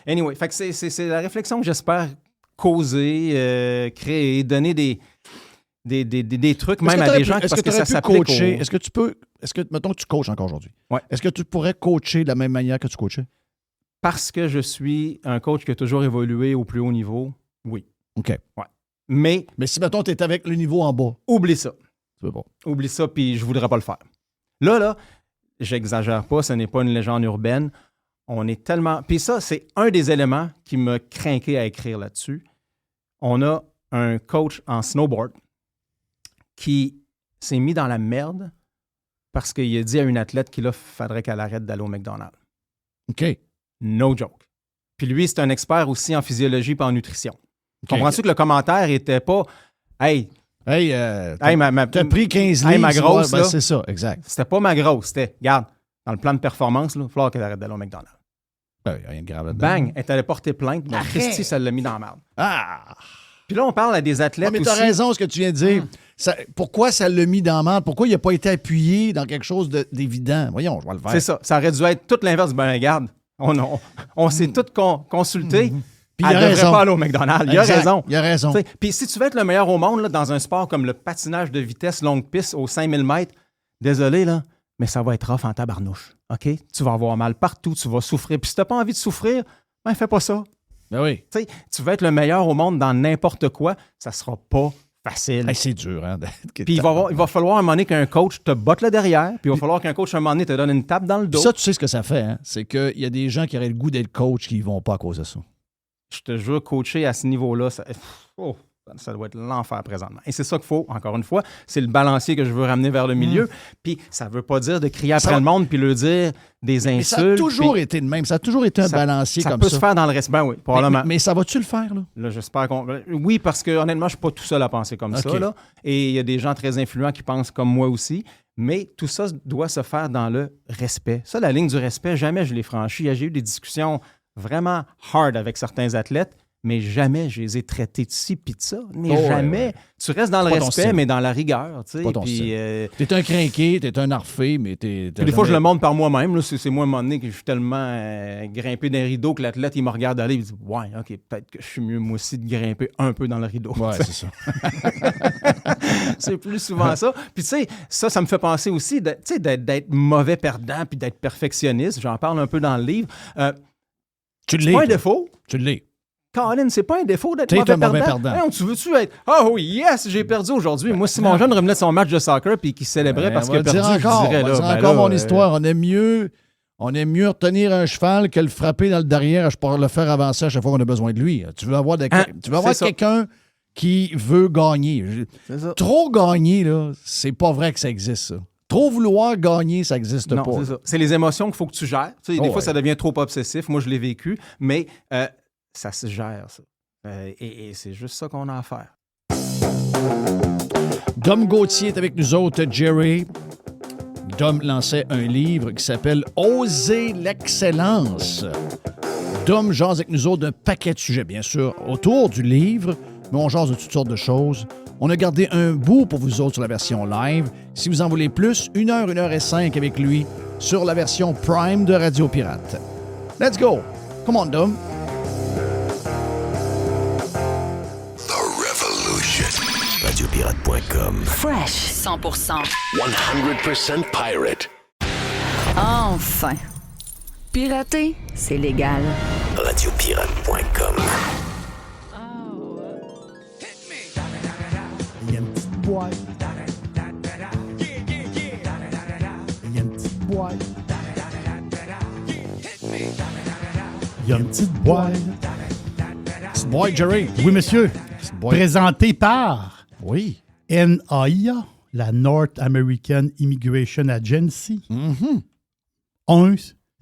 Anyway, fait que c'est la réflexion que j'espère causer, créer, donner des trucs, même à des gens, parce que ça s'applique Est-ce que tu peux... mettons que tu coaches encore aujourd'hui. Ouais. Est-ce que tu pourrais coacher de la même manière que tu coachais? Parce que je suis un coach qui a toujours évolué au plus haut niveau, oui. OK. Ouais. Mais si, mettons, tu es avec le niveau en bas. Oublie ça. C'est bon. Oublie ça, puis je voudrais pas le faire. Là, j'exagère pas, ce n'est pas une légende urbaine. On est tellement... Puis ça, c'est un des éléments qui m'a craqué à écrire là-dessus. On a un coach en snowboard qui s'est mis dans la merde parce qu'il a dit à une athlète qu'il faudrait qu'elle arrête d'aller au McDonald's. OK. No joke. Puis lui, c'est un expert aussi en physiologie et en nutrition. Comprends-tu que le commentaire était pas « Hey, t'as pris 15 livres. Hey, ma grosse, là, c'est ça, exact. C'était pas ma grosse, c'était « Regarde, dans le plan de performance, il va falloir qu'elle arrête d'aller au McDonald's. » Rien de grave là-dedans. Bang! Elle est allée porter plainte. Donc, Christy, ça l'a mis dans la merde. Ah! Puis là, on parle à des athlètes mais aussi. t'as raison, ce que tu viens de dire. Pourquoi ça l'a mis dans la merde? Pourquoi il n'a pas été appuyé dans quelque chose d'évident? Voyons, je vais le faire. C'est ça. Ça aurait dû être tout l'inverse. Ben, regarde, on s'est tous consultés. Puis elle ne devrait pas aller au McDonald's. Il a raison. Il a raison. Puis si tu veux être le meilleur au monde là, dans un sport comme le patinage de vitesse longue piste aux 5000 mètres, désolé, là, mais ça va être rough en tabarnouche. OK? Tu vas avoir mal partout, tu vas souffrir. Puis si tu n'as pas envie de souffrir, ben fais pas ça. Ben oui. T'sais, tu veux être le meilleur au monde dans n'importe quoi, ça sera pas facile. Hey, c'est dur, hein? Puis il va falloir un moment donné qu'un coach te botte le derrière, puis il va falloir qu'un coach un moment donné te donne une tape dans le dos. Ça, tu sais ce que ça fait, hein? C'est qu'il y a des gens qui auraient le goût d'être coach qui ne vont pas à cause de ça. Je te jure, coacher à ce niveau-là, ça doit être l'enfer présentement. Et c'est ça qu'il faut, encore une fois, c'est le balancier que je veux ramener vers le milieu. Puis ça ne veut pas dire de crier après le monde puis leur dire des insultes. Mais ça a toujours été de même. Ça a toujours été un balancier comme ça. Ça peut se faire dans le respect, oui, probablement. Mais ça va-tu le faire, là? Là, j'espère qu'on... Oui, parce que honnêtement, je ne suis pas tout seul à penser comme ça. Là. Et il y a des gens très influents qui pensent comme moi aussi. Mais tout ça doit se faire dans le respect. Ça, la ligne du respect, jamais je l'ai franchie. J'ai eu des discussions vraiment hard avec certains athlètes, mais jamais je les ai traités de ci pis de ça. Mais jamais. Ouais. Tu restes dans le respect, mais dans la rigueur. Tu sais. T'es un crinqué, t'es un arfé, mais t'es... Des fois, je le montre par moi-même. Là, c'est moi, à un moment donné, que je suis tellement grimpé dans les rideaux que l'athlète, il me regarde aller et il dit « Ouais, OK, peut-être que je suis mieux, moi aussi, de grimper un peu dans le rideau. » Ouais, c'est ça. C'est plus souvent ça. Puis tu sais, ça me fait penser aussi d'être mauvais perdant puis d'être perfectionniste. J'en parle un peu dans le livre. Tu l'es. C'est pas un défaut. Tu l'es. Colin, c'est pas un défaut d'être mauvais perdant. Hey, tu veux-tu être « Oh yes, j'ai perdu aujourd'hui. » Moi, si mon jeune revenait de son match de soccer puis qu'il célébrait parce qu'il a perdu, je dirais là... mon histoire. On aime mieux On aime mieux retenir un cheval que le frapper dans le derrière pour le faire avancer à chaque fois qu'on a besoin de lui. Tu veux avoir, quelqu'un qui veut gagner. Trop gagner, là, c'est pas vrai que ça existe, ça. Trop vouloir gagner, ça n'existe pas. C'est ça. C'est les émotions qu'il faut que tu gères. Tu sais, des fois, ça devient trop obsessif. Moi, je l'ai vécu, mais ça se gère, ça. Et c'est juste ça qu'on a à faire. Dom Gauthier est avec nous autres, Jerry. Dom lançait un livre qui s'appelle « Oser l'excellence ». Dom jase avec nous autres d'un paquet de sujets, bien sûr, autour du livre, mais on jase de toutes sortes de choses. On a gardé un bout pour vous autres sur la version live. Si vous en voulez plus, 1 heure, 1 heure et 5 avec lui sur la version Prime de Radio Pirate. Let's go! Come on, Dom! Radiopirate.com. Fresh 100%. 100% pirate. Enfin. Pirater, c'est légal. Radiopirate.com. Il y a une petite boîte. Il y a une petite boîte. Il y a une petite boîte. Petite boîte, Jerry. Oui, monsieur. Boîte. Présenté par Oui. NAIA, la North American Immigration Agency.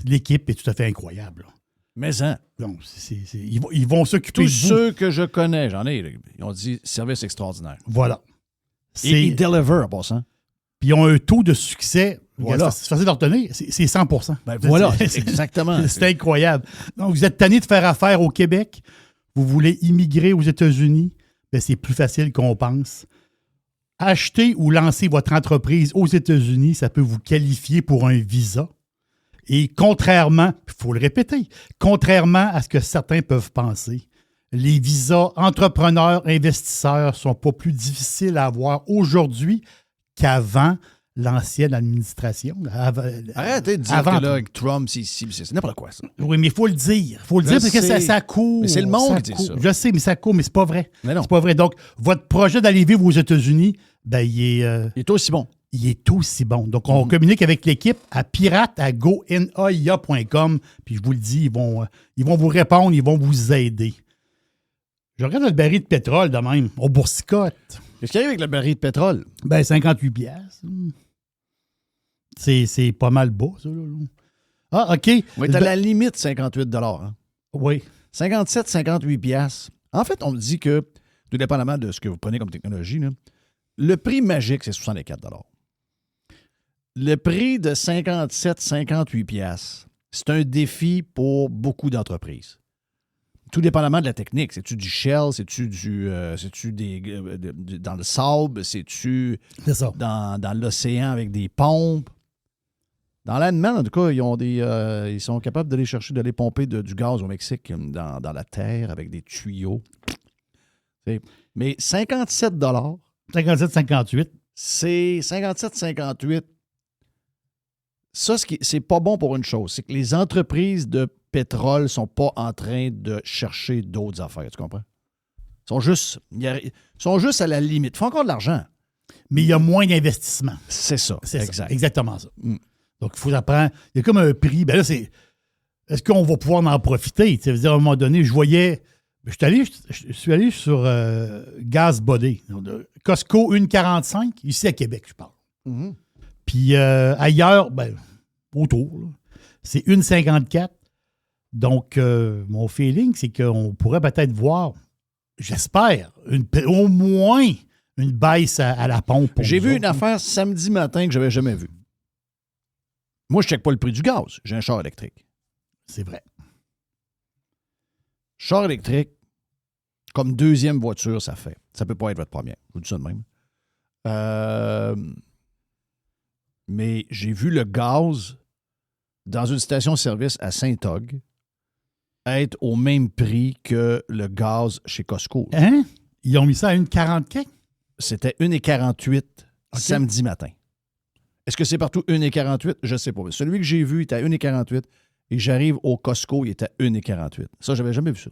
L'équipe est tout à fait incroyable. Mais hein. Donc, ils vont s'occuper de Tous vous. ceux que je connais, j'en ai, ils ont dit service extraordinaire. Voilà. Et ils deliver en passant. Puis ils ont un taux de succès. Voilà. C'est facile de retenir. C'est 100%. Ben voilà, exactement. C'est incroyable. Donc, vous êtes tanné de faire affaire au Québec. Vous voulez immigrer aux États-Unis. Ben, c'est plus facile qu'on pense. Acheter ou lancer votre entreprise aux États-Unis, ça peut vous qualifier pour un visa. Et contrairement, il faut le répéter, contrairement à ce que certains peuvent penser, les visas entrepreneurs, investisseurs ne sont pas plus difficiles à avoir aujourd'hui qu'avant l'ancienne administration. Arrêtez de dire avant que là, avec Trump, c'est n'importe quoi, ça. Oui, mais il faut le dire. Il faut le dire parce que ça court. Mais c'est le monde qui dit ça. Je sais, mais ça court, mais c'est pas vrai. Mais non. C'est pas vrai. Donc, votre projet d'aller vivre aux États-Unis, ben, il est aussi bon. Il est aussi bon. Donc, on communique avec l'équipe à pirate@gonaia.com. Puis, je vous le dis, ils vont vous répondre, ils vont vous aider. Je regarde le baril de pétrole de même, au boursicote. Qu'est-ce qui arrive avec le baril de pétrole? Ben, 58 piastres. C'est pas mal bas, ça. Là. Ah, OK. On est à la limite 58 $. Hein? Oui. 57, 58 piastres. En fait, on me dit que, tout dépendamment de ce que vous prenez comme technologie, là, le prix magique, c'est 64 $. Le prix de 57, 58 piastres, c'est un défi pour beaucoup d'entreprises. Tout dépendamment de la technique. C'est-tu du shell? C'est-tu dans le sable? C'est-tu dans l'océan avec des pompes? Dans l'Allemagne, en tout cas, ils sont capables d'aller chercher, d'aller pomper du gaz au Mexique dans la terre avec des tuyaux. Mais 57 $. 57,58. C'est 57,58. Ça, c'est pas bon pour une chose. C'est que les entreprises de pétrole sont pas en train de chercher d'autres affaires. Tu comprends? Ils sont juste à la limite. Ils font encore de l'argent. Mais il y a moins d'investissement. C'est ça. Exact. Exactement ça. Donc, il faut apprendre. Il y a comme un prix. Ben là, est-ce qu'on va pouvoir en profiter? Tu sais, à un moment donné, je suis allé sur Gas Body. Costco 1,45, ici à Québec, je parle. Puis ailleurs, ben, autour, là, c'est 1,54. Donc, mon feeling, c'est qu'on pourrait peut-être voir, j'espère, au moins une baisse à la pompe. J'ai vu une affaire samedi matin que je n'avais jamais vue. Moi, je ne check pas le prix du gaz. J'ai un char électrique. C'est vrai. Char électrique, comme deuxième voiture, ça fait. Ça ne peut pas être votre première. Je vous dis ça de même. Mais j'ai vu le gaz dans une station-service à Saint-Og être au même prix que le gaz chez Costco. Hein? Ils ont mis ça à 1,44? C'était 1,48 samedi matin. Est-ce que c'est partout 1,48? Je ne sais pas. Celui que j'ai vu était à 1,48 et j'arrive au Costco, il était à 1,48. Ça, je n'avais jamais vu ça.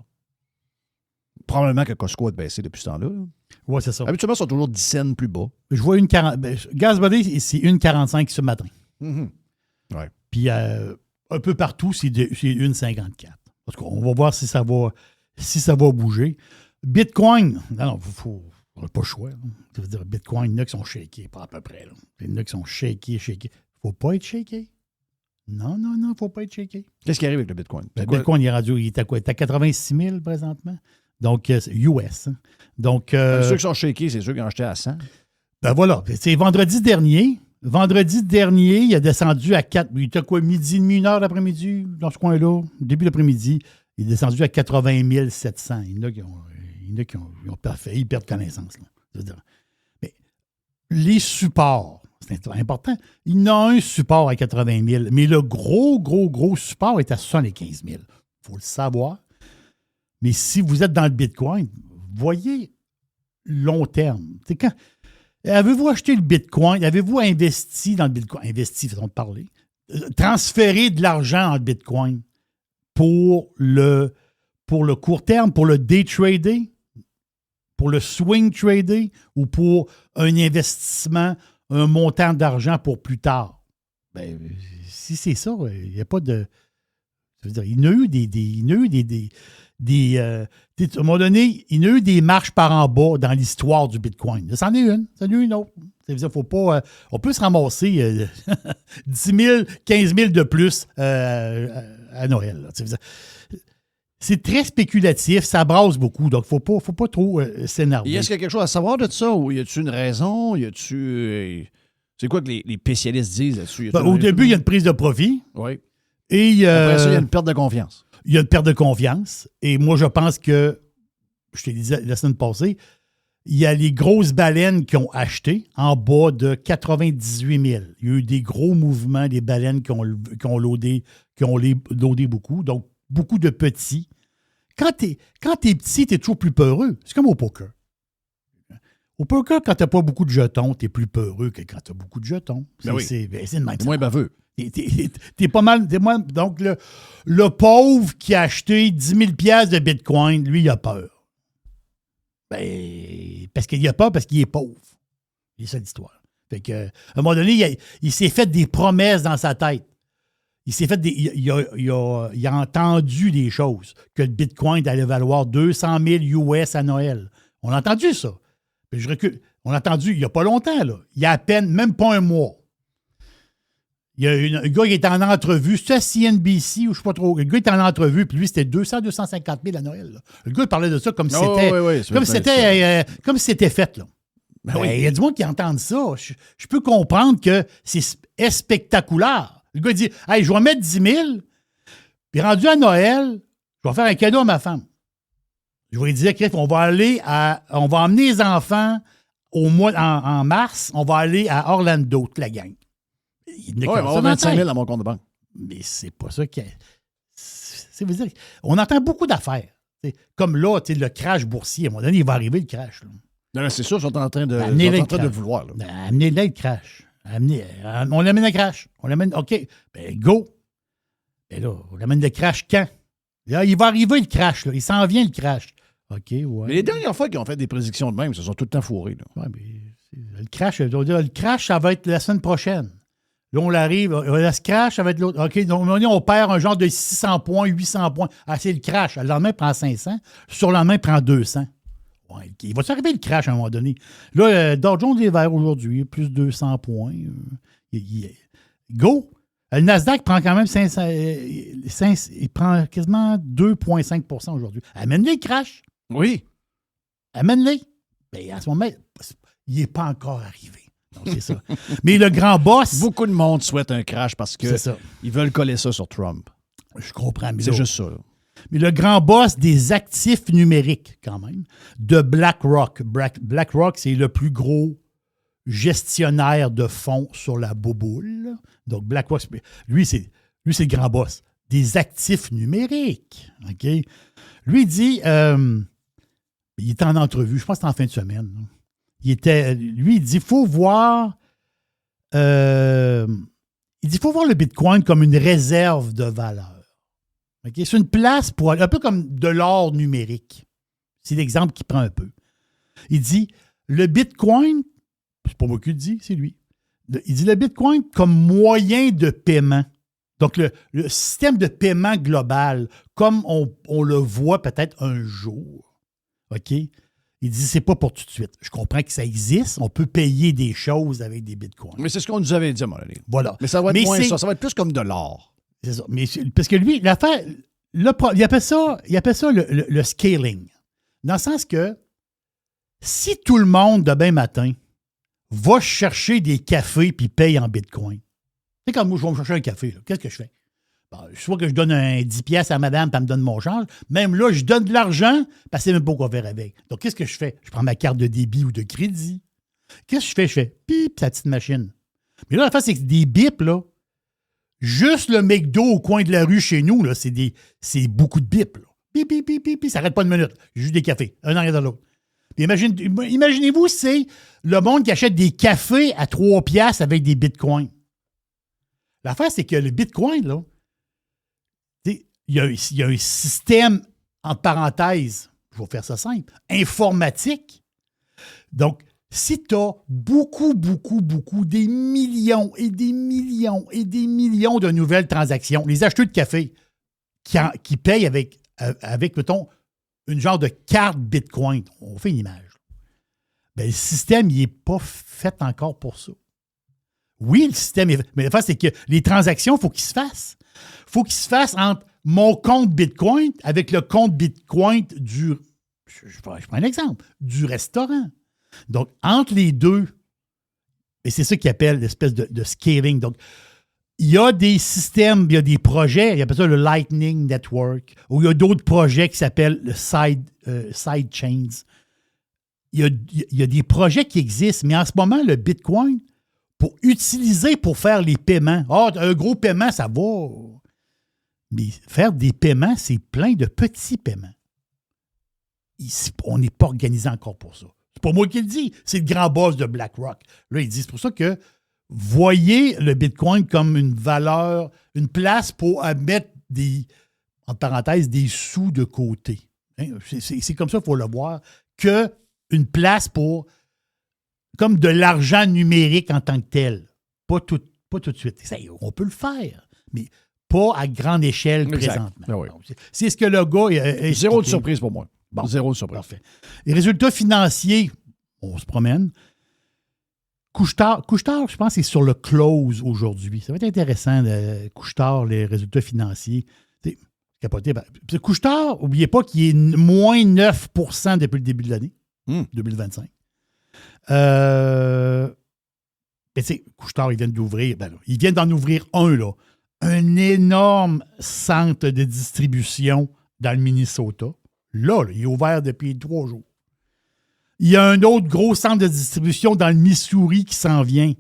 Probablement que Costco a baissé depuis ce temps-là. Oui, c'est ça. Habituellement, ils sont toujours 10 cents plus bas. Je vois 1,40. Gas Body, c'est 1,45 ce matin. Ouais. Puis un peu partout, c'est 1,54. En tout cas, on va voir si ça va bouger. Bitcoin, non, on n'a pas le choix. Ça veut dire Bitcoin, il y en a qui sont shakés, pas à peu près. Là. Il y en a qui sont shakés. Il ne faut pas être shaké. Non, il ne faut pas être shaké. Qu'est-ce qui arrive avec le Bitcoin? Le Bitcoin, il est rendu, il est à quoi? Il est à 86 000 présentement. Donc, US. Hein. Donc, ceux qui sont shakés, c'est ceux qui ont acheté à 100. Ben voilà. C'est vendredi dernier. Vendredi dernier, il a descendu à 4. Il était quoi, midi et demi, une heure l'après-midi, dans ce coin-là, début d'après-midi. Il est descendu à 80 700. Il y en a qui ont parfait. Ils perdent connaissance. Là. Je veux dire. Mais les supports, c'est important. Il y en a un support à 80 000, mais le gros support est à 75 000. Il faut le savoir. Mais si vous êtes dans le Bitcoin, voyez long terme. C'est quand. Avez-vous acheté le Bitcoin? Avez-vous investi dans le Bitcoin? Investi, façon de parler. Transféré de l'argent en Bitcoin pour le court terme, pour le day trader, pour le swing trader ou pour un investissement, un montant d'argent pour plus tard. Ben, si c'est ça, il n'y a pas de. Je veux dire, il y en a eu à un moment donné, il y en a eu des marches par en bas dans l'histoire du Bitcoin. Ça en est une, ça en est une autre. Ça veut dire, faut pas, on peut se ramasser 10 000, 15 000 de plus à Noël. Ça veut dire, c'est très spéculatif, ça brasse beaucoup, donc il ne faut pas trop s'énerver. Est-ce qu'il y a quelque chose à savoir de ça ou y a-t-il une raison? C'est quoi que les spécialistes disent là-dessus? Au début, il y a une prise de profit. Oui. Et, après ça, il y a une perte de confiance. Il y a une perte de confiance. Et moi, je pense que, je te disais la semaine passée, il y a les grosses baleines qui ont acheté en bas de 98 000. Il y a eu des gros mouvements, des baleines qui ont loadé beaucoup. Donc, beaucoup de petits. Quand t'es petit, t'es toujours plus peureux. C'est comme au poker. Au poker, quand t'as pas beaucoup de jetons, t'es plus peureux que quand t'as beaucoup de jetons. Ben oui. C'est le même. T'es moins baveux. T'es pas mal. Donc, le pauvre qui a acheté 10 000 $ de Bitcoin, lui, il a peur. Ben, parce qu'il a peur, parce qu'il est pauvre. C'est ça l'histoire. Fait que, à un moment donné, il s'est fait des promesses dans sa tête. Il a entendu des choses, que le Bitcoin allait valoir 200 000 US à Noël. On a entendu ça. Puis je recule. On a entendu il n'y a pas longtemps, là. Il y a à peine, même pas un mois. Il y a un gars qui est en entrevue, c'est à CNBC ou je ne sais pas trop. Le gars est en entrevue, puis lui, c'était 200-250 000 à Noël. Là. Le gars, il parlait de ça comme si c'était fait. Là. Il y a du monde qui entend ça. Je peux comprendre que c'est spectaculaire. Le gars dit, hey, je vais mettre 10 000, puis rendu à Noël, je vais faire un cadeau à ma femme. Je vais lui dire, on va emmener les enfants en mars, on va aller à Orlando, toute la gang. Il va avoir 25 000 dans mon compte de banque. Mais c'est pas ça qui veut dire, on entend beaucoup d'affaires. Comme là, le crash boursier, à un moment donné, il va arriver le crash. Là. Non, c'est sûr, ils sont en train de le vouloir. Amenez-le le crash. On l'amène le crash. On l'amène, OK, ben go. Ben là, on l'amène le crash quand? Là, il va arriver le crash. Là. Il s'en vient le crash. OK, ouais. Mais les dernières fois qu'ils ont fait des prédictions de même, ils se sont tout le temps fourrés. Là. Ouais, mais le crash, ça va être la semaine prochaine. Là, on arrive, le crash, ça va être l'autre. OK, donc on perd un genre de 600 points, 800 points. Ah, c'est le crash. Le lendemain, il prend 500. Sur le lendemain, il prend 200. Ouais, il va s'arriver le crash à un moment donné. Là, Dow Jones est vert aujourd'hui, plus 200 points. Go! Le Nasdaq prend quand même 500, il prend quasiment 2,5 aujourd'hui. Amène-les le crash. Oui. Amène-les. Bien, à ce moment, il n'est pas encore arrivé. Donc, c'est ça. Mais le grand boss... Beaucoup de monde souhaite un crash parce qu'ils veulent coller ça sur Trump. Je comprends. C'est juste ça. Là. Mais le grand boss des actifs numériques, quand même, de BlackRock. BlackRock, c'est le plus gros gestionnaire de fonds sur la boboule. Donc, BlackRock, lui, c'est le grand boss des actifs numériques. OK? Lui, il dit... il était en entrevue, je pense que c'était en fin de semaine. Là. Il dit, il faut voir le Bitcoin comme une réserve de valeur. Okay? C'est une place pour un peu comme de l'or numérique. C'est l'exemple qu'il prend un peu. Il dit, le Bitcoin, c'est pas moi qui le dis, c'est lui. Il dit le Bitcoin comme moyen de paiement. Donc, le système de paiement global, comme on le voit peut-être un jour, OK? Il dit, c'est pas pour tout de suite. Je comprends que ça existe. On peut payer des choses avec des bitcoins. Mais c'est ce qu'on nous avait dit, à mon avis. Voilà. Mais ça va être moins ça. Ça va être plus comme de l'or. C'est ça. Mais parce que lui, l'affaire, il appelle ça le scaling. Dans le sens que si tout le monde, demain matin, va chercher des cafés puis paye en bitcoin, c'est comme moi, je vais me chercher un café. Là. Qu'est-ce que je fais? Bon, soit que je donne un 10 piastres à madame, puis elle me donne mon change. Même là, je donne de l'argent, parce qu'elle ne sait même pas quoi faire avec. Donc, qu'est-ce que je fais? Je prends ma carte de débit ou de crédit. Qu'est-ce que je fais? Je fais pip, sa petite machine. Mais là, la face, c'est que des bips, là, juste le McDo au coin de la rue chez nous, là, c'est beaucoup de bips. Là. Bip, bip, bip, bip, ça n'arrête pas une minute. Juste des cafés, un arrière de l'autre. Puis imaginez-vous, c'est le monde qui achète des cafés à 3 piastres avec des bitcoins. L'affaire, c'est que le bitcoin, là, il y a un système, entre parenthèses, je vais faire ça simple, informatique. Donc, si tu as beaucoup, des millions et des millions et des millions de nouvelles transactions, les acheteurs de café qui payent avec, mettons, une genre de carte Bitcoin, on fait une image. Bien, le système, il n'est pas fait encore pour ça. Oui, le système est... Mais la face, c'est que les transactions, il faut qu'ils se fassent. Il faut qu'ils se fassent entre mon compte Bitcoin avec le compte Bitcoin du... Je prends un exemple. Du restaurant. Donc, entre les deux, et c'est ça qu'ils appellent l'espèce de scaling. Donc, il y a des systèmes, il y a des projets, il appelle ça le Lightning Network, ou il y a d'autres projets qui s'appellent le side chains. Il y a des projets qui existent, mais en ce moment, le Bitcoin, pour utiliser pour faire les paiements, un gros paiement, ça va. Mais faire des paiements, c'est plein de petits paiements. On n'est pas organisé encore pour ça. C'est pas moi qui le dis, c'est le grand boss de BlackRock. Là, il dit, c'est pour ça que voyez le Bitcoin comme une valeur, une place pour mettre entre parenthèses, des sous de côté. Hein? C'est comme ça qu'il faut le voir, qu'une place pour, comme de l'argent numérique en tant que tel. Pas tout de suite. Ça, on peut le faire, mais pas à grande échelle présentement. Ah oui. C'est ce que le gars... Zéro de surprise pour moi. Bon, zéro de surprise. Parfait. Les résultats financiers, on se promène. Couche-tard, je pense, c'est sur le close aujourd'hui. Ça va être intéressant, Couche-tard, les résultats financiers. C'est capoté. Couche-tard, n'oubliez pas qu'il est moins 9% depuis le début de l'année, 2025. Couche-tard, ils viennent d'ouvrir. Ils viennent d'en ouvrir un énorme centre de distribution dans le Minnesota. Là, il est ouvert depuis 3 jours. Il y a un autre gros centre de distribution dans le Missouri qui s'en vient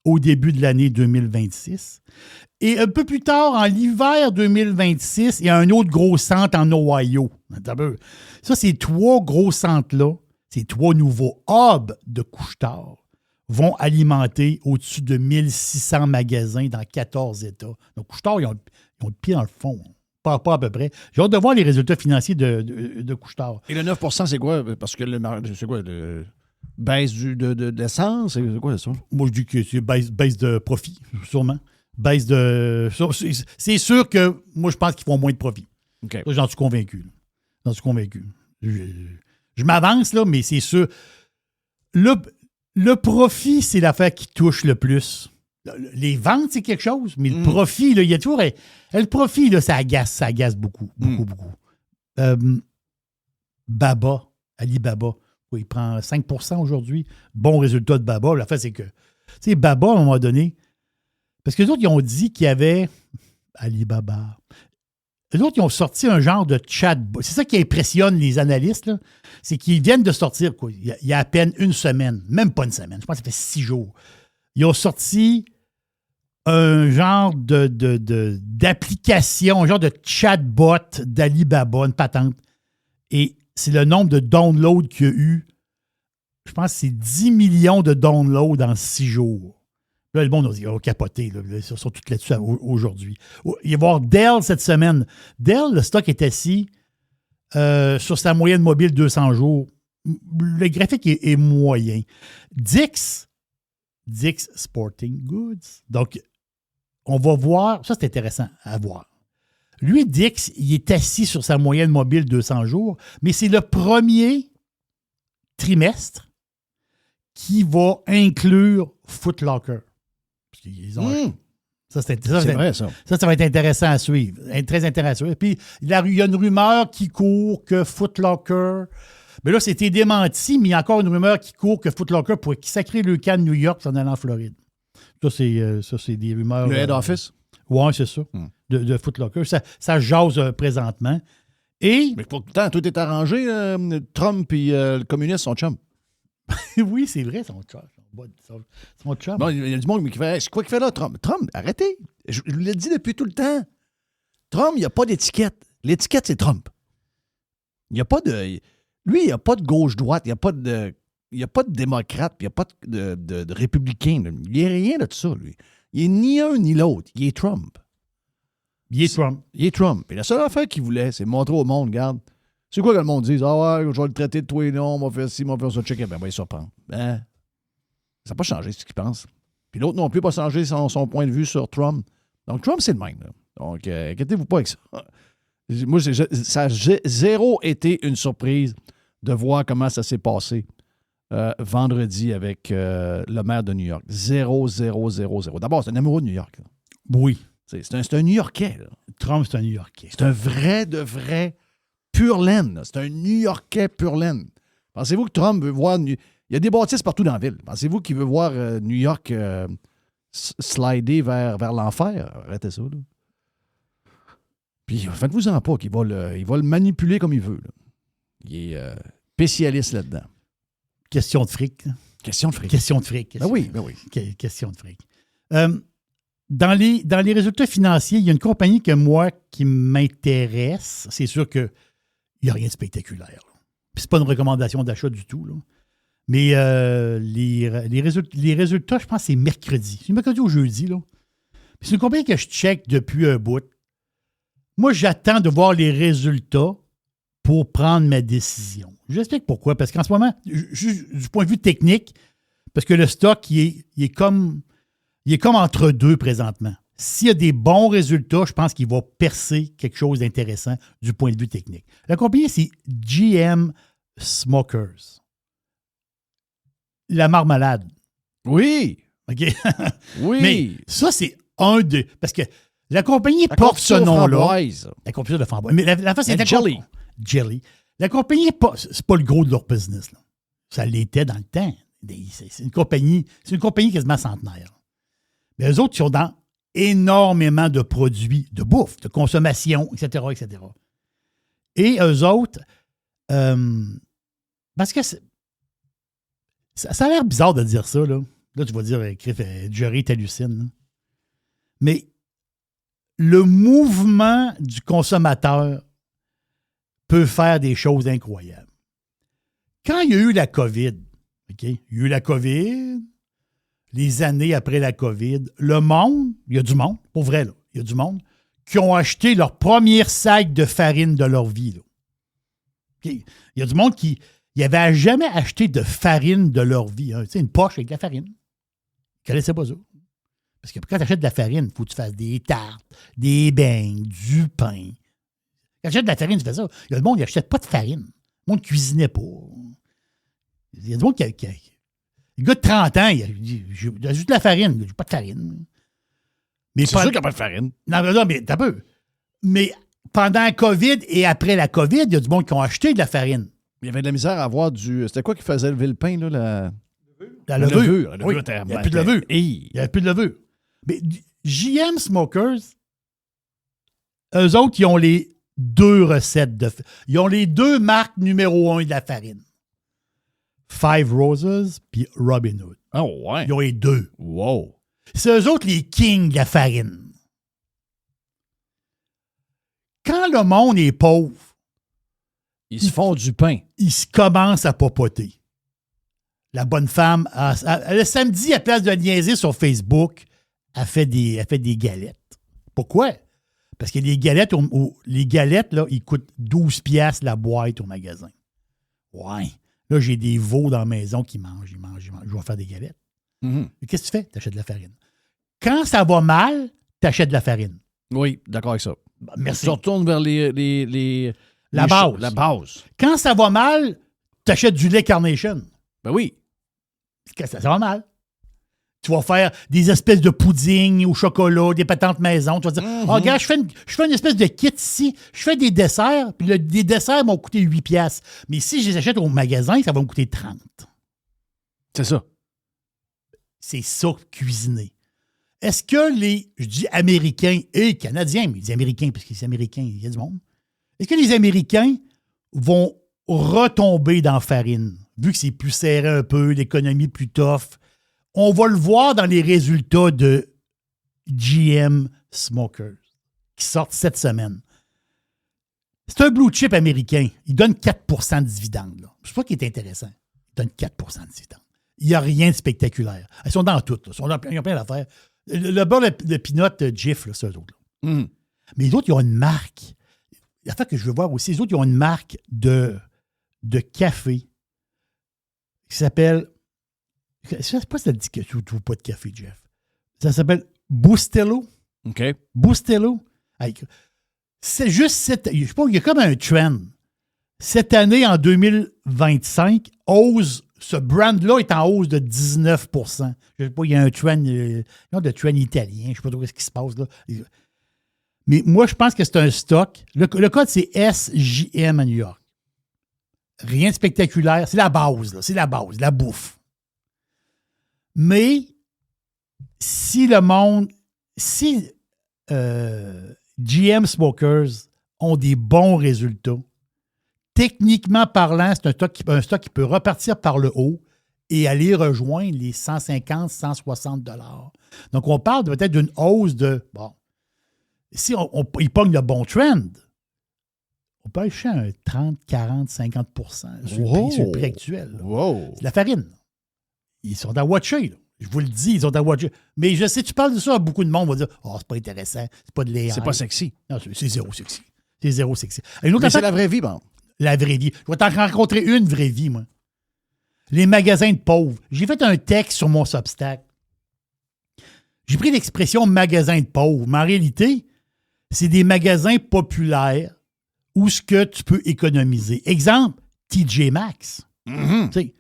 au début de l'année 2026. Et un peu plus tard, en l'hiver 2026, il y a un autre gros centre en Ohio. Ça, ces 3 gros centres-là, ces 3 nouveaux hubs de couche-tard vont alimenter au-dessus de 1600 magasins dans 14 États. Donc, couche-tard, ils ont le pied dans le fond. Pas à peu près. J'ai hâte de voir les résultats financiers de Couche-tard. Et le 9%, c'est quoi? Parce que c'est quoi? Baisse de l'essence? C'est quoi ça? Moi, je dis que c'est baisse de profit, sûrement. Baisse de... C'est sûr que moi, je pense qu'ils font moins de profit. Okay. Ça, j'en suis convaincu. Je m'avance, là, mais c'est sûr. Le profit, c'est l'affaire qui touche le plus. Les ventes, c'est quelque chose, mais le profit, là, il y a toujours... Le profit, là, ça agace beaucoup. Alibaba, il prend 5% aujourd'hui. Bon résultat de Baba. La fait, c'est que, tu sais, Baba, à un moment donné, parce que les autres, ils ont dit qu'il y avait Alibaba. Les autres, ils ont sorti un genre de chatbot. C'est ça qui impressionne les analystes, là. C'est qu'ils viennent de sortir, quoi. Il y a à peine une semaine, même pas une semaine, je pense que ça fait 6 jours. Ils ont sorti un genre d'application, un genre de chatbot d'Alibaba, une patente. Et c'est le nombre de downloads qu'il y a eu. Je pense que c'est 10 millions de downloads en 6 jours. Là, le monde a capoté. Là, ils sont tous là-dessus aujourd'hui. Il va y avoir Dell cette semaine. Dell, le stock est assis sur sa moyenne mobile 200 jours. Le graphique est moyen. Dick's Sporting Goods. Donc, on va voir, ça c'est intéressant à voir. Lui, Dix, il est assis sur sa moyenne mobile 200 jours, mais c'est le premier trimestre qui va inclure Foot Locker. Parce qu'ils ont C'est vrai, ça. Ça va être intéressant à suivre. Très intéressant à suivre. Puis, il y a une rumeur qui court que Foot Locker... Mais là, c'était démenti, mais il y a encore une rumeur qui court que Foot Locker pourrait sacrer le camp de New York en allant en Floride. Ça, c'est des rumeurs... Le head office? Oui, c'est ça. De Foot Locker. Ça jase présentement. Et... Mais pourtant, tout est arrangé. Trump et le communiste sont chums. oui, c'est vrai, son chum. Bon, il y a du monde qui fait « C'est quoi qu'il fait là, Trump? » Trump, arrêtez. Je l'ai dit depuis tout le temps. Trump, il n'y a pas d'étiquette. L'étiquette, c'est Trump. Il n'y a pas de... Lui, il n'y a pas de gauche-droite, il n'y a pas de... Il n'y a pas de démocrate, puis il n'y a pas de républicain. Là. Il n'y a rien de ça, lui. Il n'est ni un ni l'autre. Il est Trump. Il est Trump. Il est Trump. Et la seule affaire qu'il voulait, c'est montrer au monde, regarde, c'est quoi que le monde dise? Ah ouais, je vais le traiter de toi et non, on va faire ci, on va faire ça, checker. Ben, on va les surprendre. Ben, ça n'a pas changé ce qu'il pense. Puis l'autre non plus n'a pas changé son point de vue sur Trump. Donc, Trump, c'est le même. Là. Donc, inquiétez-vous pas avec ça. Moi, ça a zéro été une surprise de voir comment ça s'est passé vendredi avec le maire de New York. 0. D'abord, c'est un amoureux de New York. Là. Oui. C'est un New-Yorkais. Là. Trump, c'est un New-Yorkais. C'est un vrai pur laine. Là. C'est un New-Yorkais pur laine. Pensez-vous que Trump veut voir... Il y a des bâtisses partout dans la ville. Pensez-vous qu'il veut voir New York slider vers l'enfer? Arrêtez ça. Là. Puis faites-vous-en pas qu'il va le manipuler comme il veut. Là. Il est spécialiste là-dedans. Question de fric. Question de fric. Question de fric. Ben oui. Question de fric. Dans les résultats financiers, il y a une compagnie qui m'intéresse. C'est sûr qu'il n'y a rien de spectaculaire. Là. Puis c'est pas une recommandation d'achat du tout. Là. Mais les résultats, je pense que c'est mercredi. C'est mercredi ou jeudi. Là. Puis c'est une compagnie que je check depuis un bout. Moi, j'attends de voir les résultats pour prendre ma décision. Je vous explique pourquoi. Parce qu'en ce moment, juste du point de vue technique, parce que le stock, il est comme entre deux présentement. S'il y a des bons résultats, je pense qu'il va percer quelque chose d'intéressant du point de vue technique. La compagnie, c'est GM Smokers. La marmelade. Oui. OK? Oui. Mais ça, c'est un de... Parce que la compagnie porte ce nom-là. La confiture de framboise. Mais la face, c'est Jelly. Jelly. La compagnie, c'est pas le gros de leur business. Là. Ça l'était dans le temps. C'est une compagnie quasiment centenaire. Mais eux autres, ils sont dans énormément de produits de bouffe, de consommation, etc., etc. Et eux autres, parce que ça a l'air bizarre de dire ça, là. Là, tu vas dire, Jerry t'hallucine. Là. Mais le mouvement du consommateur peut faire des choses incroyables. Quand il y a eu la COVID, OK? Il y a eu la COVID, les années après la COVID, le monde, il y a du monde, pour vrai, là, il y a du monde, qui ont acheté leur premier sac de farine de leur vie. Là. Okay? Il y a du monde qui n'avait jamais acheté de farine de leur vie. Hein. Tu sais, une poche avec de la farine. Ils ne connaissaient pas ça. Parce que quand tu achètes de la farine, il faut que tu fasses des tartes, des beignes, du pain. Quand tu achètes de la farine, tu fais ça. Il y a du monde qui n'achète pas de farine. Le monde ne cuisinait pas. Il y a du monde qui le gars de 30 ans, il a juste de la farine. Il n'a pas de farine. Mais c'est sûr qu'il n'y a pas de farine. Non, mais t'as peu. Mais pendant la COVID et après la COVID, il y a du monde qui ont acheté de la farine. Il y avait de la misère à avoir du... C'était quoi qui faisait lever le pain, là? La levure. Oui, il n'y a plus de levure. Il n'y a plus de levure. Mais JM Smokers, eux autres, ils ont les deux recettes de... Ils ont les deux marques numéro 1 de la farine. Five Roses puis Robin Hood. Oh, ouais. Ils ont les deux. Wow. C'est eux autres les kings de la farine. Quand le monde est pauvre, ils se font du pain. Ils se commencent à popoter. La bonne femme, le samedi, à place de niaiser sur Facebook, elle fait des galettes. Pourquoi? Parce que les galettes, là, ils coûtent 12 piastres la boîte au magasin. Ouais. Là, j'ai des veaux dans la maison qui mangent. Je vais faire des galettes. Mm-hmm. Mais qu'est-ce que tu fais? Tu achètes de la farine. Quand ça va mal, t'achètes de la farine. Oui, d'accord avec ça. Merci. Tu retournes vers La base. La base. Quand ça va mal, t'achètes du lait Carnation. Ben oui. Quand ça va mal. Tu vas faire des espèces de pudding au chocolat, des patentes maison. Tu vas dire, regarde, je fais une espèce de kit ici. Je fais des desserts, puis les desserts m'ont coûté 8 piastres. Mais si je les achète au magasin, ça va me coûter 30. C'est ça. C'est ça, cuisiner. Est-ce que je dis Américains et Canadiens, mais les Américains, parce que les Américains, il y a du monde. Est-ce que les Américains vont retomber dans la farine, vu que c'est plus serré un peu, l'économie plus tough? On va le voir dans les résultats de GM Smokers qui sortent cette semaine. C'est un blue chip américain. Il donne 4 de dividendes. Là. C'est ça qui est intéressant. Il donne 4 de dividendes. Il n'y a rien de spectaculaire. Ils sont dans tout. Là. Ils ont plein d'affaires. Le beurre, le peanut, Jif, là, c'est eux autres. Là. Mais les autres, ils ont une marque. L'affaire que je veux voir aussi, les autres, ils ont une marque de café qui s'appelle... Je ne sais pas si ça te dit que tu ne trouves pas de café, Jeff. Ça s'appelle Bustelo. OK. Bustelo. C'est juste je sais pas, il y a comme un trend. Cette année, en 2025, ce brand-là est en hausse de 19 %. Je ne sais pas, il y a un trend, de trend italien. Je ne sais pas trop ce qui se passe là. Mais moi, je pense que c'est un stock. Le code, c'est SJM à New York. Rien de spectaculaire. C'est la base, là. C'est la base, la bouffe. Mais si GM Smokers ont des bons résultats, techniquement parlant, c'est un stock qui peut repartir par le haut et aller rejoindre les 150, 160 $. Donc, on parle peut-être d'une hausse de... Bon, si il pogne le bon trend, on peut aller chercher un 30, 40, 50 % sur le prix actuel. Wow. C'est de la farine. Ils sont à watcher, là. Je vous le dis, ils sont à watcher. Mais je sais, tu parles de ça à beaucoup de monde, on va dire « Oh, c'est pas intéressant, c'est pas de l'AI. » C'est pas sexy. Non, c'est zéro sexy. C'est zéro sexy. Une autre Mais c'est affaire- la vraie vie, bon. La vraie vie. Je vais t'en rencontrer une vraie vie, moi. Les magasins de pauvres. J'ai fait un texte sur mon Substack. J'ai pris l'expression « magasin de pauvres », mais en réalité, c'est des magasins populaires où ce que tu peux économiser. Exemple, TJ Maxx. Tu sais,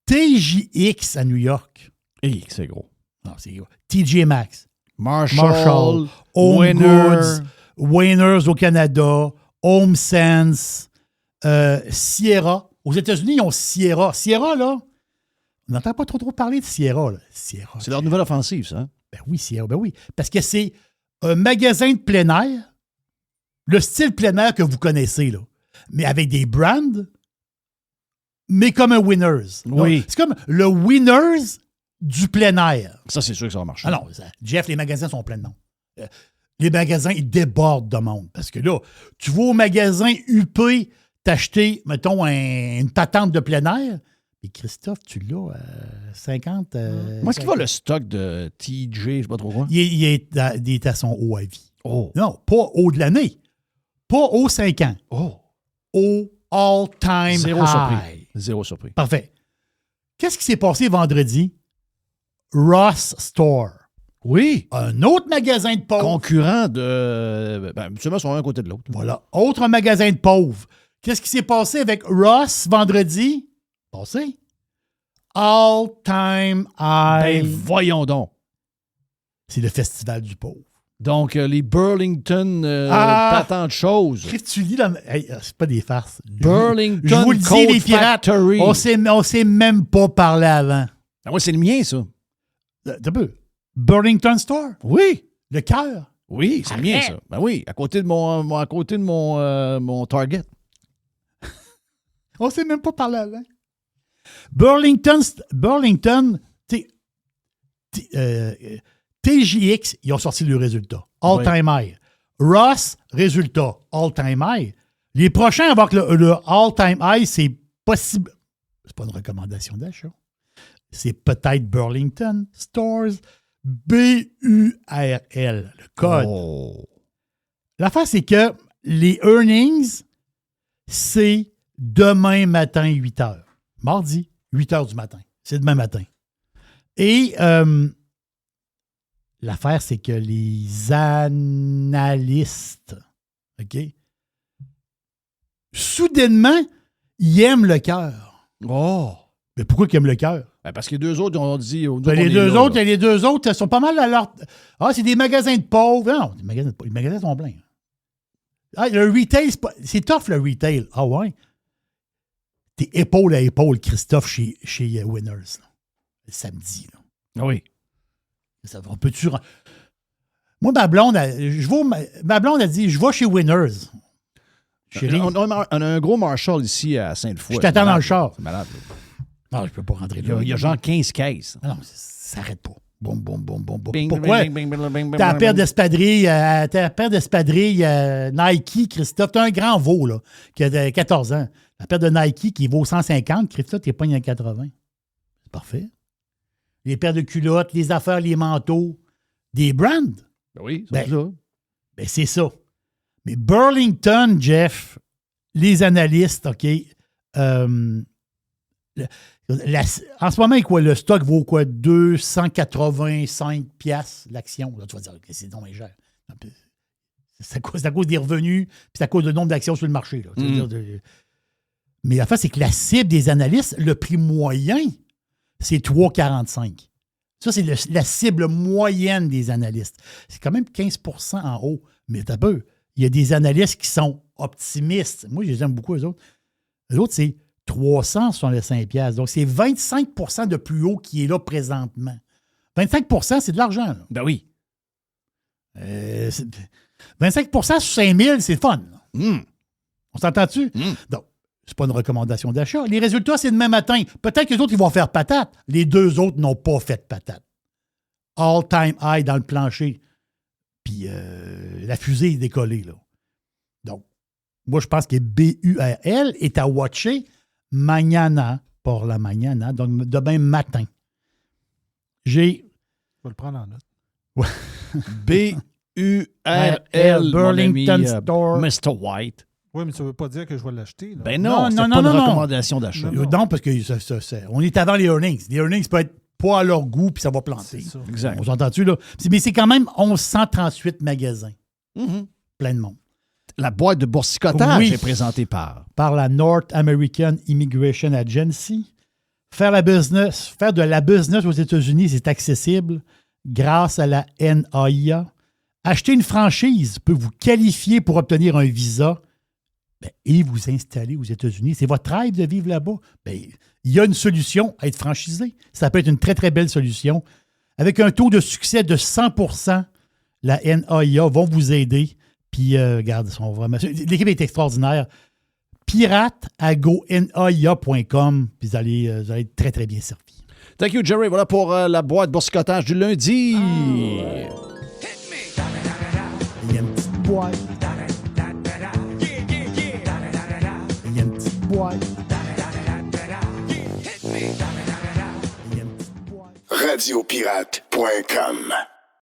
TJX à New York. Hey, c'est gros. Non, c'est gros. TJ Maxx. Marshall, Home Winner. Goods, Winners au Canada, Home Sense, Sierra. Aux États-Unis, ils ont Sierra. Sierra, là, on n'entend pas trop parler de Sierra. Là. Sierra. C'est leur nouvelle offensive, ça. Ben oui, Sierra, ben oui. Parce que c'est un magasin de plein air, le style plein air que vous connaissez, là, mais avec des brands, mais comme un Winners. Oui. Donc, c'est comme le Winners du plein air. Ça, c'est sûr que ça va marcher. Ah non, Jeff, les magasins sont pleins de monde. Les magasins, ils débordent de monde. Parce que là, tu vas au magasin UP t'acheter, mettons, une patente de plein air, et Christophe, tu l'as à 50... Moi, est-ce qu'il va le stock de TJ, je ne sais pas trop quoi? Il est à son haut à vie. Oh. Non, pas haut de l'année. Pas haut 5 ans. Oh. Au all-time Zéro high. surpris. Zéro surpris. Parfait. Qu'est-ce qui s'est passé vendredi? Ross Store. Oui. Un autre magasin de pauvres. Concurrent de... Ben, absolument, ils sont un côté de l'autre. Voilà. Autre magasin de pauvres. Qu'est-ce qui s'est passé avec Ross vendredi? Passé. All-time high. Ben, voyons donc. C'est le festival du pauvre. Donc, les Burlington patentes choses. Qu'est-ce que tu lis dans... Hey, c'est pas des farces. Burlington Je vous le dis, Coat les pirates, Factory. on s'est même pas parlé avant. Ah, moi, c'est le mien, ça. T'as peu. Burlington Store. Oui. Le cœur. Oui, c'est le mien, ça. Ben oui, à côté de mon Target. On s'est même pas parlé avant. Burlington, TJX, ils ont sorti le résultat. All-time high. Ross, résultat. All-time high. Les prochains à avoir que le all-time high, c'est possible. C'est pas une recommandation d'achat. C'est peut-être Burlington Stores. BURL, le code. Oh. L'affaire, c'est que les earnings, c'est demain matin, 8 h. Mardi, 8 h du matin. C'est demain matin. Et l'affaire, c'est que les analystes, OK, soudainement, ils aiment le cœur. Oh! Mais pourquoi ils aiment le cœur? Ben, parce que les deux autres ont dit... Les deux autres sont pas mal à leur... Ah, c'est des magasins de pauvres. Non, les magasins sont pleins. Ah, le retail, c'est tough, le retail. Ah ouais? T'es épaule à épaule, Christophe, chez Winners. Là. Le samedi. Là. Oui. On peut-tu... Moi, ma blonde a dit, je vais chez Winners. Chérie. On a un gros Marshall ici à Sainte-Foy. Je t'attends dans le char. C'est malade. Non, je peux pas rentrer là. Il y a genre 15 caisses. Non, ça n'arrête pas. Boum, boum, boum, boum, boum. Bing, Pourquoi? bing, bing, bing, bing, bing, T'as la bing, paire bing. d'espadrilles Nike, Christophe. T'as un grand veau, là, qui a 14 ans. La paire de Nike qui vaut 150, Christophe, t'es pas à 80. C'est parfait. Les paires de culottes, les affaires, les manteaux, des brands. Oui, c'est ça. Ben, c'est ça. Mais Burlington, Jeff, les analystes, OK, en ce moment, quoi, le stock vaut quoi? 285 piastres l'action. Là, tu vas dire que c'est donc cher. C'est à cause des revenus, puis c'est à cause du nombre d'actions sur le marché. Là. Mais la fin, c'est que la cible des analystes, le prix moyen, c'est 3,45. Ça, c'est la cible moyenne des analystes. C'est quand même 15 % en haut. Mais t'as peu. Il y a des analystes qui sont optimistes. Moi, je les aime beaucoup, eux autres. Eux autres, c'est 365 $. Donc, c'est 25 % de plus haut qui est là présentement. 25 %, c'est de l'argent. Là. Ben oui. 25 % sur 5 000, c'est fun. On s'entend-tu? Donc, c'est pas une recommandation d'achat. Les résultats, c'est demain matin. Peut-être que les autres, ils vont faire patate. Les deux autres n'ont pas fait patate. All-time high dans le plancher. Puis la fusée est décollée. Là. Donc, moi, je pense que BURL est à watcher mañana, pour la mañana, donc demain matin. Je vais le prendre en note. Ouais. BURL, Burlington Store. Mr. White. Oui, mais ça ne veut pas dire que je vais l'acheter. Là. Ben non, c'est pas une recommandation d'achat. Non, parce que on est avant les earnings. Les earnings peuvent être pas à leur goût, puis ça va planter. C'est ça. Exact. On s'entend-tu, là? Mais c'est quand même 1138 magasins. Plein de monde. La boîte de boursicotage Oui. est présentée par La North American Immigration Agency. Faire de la business aux États-Unis, c'est accessible grâce à la NAIA. Acheter une franchise peut vous qualifier pour obtenir un visa et vous installer aux États-Unis. C'est votre rêve de vivre là-bas. Il y a une solution à être franchisé. Ça peut être une très, très belle solution. Avec un taux de succès de 100 %, la NAIA vont vous aider. Puis, regarde, l'équipe est extraordinaire. pirateagonaia.com. Puis, vous allez être très, très bien servi. Thank you, Jerry. Voilà pour la boîte boursicotage du lundi. Il y a une petite boîte. Il y a une petite boîte. Radiopirate.com